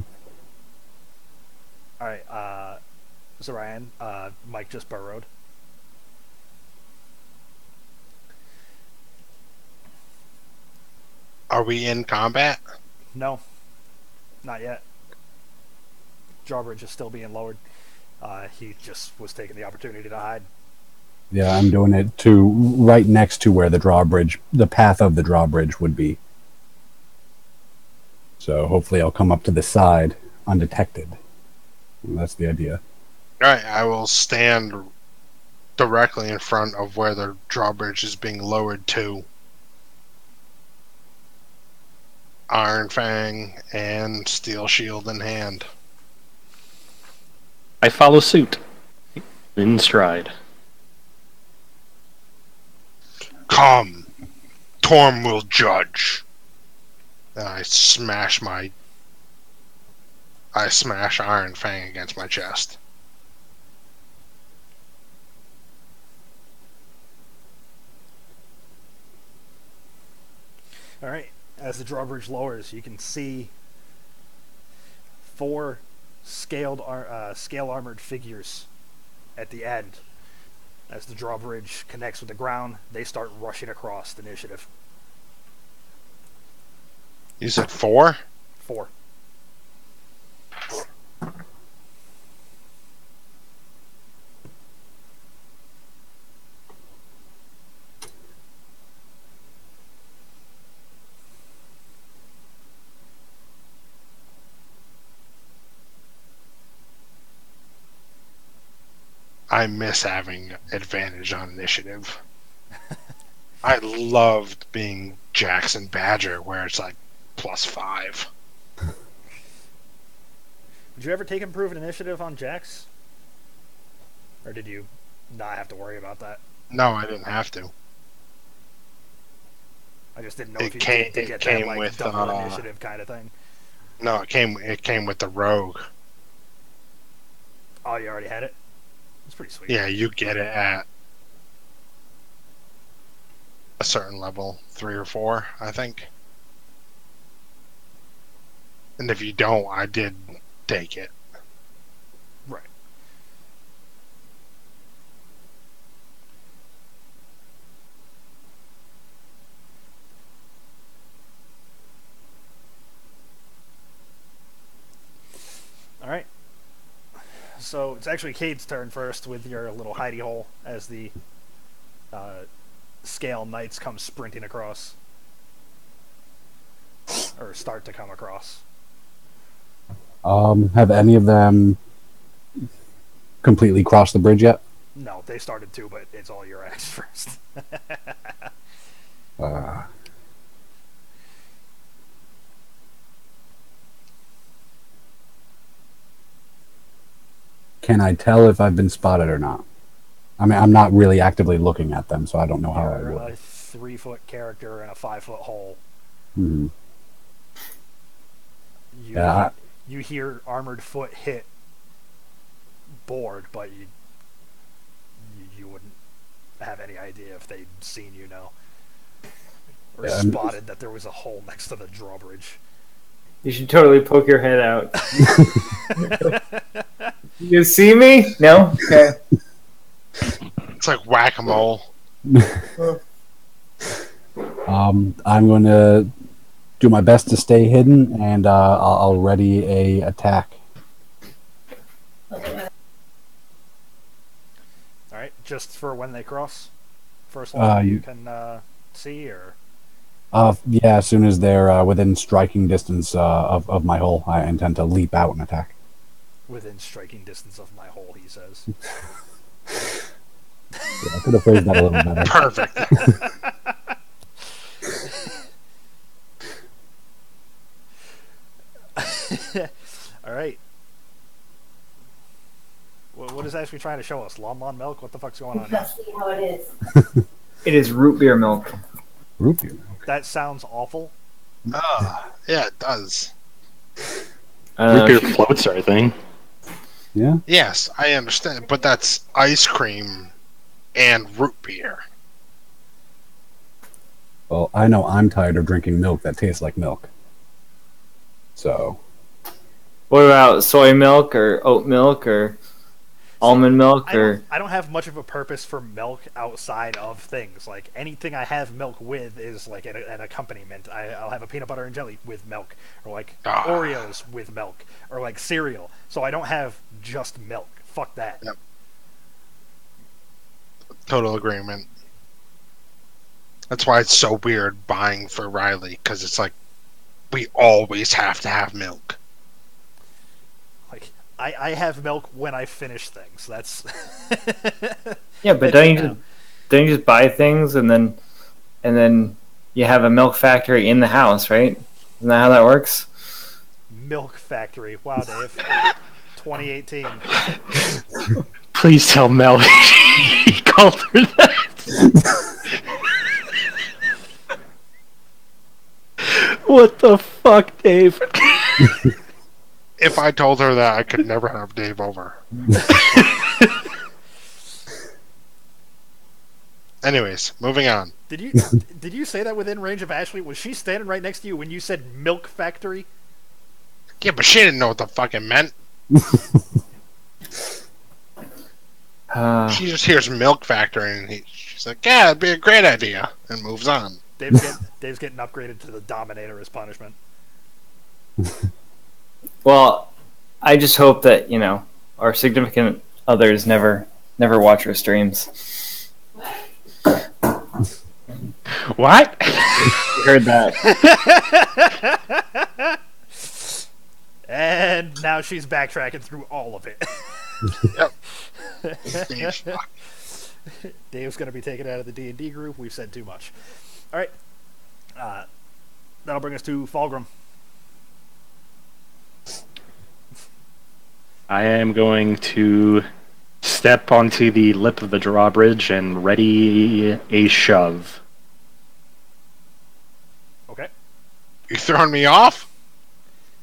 Alright, so Ryan, Mike just burrowed. Are we in combat? No, not yet. Drawbridge is still being lowered. He just was taking the opportunity to hide. Yeah, I'm doing it to right next to where the drawbridge, the path of the drawbridge would be. So hopefully I'll come up to the side undetected. That's the idea. Alright, I will stand directly in front of where the drawbridge is being lowered to. Iron Fang and Steel Shield in hand. I follow suit. In stride. Come, Torm will judge. And I smash Iron Fang against my chest. Alright, as the drawbridge lowers, you can see 4 scale armored figures at the end. As the drawbridge connects with the ground, they start rushing across the initiative. You said 4? 4. I miss having advantage on initiative. I loved being Jackson Badger, where it's like +5. Did you ever take improved initiative on Jax? Or did you not have to worry about that? No, I didn't have to. I just didn't know It if you came- did to it get came that like with, double initiative kind of thing. No, it came with the rogue. Oh, you already had it? It's pretty sweet. Yeah, you get it at a certain level, 3 or 4, I think. And if you don't, I did take it. Right. All right. So it's actually Cade's turn first with your little hidey hole as the scale knights come sprinting across. Or start to come across. Have any of them completely crossed the bridge yet? No, they started to, but it's all your axe first. Uh, can I tell if I've been spotted or not? I mean, I'm not really actively looking at them, so I don't know how I You're would. a 3-foot character in a 5-foot hole. Mhm. You, Yeah, you hear armored foot hit board, but you wouldn't have any idea if they'd seen you know. Or Yeah, spotted that there was a hole next to the drawbridge. You should totally poke your head out. You see me? No? Okay. It's like whack-a-mole. I'm going to do my best to stay hidden, and I'll ready a attack. Alright, just for when they cross? First one you can see, or... Yeah, as soon as they're within striking distance of my hole, I intend to leap out and attack. Within striking distance of my hole, he says. Yeah, I could have phrased that a little better. Perfect. Alright. What is actually trying to show us? Lon milk? What the fuck's going on here? Let's see how it is. It is root beer milk. Root beer. That sounds awful. Yeah, it does. Root beer floats are a thing. Yeah. Yes, I understand, but that's ice cream and root beer. Well, I know I'm tired of drinking milk that tastes like milk. So. What about soy milk or oat milk or almond milk or... I don't have much of a purpose for milk outside of things. Like, anything I have milk with is like an accompaniment. I'll have a peanut butter and jelly with milk. Or like Oreos with milk. Or like cereal. So I don't have just milk. Fuck that. Yep. Total agreement. That's why it's so weird buying for Riley, because it's like, we always have to have milk. Like, I have milk when I finish things. That's... Yeah, but don't you just buy things and then you have a milk factory in the house, right? Isn't that how that works? Milk factory. Wow, Dave. 2018. Please tell Mel he called her that. What the fuck, Dave? If I told her that, I could never have Dave over. Anyways, moving on. Did you say that within range of Ashley? Was she standing right next to you when you said milk factory? Yeah, but she didn't know what the fuck it meant. She just hears milk factory and she's like, yeah, it'd be a great idea, and moves on. Dave's getting upgraded to the Dominator as punishment. Well, I just hope that, our significant others never watch our streams. What? You heard that. And now she's backtracking through all of it. Yep. Dave's going to be taken out of the D&D group. We've said too much. All right. That'll bring us to Fulgrim. I am going to step onto the lip of the drawbridge and ready a shove. Okay. You throwing me off?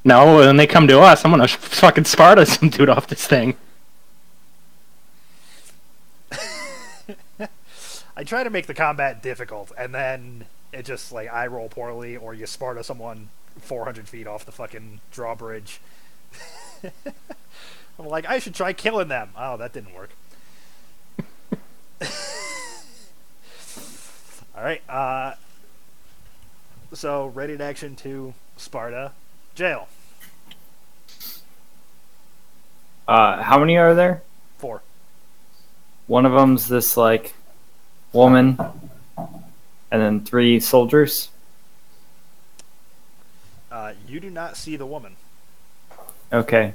No, when they come to us, I'm gonna fucking Sparta some dude off this thing. I try to make the combat difficult, and then it just, like, I roll poorly, or you Sparta someone 400 feet off the fucking drawbridge. I'm like, I should try killing them. Oh, that didn't work. Alright, so, ready to action to Sparta. Jail. How many are there? 4. One of them's this, like, woman, and then 3 soldiers. You do not see the woman. Okay.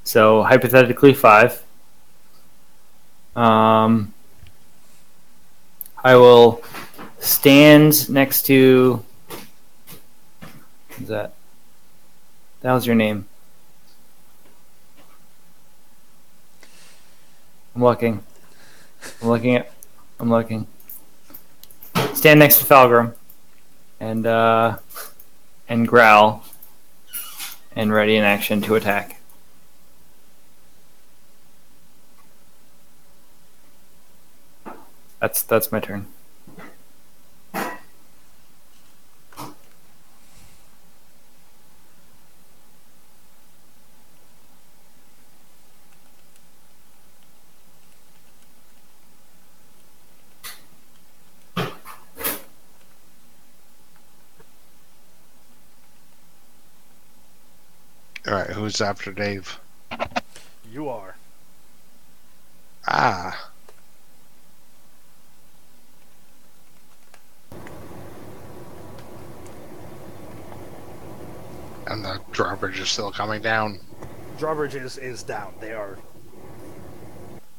So, hypothetically, 5. I will stand next to... Who's that? That was your name. I'm looking. I'm looking. Stand next to Falgrim. And growl. And ready in action to attack. That's my turn. Alright, who's after Dave? You are. Ah. And the drawbridge is still coming down. Drawbridge is down. They are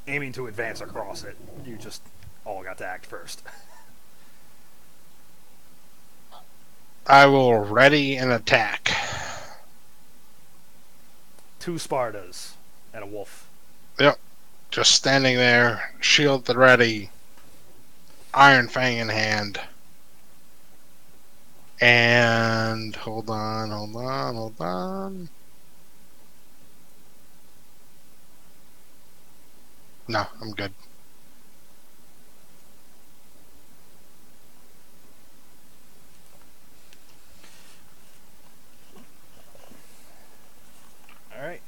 aiming to advance across it. You just all got to act first. I will ready an attack. 2 Spartas and a wolf. Yep. Just standing there, shield at the ready, Iron Fang in hand. And hold on. No, I'm good. All right.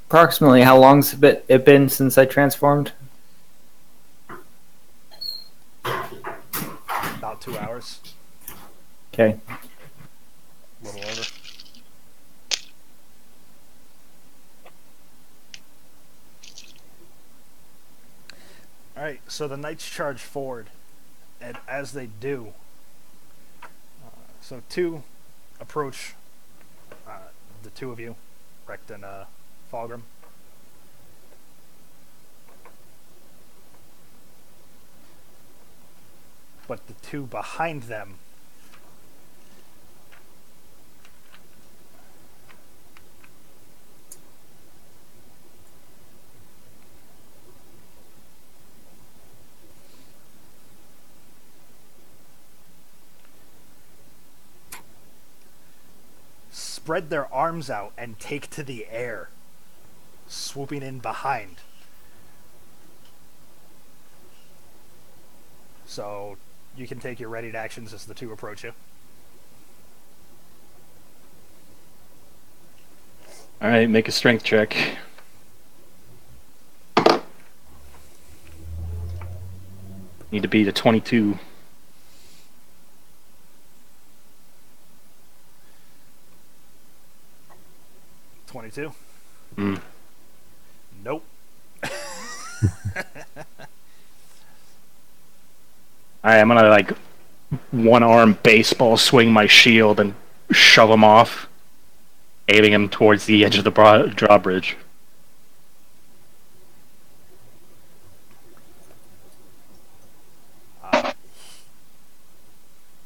Approximately how long's it been since I transformed? About 2 hours. Okay. A little over. Alright, so the knights charge forward, and as they do, so 2 approach the 2 of you, Recht and Fulgrim. But the 2 behind them spread their arms out and take to the air, swooping in behind. So you can take your readied actions as the 2 approach you. Alright, make a strength check. Need to beat a 22. 22. Mm. Nope. Alright, I'm gonna one arm baseball swing my shield and shove him off, aiming him towards the edge of the drawbridge.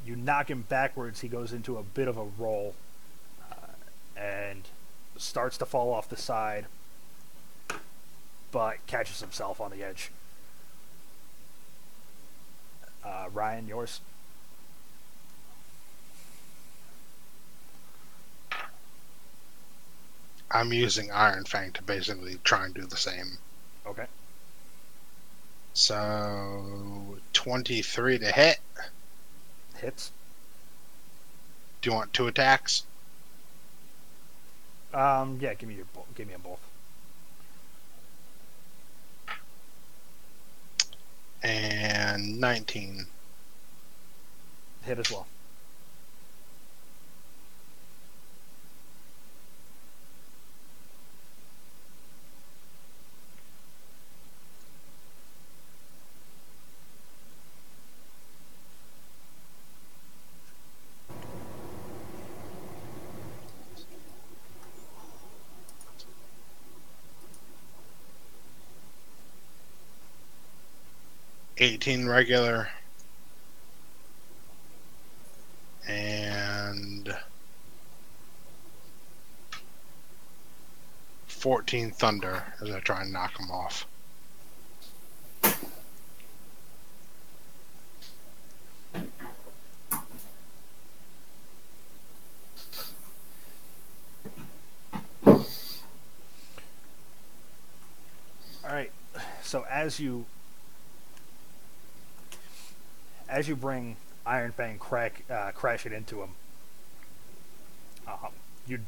You knock him backwards. He goes into a bit of a roll and starts to fall off the side, but catches himself on the edge. Ryan, yours? I'm using Iron Fang to basically try and do the same. Okay. So 23 to hit. Hits. Do you want 2 attacks? Yeah, give me them both. And 19. Hit as well. $18 regular. And 14 thunder as I try and knock him off. Alright, so as you bring Iron Fang crash it into him, you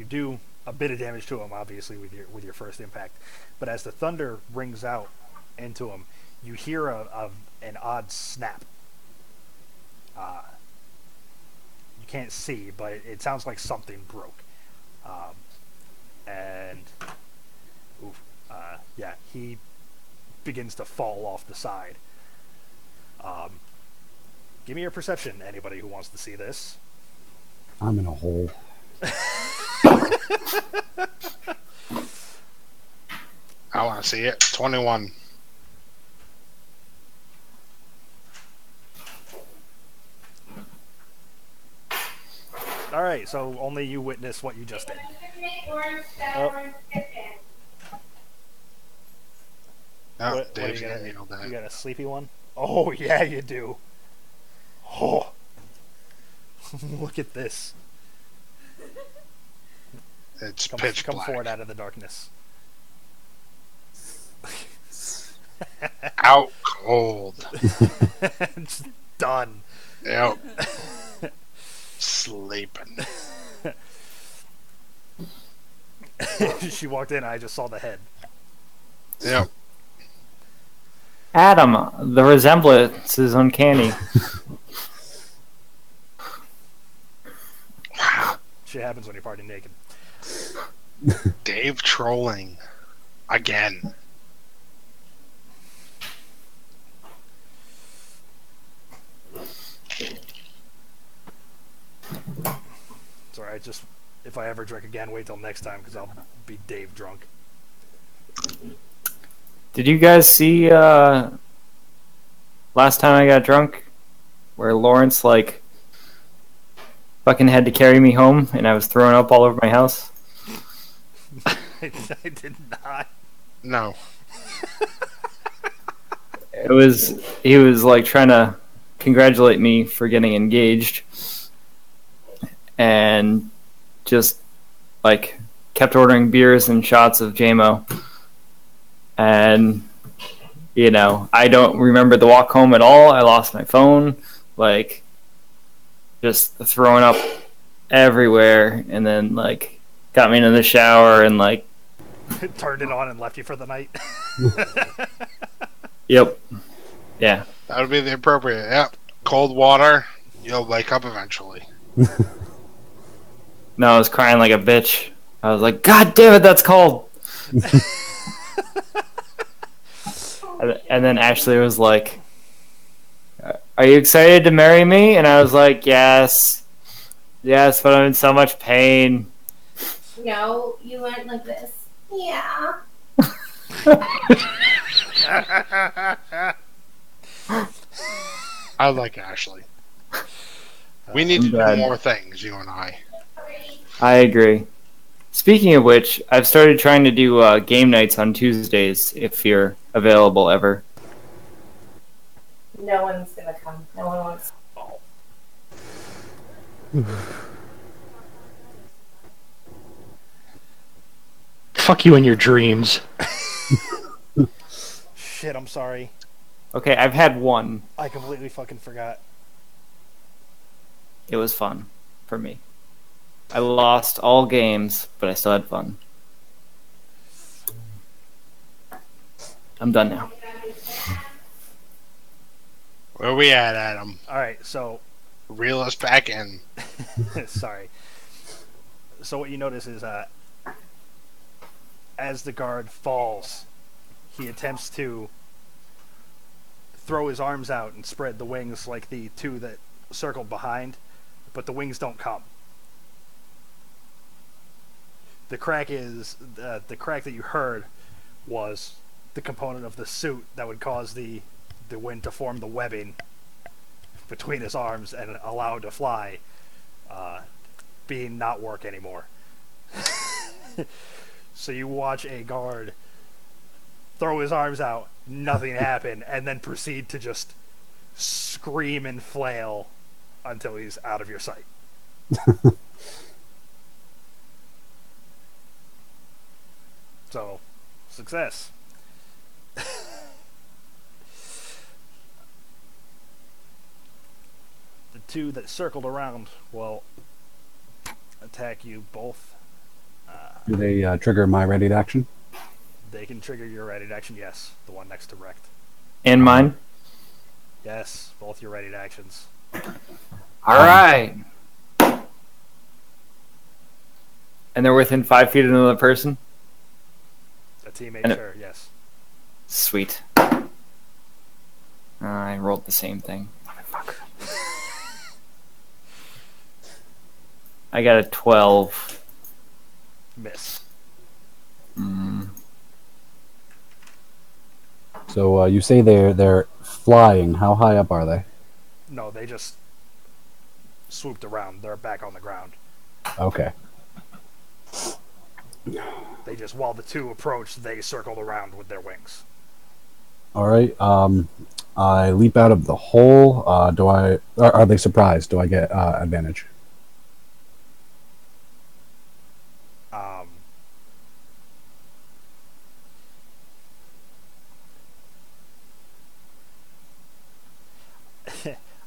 do a bit of damage to him, obviously, with your first impact. But as the thunder rings out into him, you hear an odd snap. You can't see, but it sounds like something broke. Yeah, he begins to fall off the side. Give me your perception, anybody who wants to see this. I'm in a hole. I want to see it. 21. Alright, so only you witness what you just did. Oh, What do Dave's you getting got? yelled at. You got a sleepy one? Oh, yeah, you do. Oh. Look at this. It's Come pitch black. forward out of the darkness. Out cold. It's done. Yep. Sleeping. She walked in, I just saw the head. Yep. Adam, the resemblance is uncanny. Shit happens when you're partying naked. Dave trolling. Again. It's alright, just if I ever drink again, wait till next time, because I'll be Dave drunk. Did you guys see last time I got drunk, where Lawrence like fucking had to carry me home, and I was throwing up all over my house? I did not. No. He was like trying to congratulate me for getting engaged, and just like kept ordering beers and shots of JMO. And you know, I don't remember the walk home at all. I lost my phone, like just throwing up everywhere, and then like got me into the shower and like Turned it on and left you for the night. yep, yeah. That would be the appropriate. Yep. Cold water. You'll wake up eventually. No, I was crying like a bitch. I was like, God damn it, that's cold. And then Ashley was like, are you excited to marry me? And I was like, yes. Yes, but I'm in so much pain. No, you went like this. Yeah. I like Ashley. We need to do glad. more things, you and I. I agree. Speaking of which, I've started trying to do game nights on Tuesdays if you're available ever. No one's gonna come. No one wants. Fuck you and your dreams. Shit, I'm sorry. Okay, I've had one. I completely fucking forgot. It was fun for me. I lost all games, but I still had fun. I'm done now. Where we at, Adam? Alright, so... Reel us back in. Sorry. So what you notice is, as the guard falls, he attempts to throw his arms out and spread the wings like the two that circled behind, but the wings don't come. The crack is the crack that you heard was the component of the suit that would cause the wind to form the webbing between his arms and allow it to fly, being not work anymore. So you watch a guard throw his arms out, nothing happen, and then proceed to just scream and flail until he's out of your sight. So, success. The two that circled around will attack you both. Do they trigger my ready to action? They can trigger your ready to action, yes. The one next to Wrecked. And mine? Yes, both your ready to actions. Alright. And they're within 5 feet of another person? A teammate, And sure, yes. Sweet. I rolled the same thing. Motherfucker. I got a 12. Miss. So you say they're flying. How high up are they? No, they just swooped around. They're back on the ground. Okay. They just, while the two approached, they circled around with their wings. All right. I leap out of the hole. Are they surprised? Do I get advantage?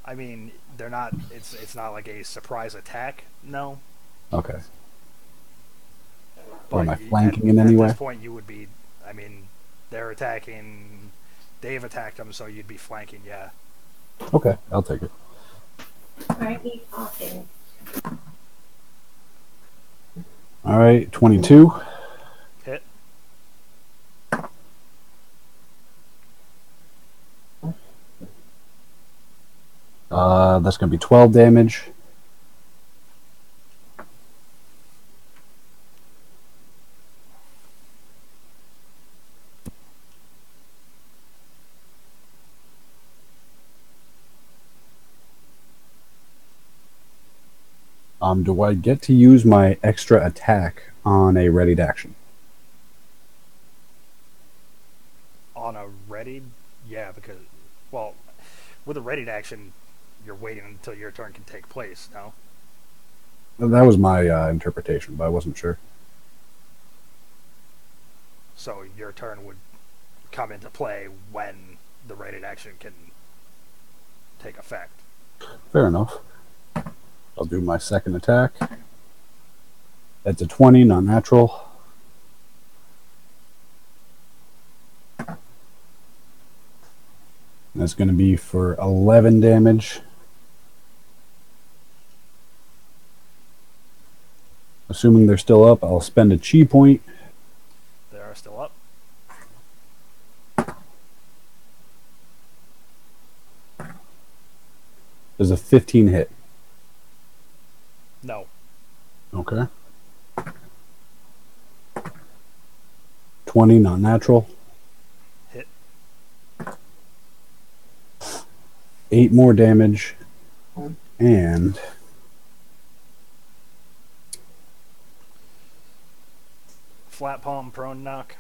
I mean, they're not. It's not like a surprise attack. No. Okay. But Am I flanking in any At way? this point, you would be. I mean, they're attacking. They've attacked them, so you'd be flanking. Yeah. Okay, I'll take it. Aren't you talking? All right, 22. Hit. That's going to be 12 damage. Do I get to use my extra attack on a readied action? On a readied, yeah, because well, with a readied action, you're waiting until your turn can take place. No. That was my interpretation, but I wasn't sure. So your turn would come into play when the readied action can take effect. Fair enough. I'll do my second attack. That's a 20, not natural. That's going to be for 11 damage. Assuming they're still up, I'll spend a chi point. They are still up. Does a 15 hit? No. Okay. 20, not natural. Hit. 8 more damage. And Flat palm prone knock.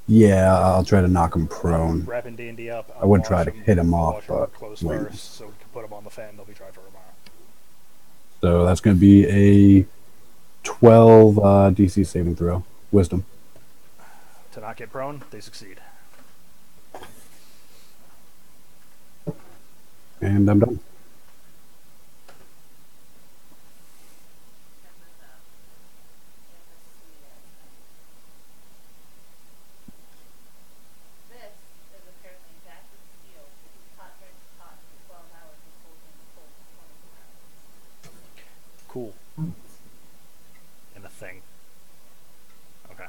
yeah, I'll try to knock him prone. Wrapping D&D up. I would try to hit him I'll off, wash him but up close wait. first, so we can put him on the fan. They'll be dry for tomorrow. So that's going to be a 12 DC saving throw. Wisdom. To not get prone, they succeed. And I'm done. This is apparently exactly steel because hot drinks hot for 12 hours and cold drinks cold for 24 hours. Cool. And a thing. Okay.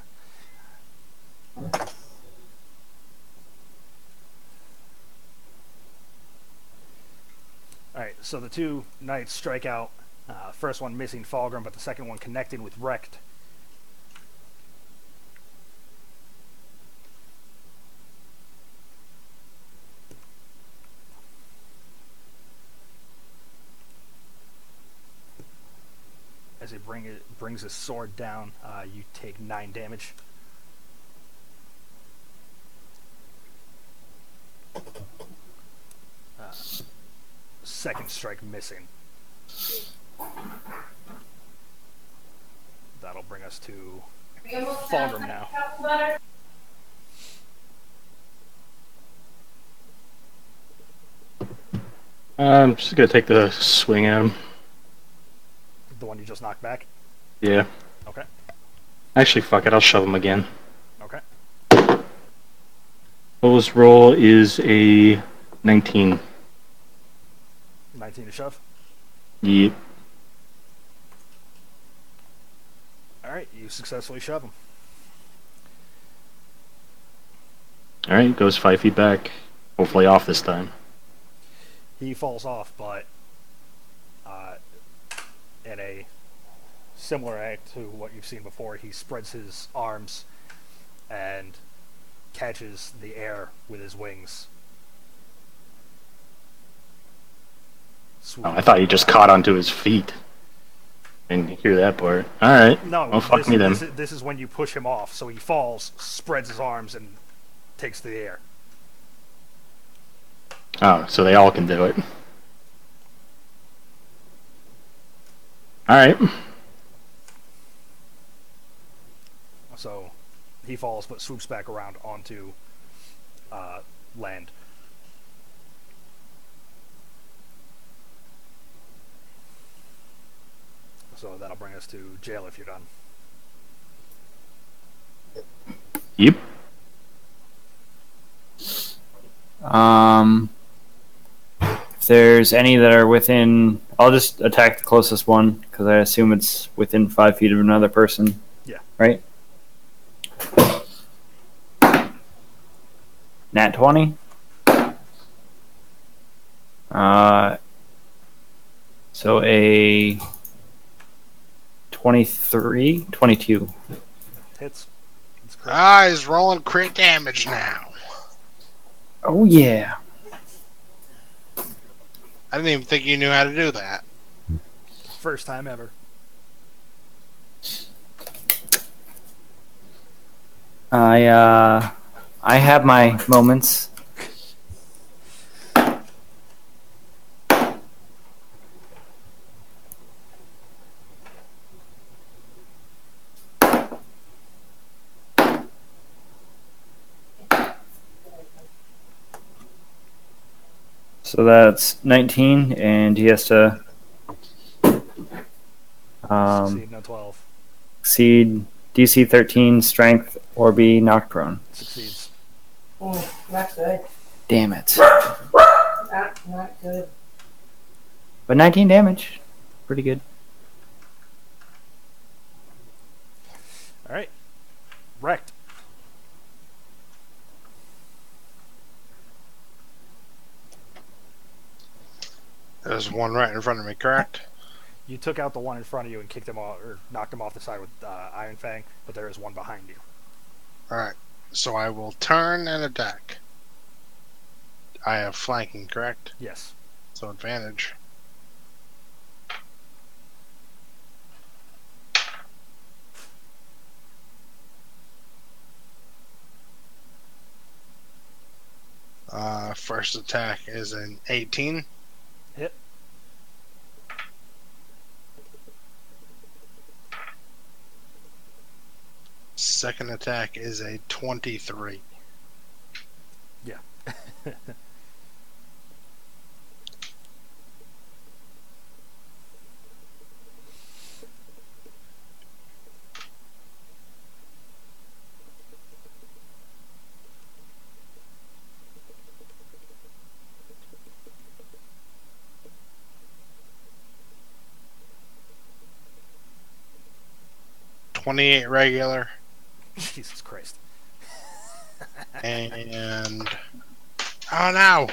Alright, so the two knights strike out. First one missing Fulgrim, but the second one connected with Wrecked. As he brings his sword down, you take 9 damage. Second strike missing. That'll bring us to Fulgrim now. I'm just gonna take the swing at him. The one you just knocked back? Yeah. Okay. Actually, fuck it. I'll shove him again. Okay. Lowest roll is a 19. 19 to shove. Yep. Alright, you successfully shove him. Alright, goes 5 feet back. Hopefully off this time. He falls off, but in a similar act to what you've seen before, he spreads his arms and catches the air with his wings. Oh, I thought he just caught onto his feet. Didn't hear that part. Alright. No, well, fuck me then. This is when you push him off, so he falls, spreads his arms, and takes to the air. Oh, so they all can do it. Alright. So he falls, but swoops back around onto land. So that'll bring us to jail if you're done. Yep. If there's any that are within, I'll just attack the closest one because I assume it's within 5 feet of another person. Yeah. Right? Nat 20. So a 23, 22. Hits. That's correct. Ah, he's rolling crit damage now. Oh yeah. I didn't even think you knew how to do that. First time ever. I have my moments. So that's 19, and he has to Succeed, no 12. exceed DC 13 strength or be knocked prone. Succeeds. Oh, not good. Damn it. Not good. But 19 damage. Pretty good. Alright. Wrecked. There's one right in front of me, correct? You took out the one in front of you and kicked him off, or knocked him off the side with Iron Fang, but there is one behind you. Alright. So I will turn and attack. I have flanking, correct? Yes. So advantage. First attack is an 18. Hit. Second attack is a 23. Yeah. 28 regular. Jesus Christ. And... Oh no!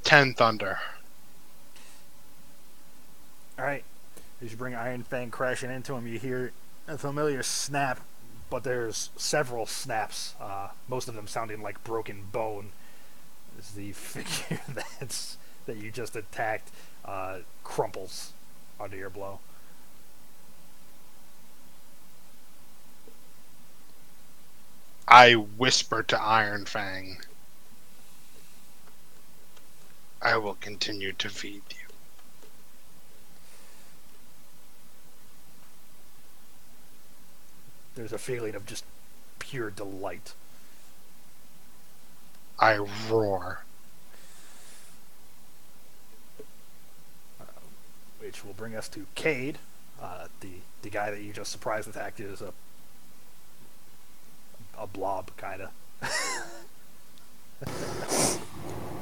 10 thunder. Alright. As you bring Iron Fang crashing into him, you hear a familiar snap, but there's several snaps, most of them sounding like broken bone, as the figure that you just attacked crumples under your blow. I whisper to Iron Fang. I will continue to feed you. There's a feeling of just pure delight. I roar. Which will bring us to Cade. The guy that you just surprise attacked is a blob, kind of.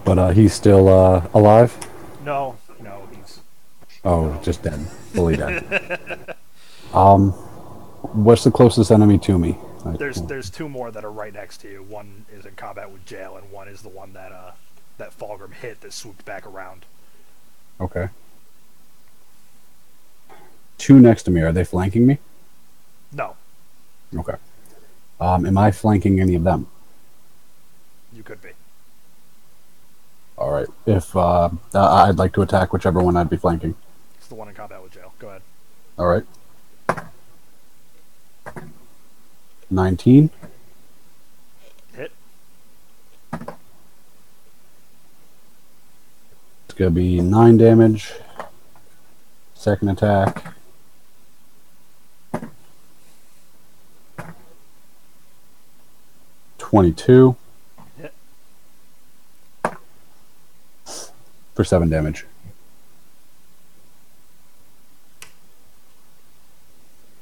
But he's still alive? No, he's... Oh, No. just dead. Fully dead. What's the closest enemy to me? There's two more that are right next to you. One is in combat with Jail, and one is the one that Fulgrim hit that swooped back around. Okay. Two next to me. Are they flanking me? No, Okay. Am I flanking any of them? you could be. All right. If I'd like to attack whichever one I'd be flanking. It's the one in combat with Jail. Go ahead. All right. 19. Hit. It's gonna be 9 damage. Second attack. $22 Hit. for 7 damage.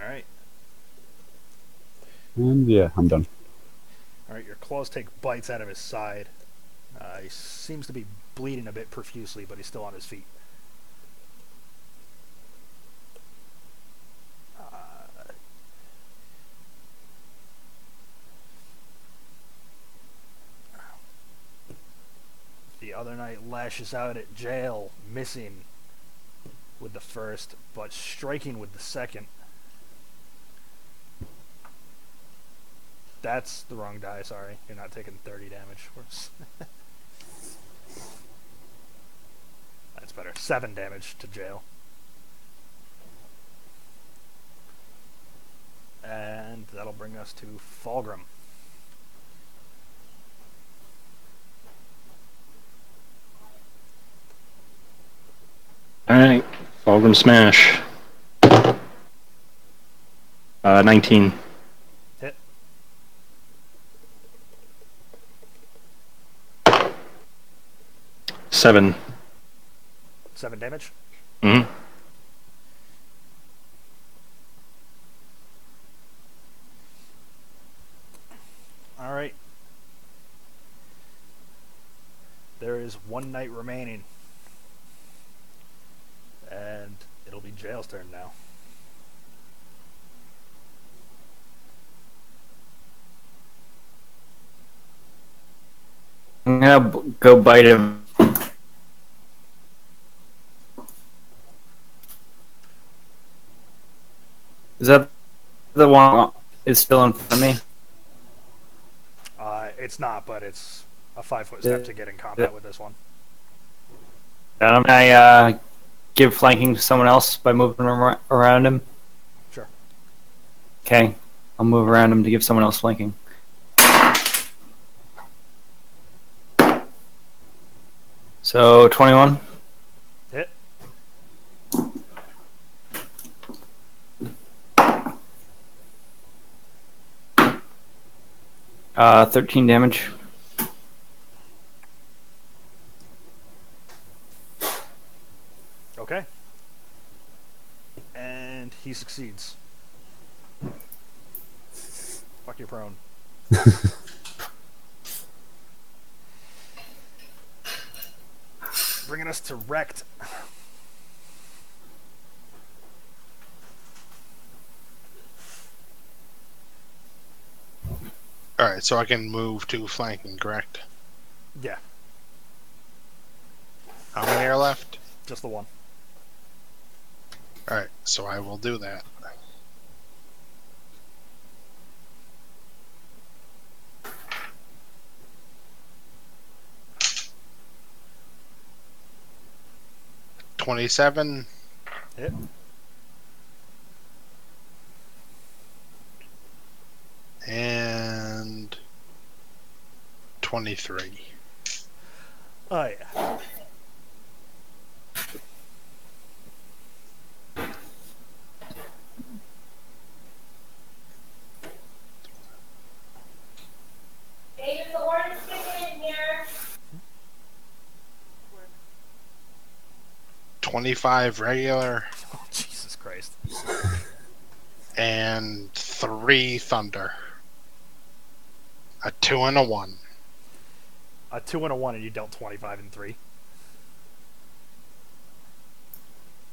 All right. And yeah, I'm done. All right. Your claws take bites out of his side. He seems to be bleeding a bit profusely, but he's still on his feet. The other knight lashes out at Jail, missing with the first, but striking with the second. That's the wrong die, sorry. You're not taking 30 damage. That's better. 7 damage to Jail. And that'll bring us to Fulgrim. Alright, Fulgrim Smash. 19. Hit. Seven. 7 damage. Mm-hmm. Alright. There is one knight remaining. And it'll be Jail's turn now. I'm gonna go bite him. Is that the one is still in front of me? It's not, but it's a 5-foot step to get in combat with this one. Can I give flanking to someone else by moving around him? Sure. Okay, I'll move around him to give someone else flanking. So 21. Hit. 13 damage. Okay. And he succeeds. Fuck, you're prone. Bringing us to wrecked. Alright, so I can move to flanking, correct? Yeah, How many are left? just the one. Alright, so I will do that. $27 Hit. and 23. Oh, yeah. David, the orange chicken in here. 25 regular Oh, Jesus Christ. and 3 thunder. A 2 and a 1. A 2 and a 1, and you dealt 25 and 3.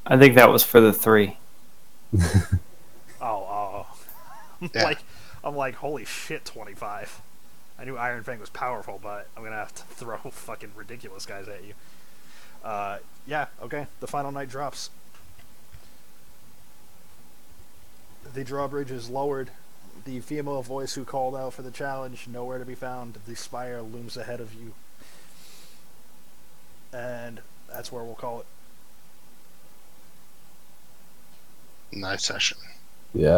I think that was for the 3. Oh. Yeah. I'm like, holy shit, 25. I knew Iron Fang was powerful, but I'm gonna have to throw fucking ridiculous guys at you. Yeah, okay. The final night drops. The drawbridge is lowered. The female voice who called out for the challenge, nowhere to be found. The spire looms ahead of you. And that's where we'll call it. Nice session.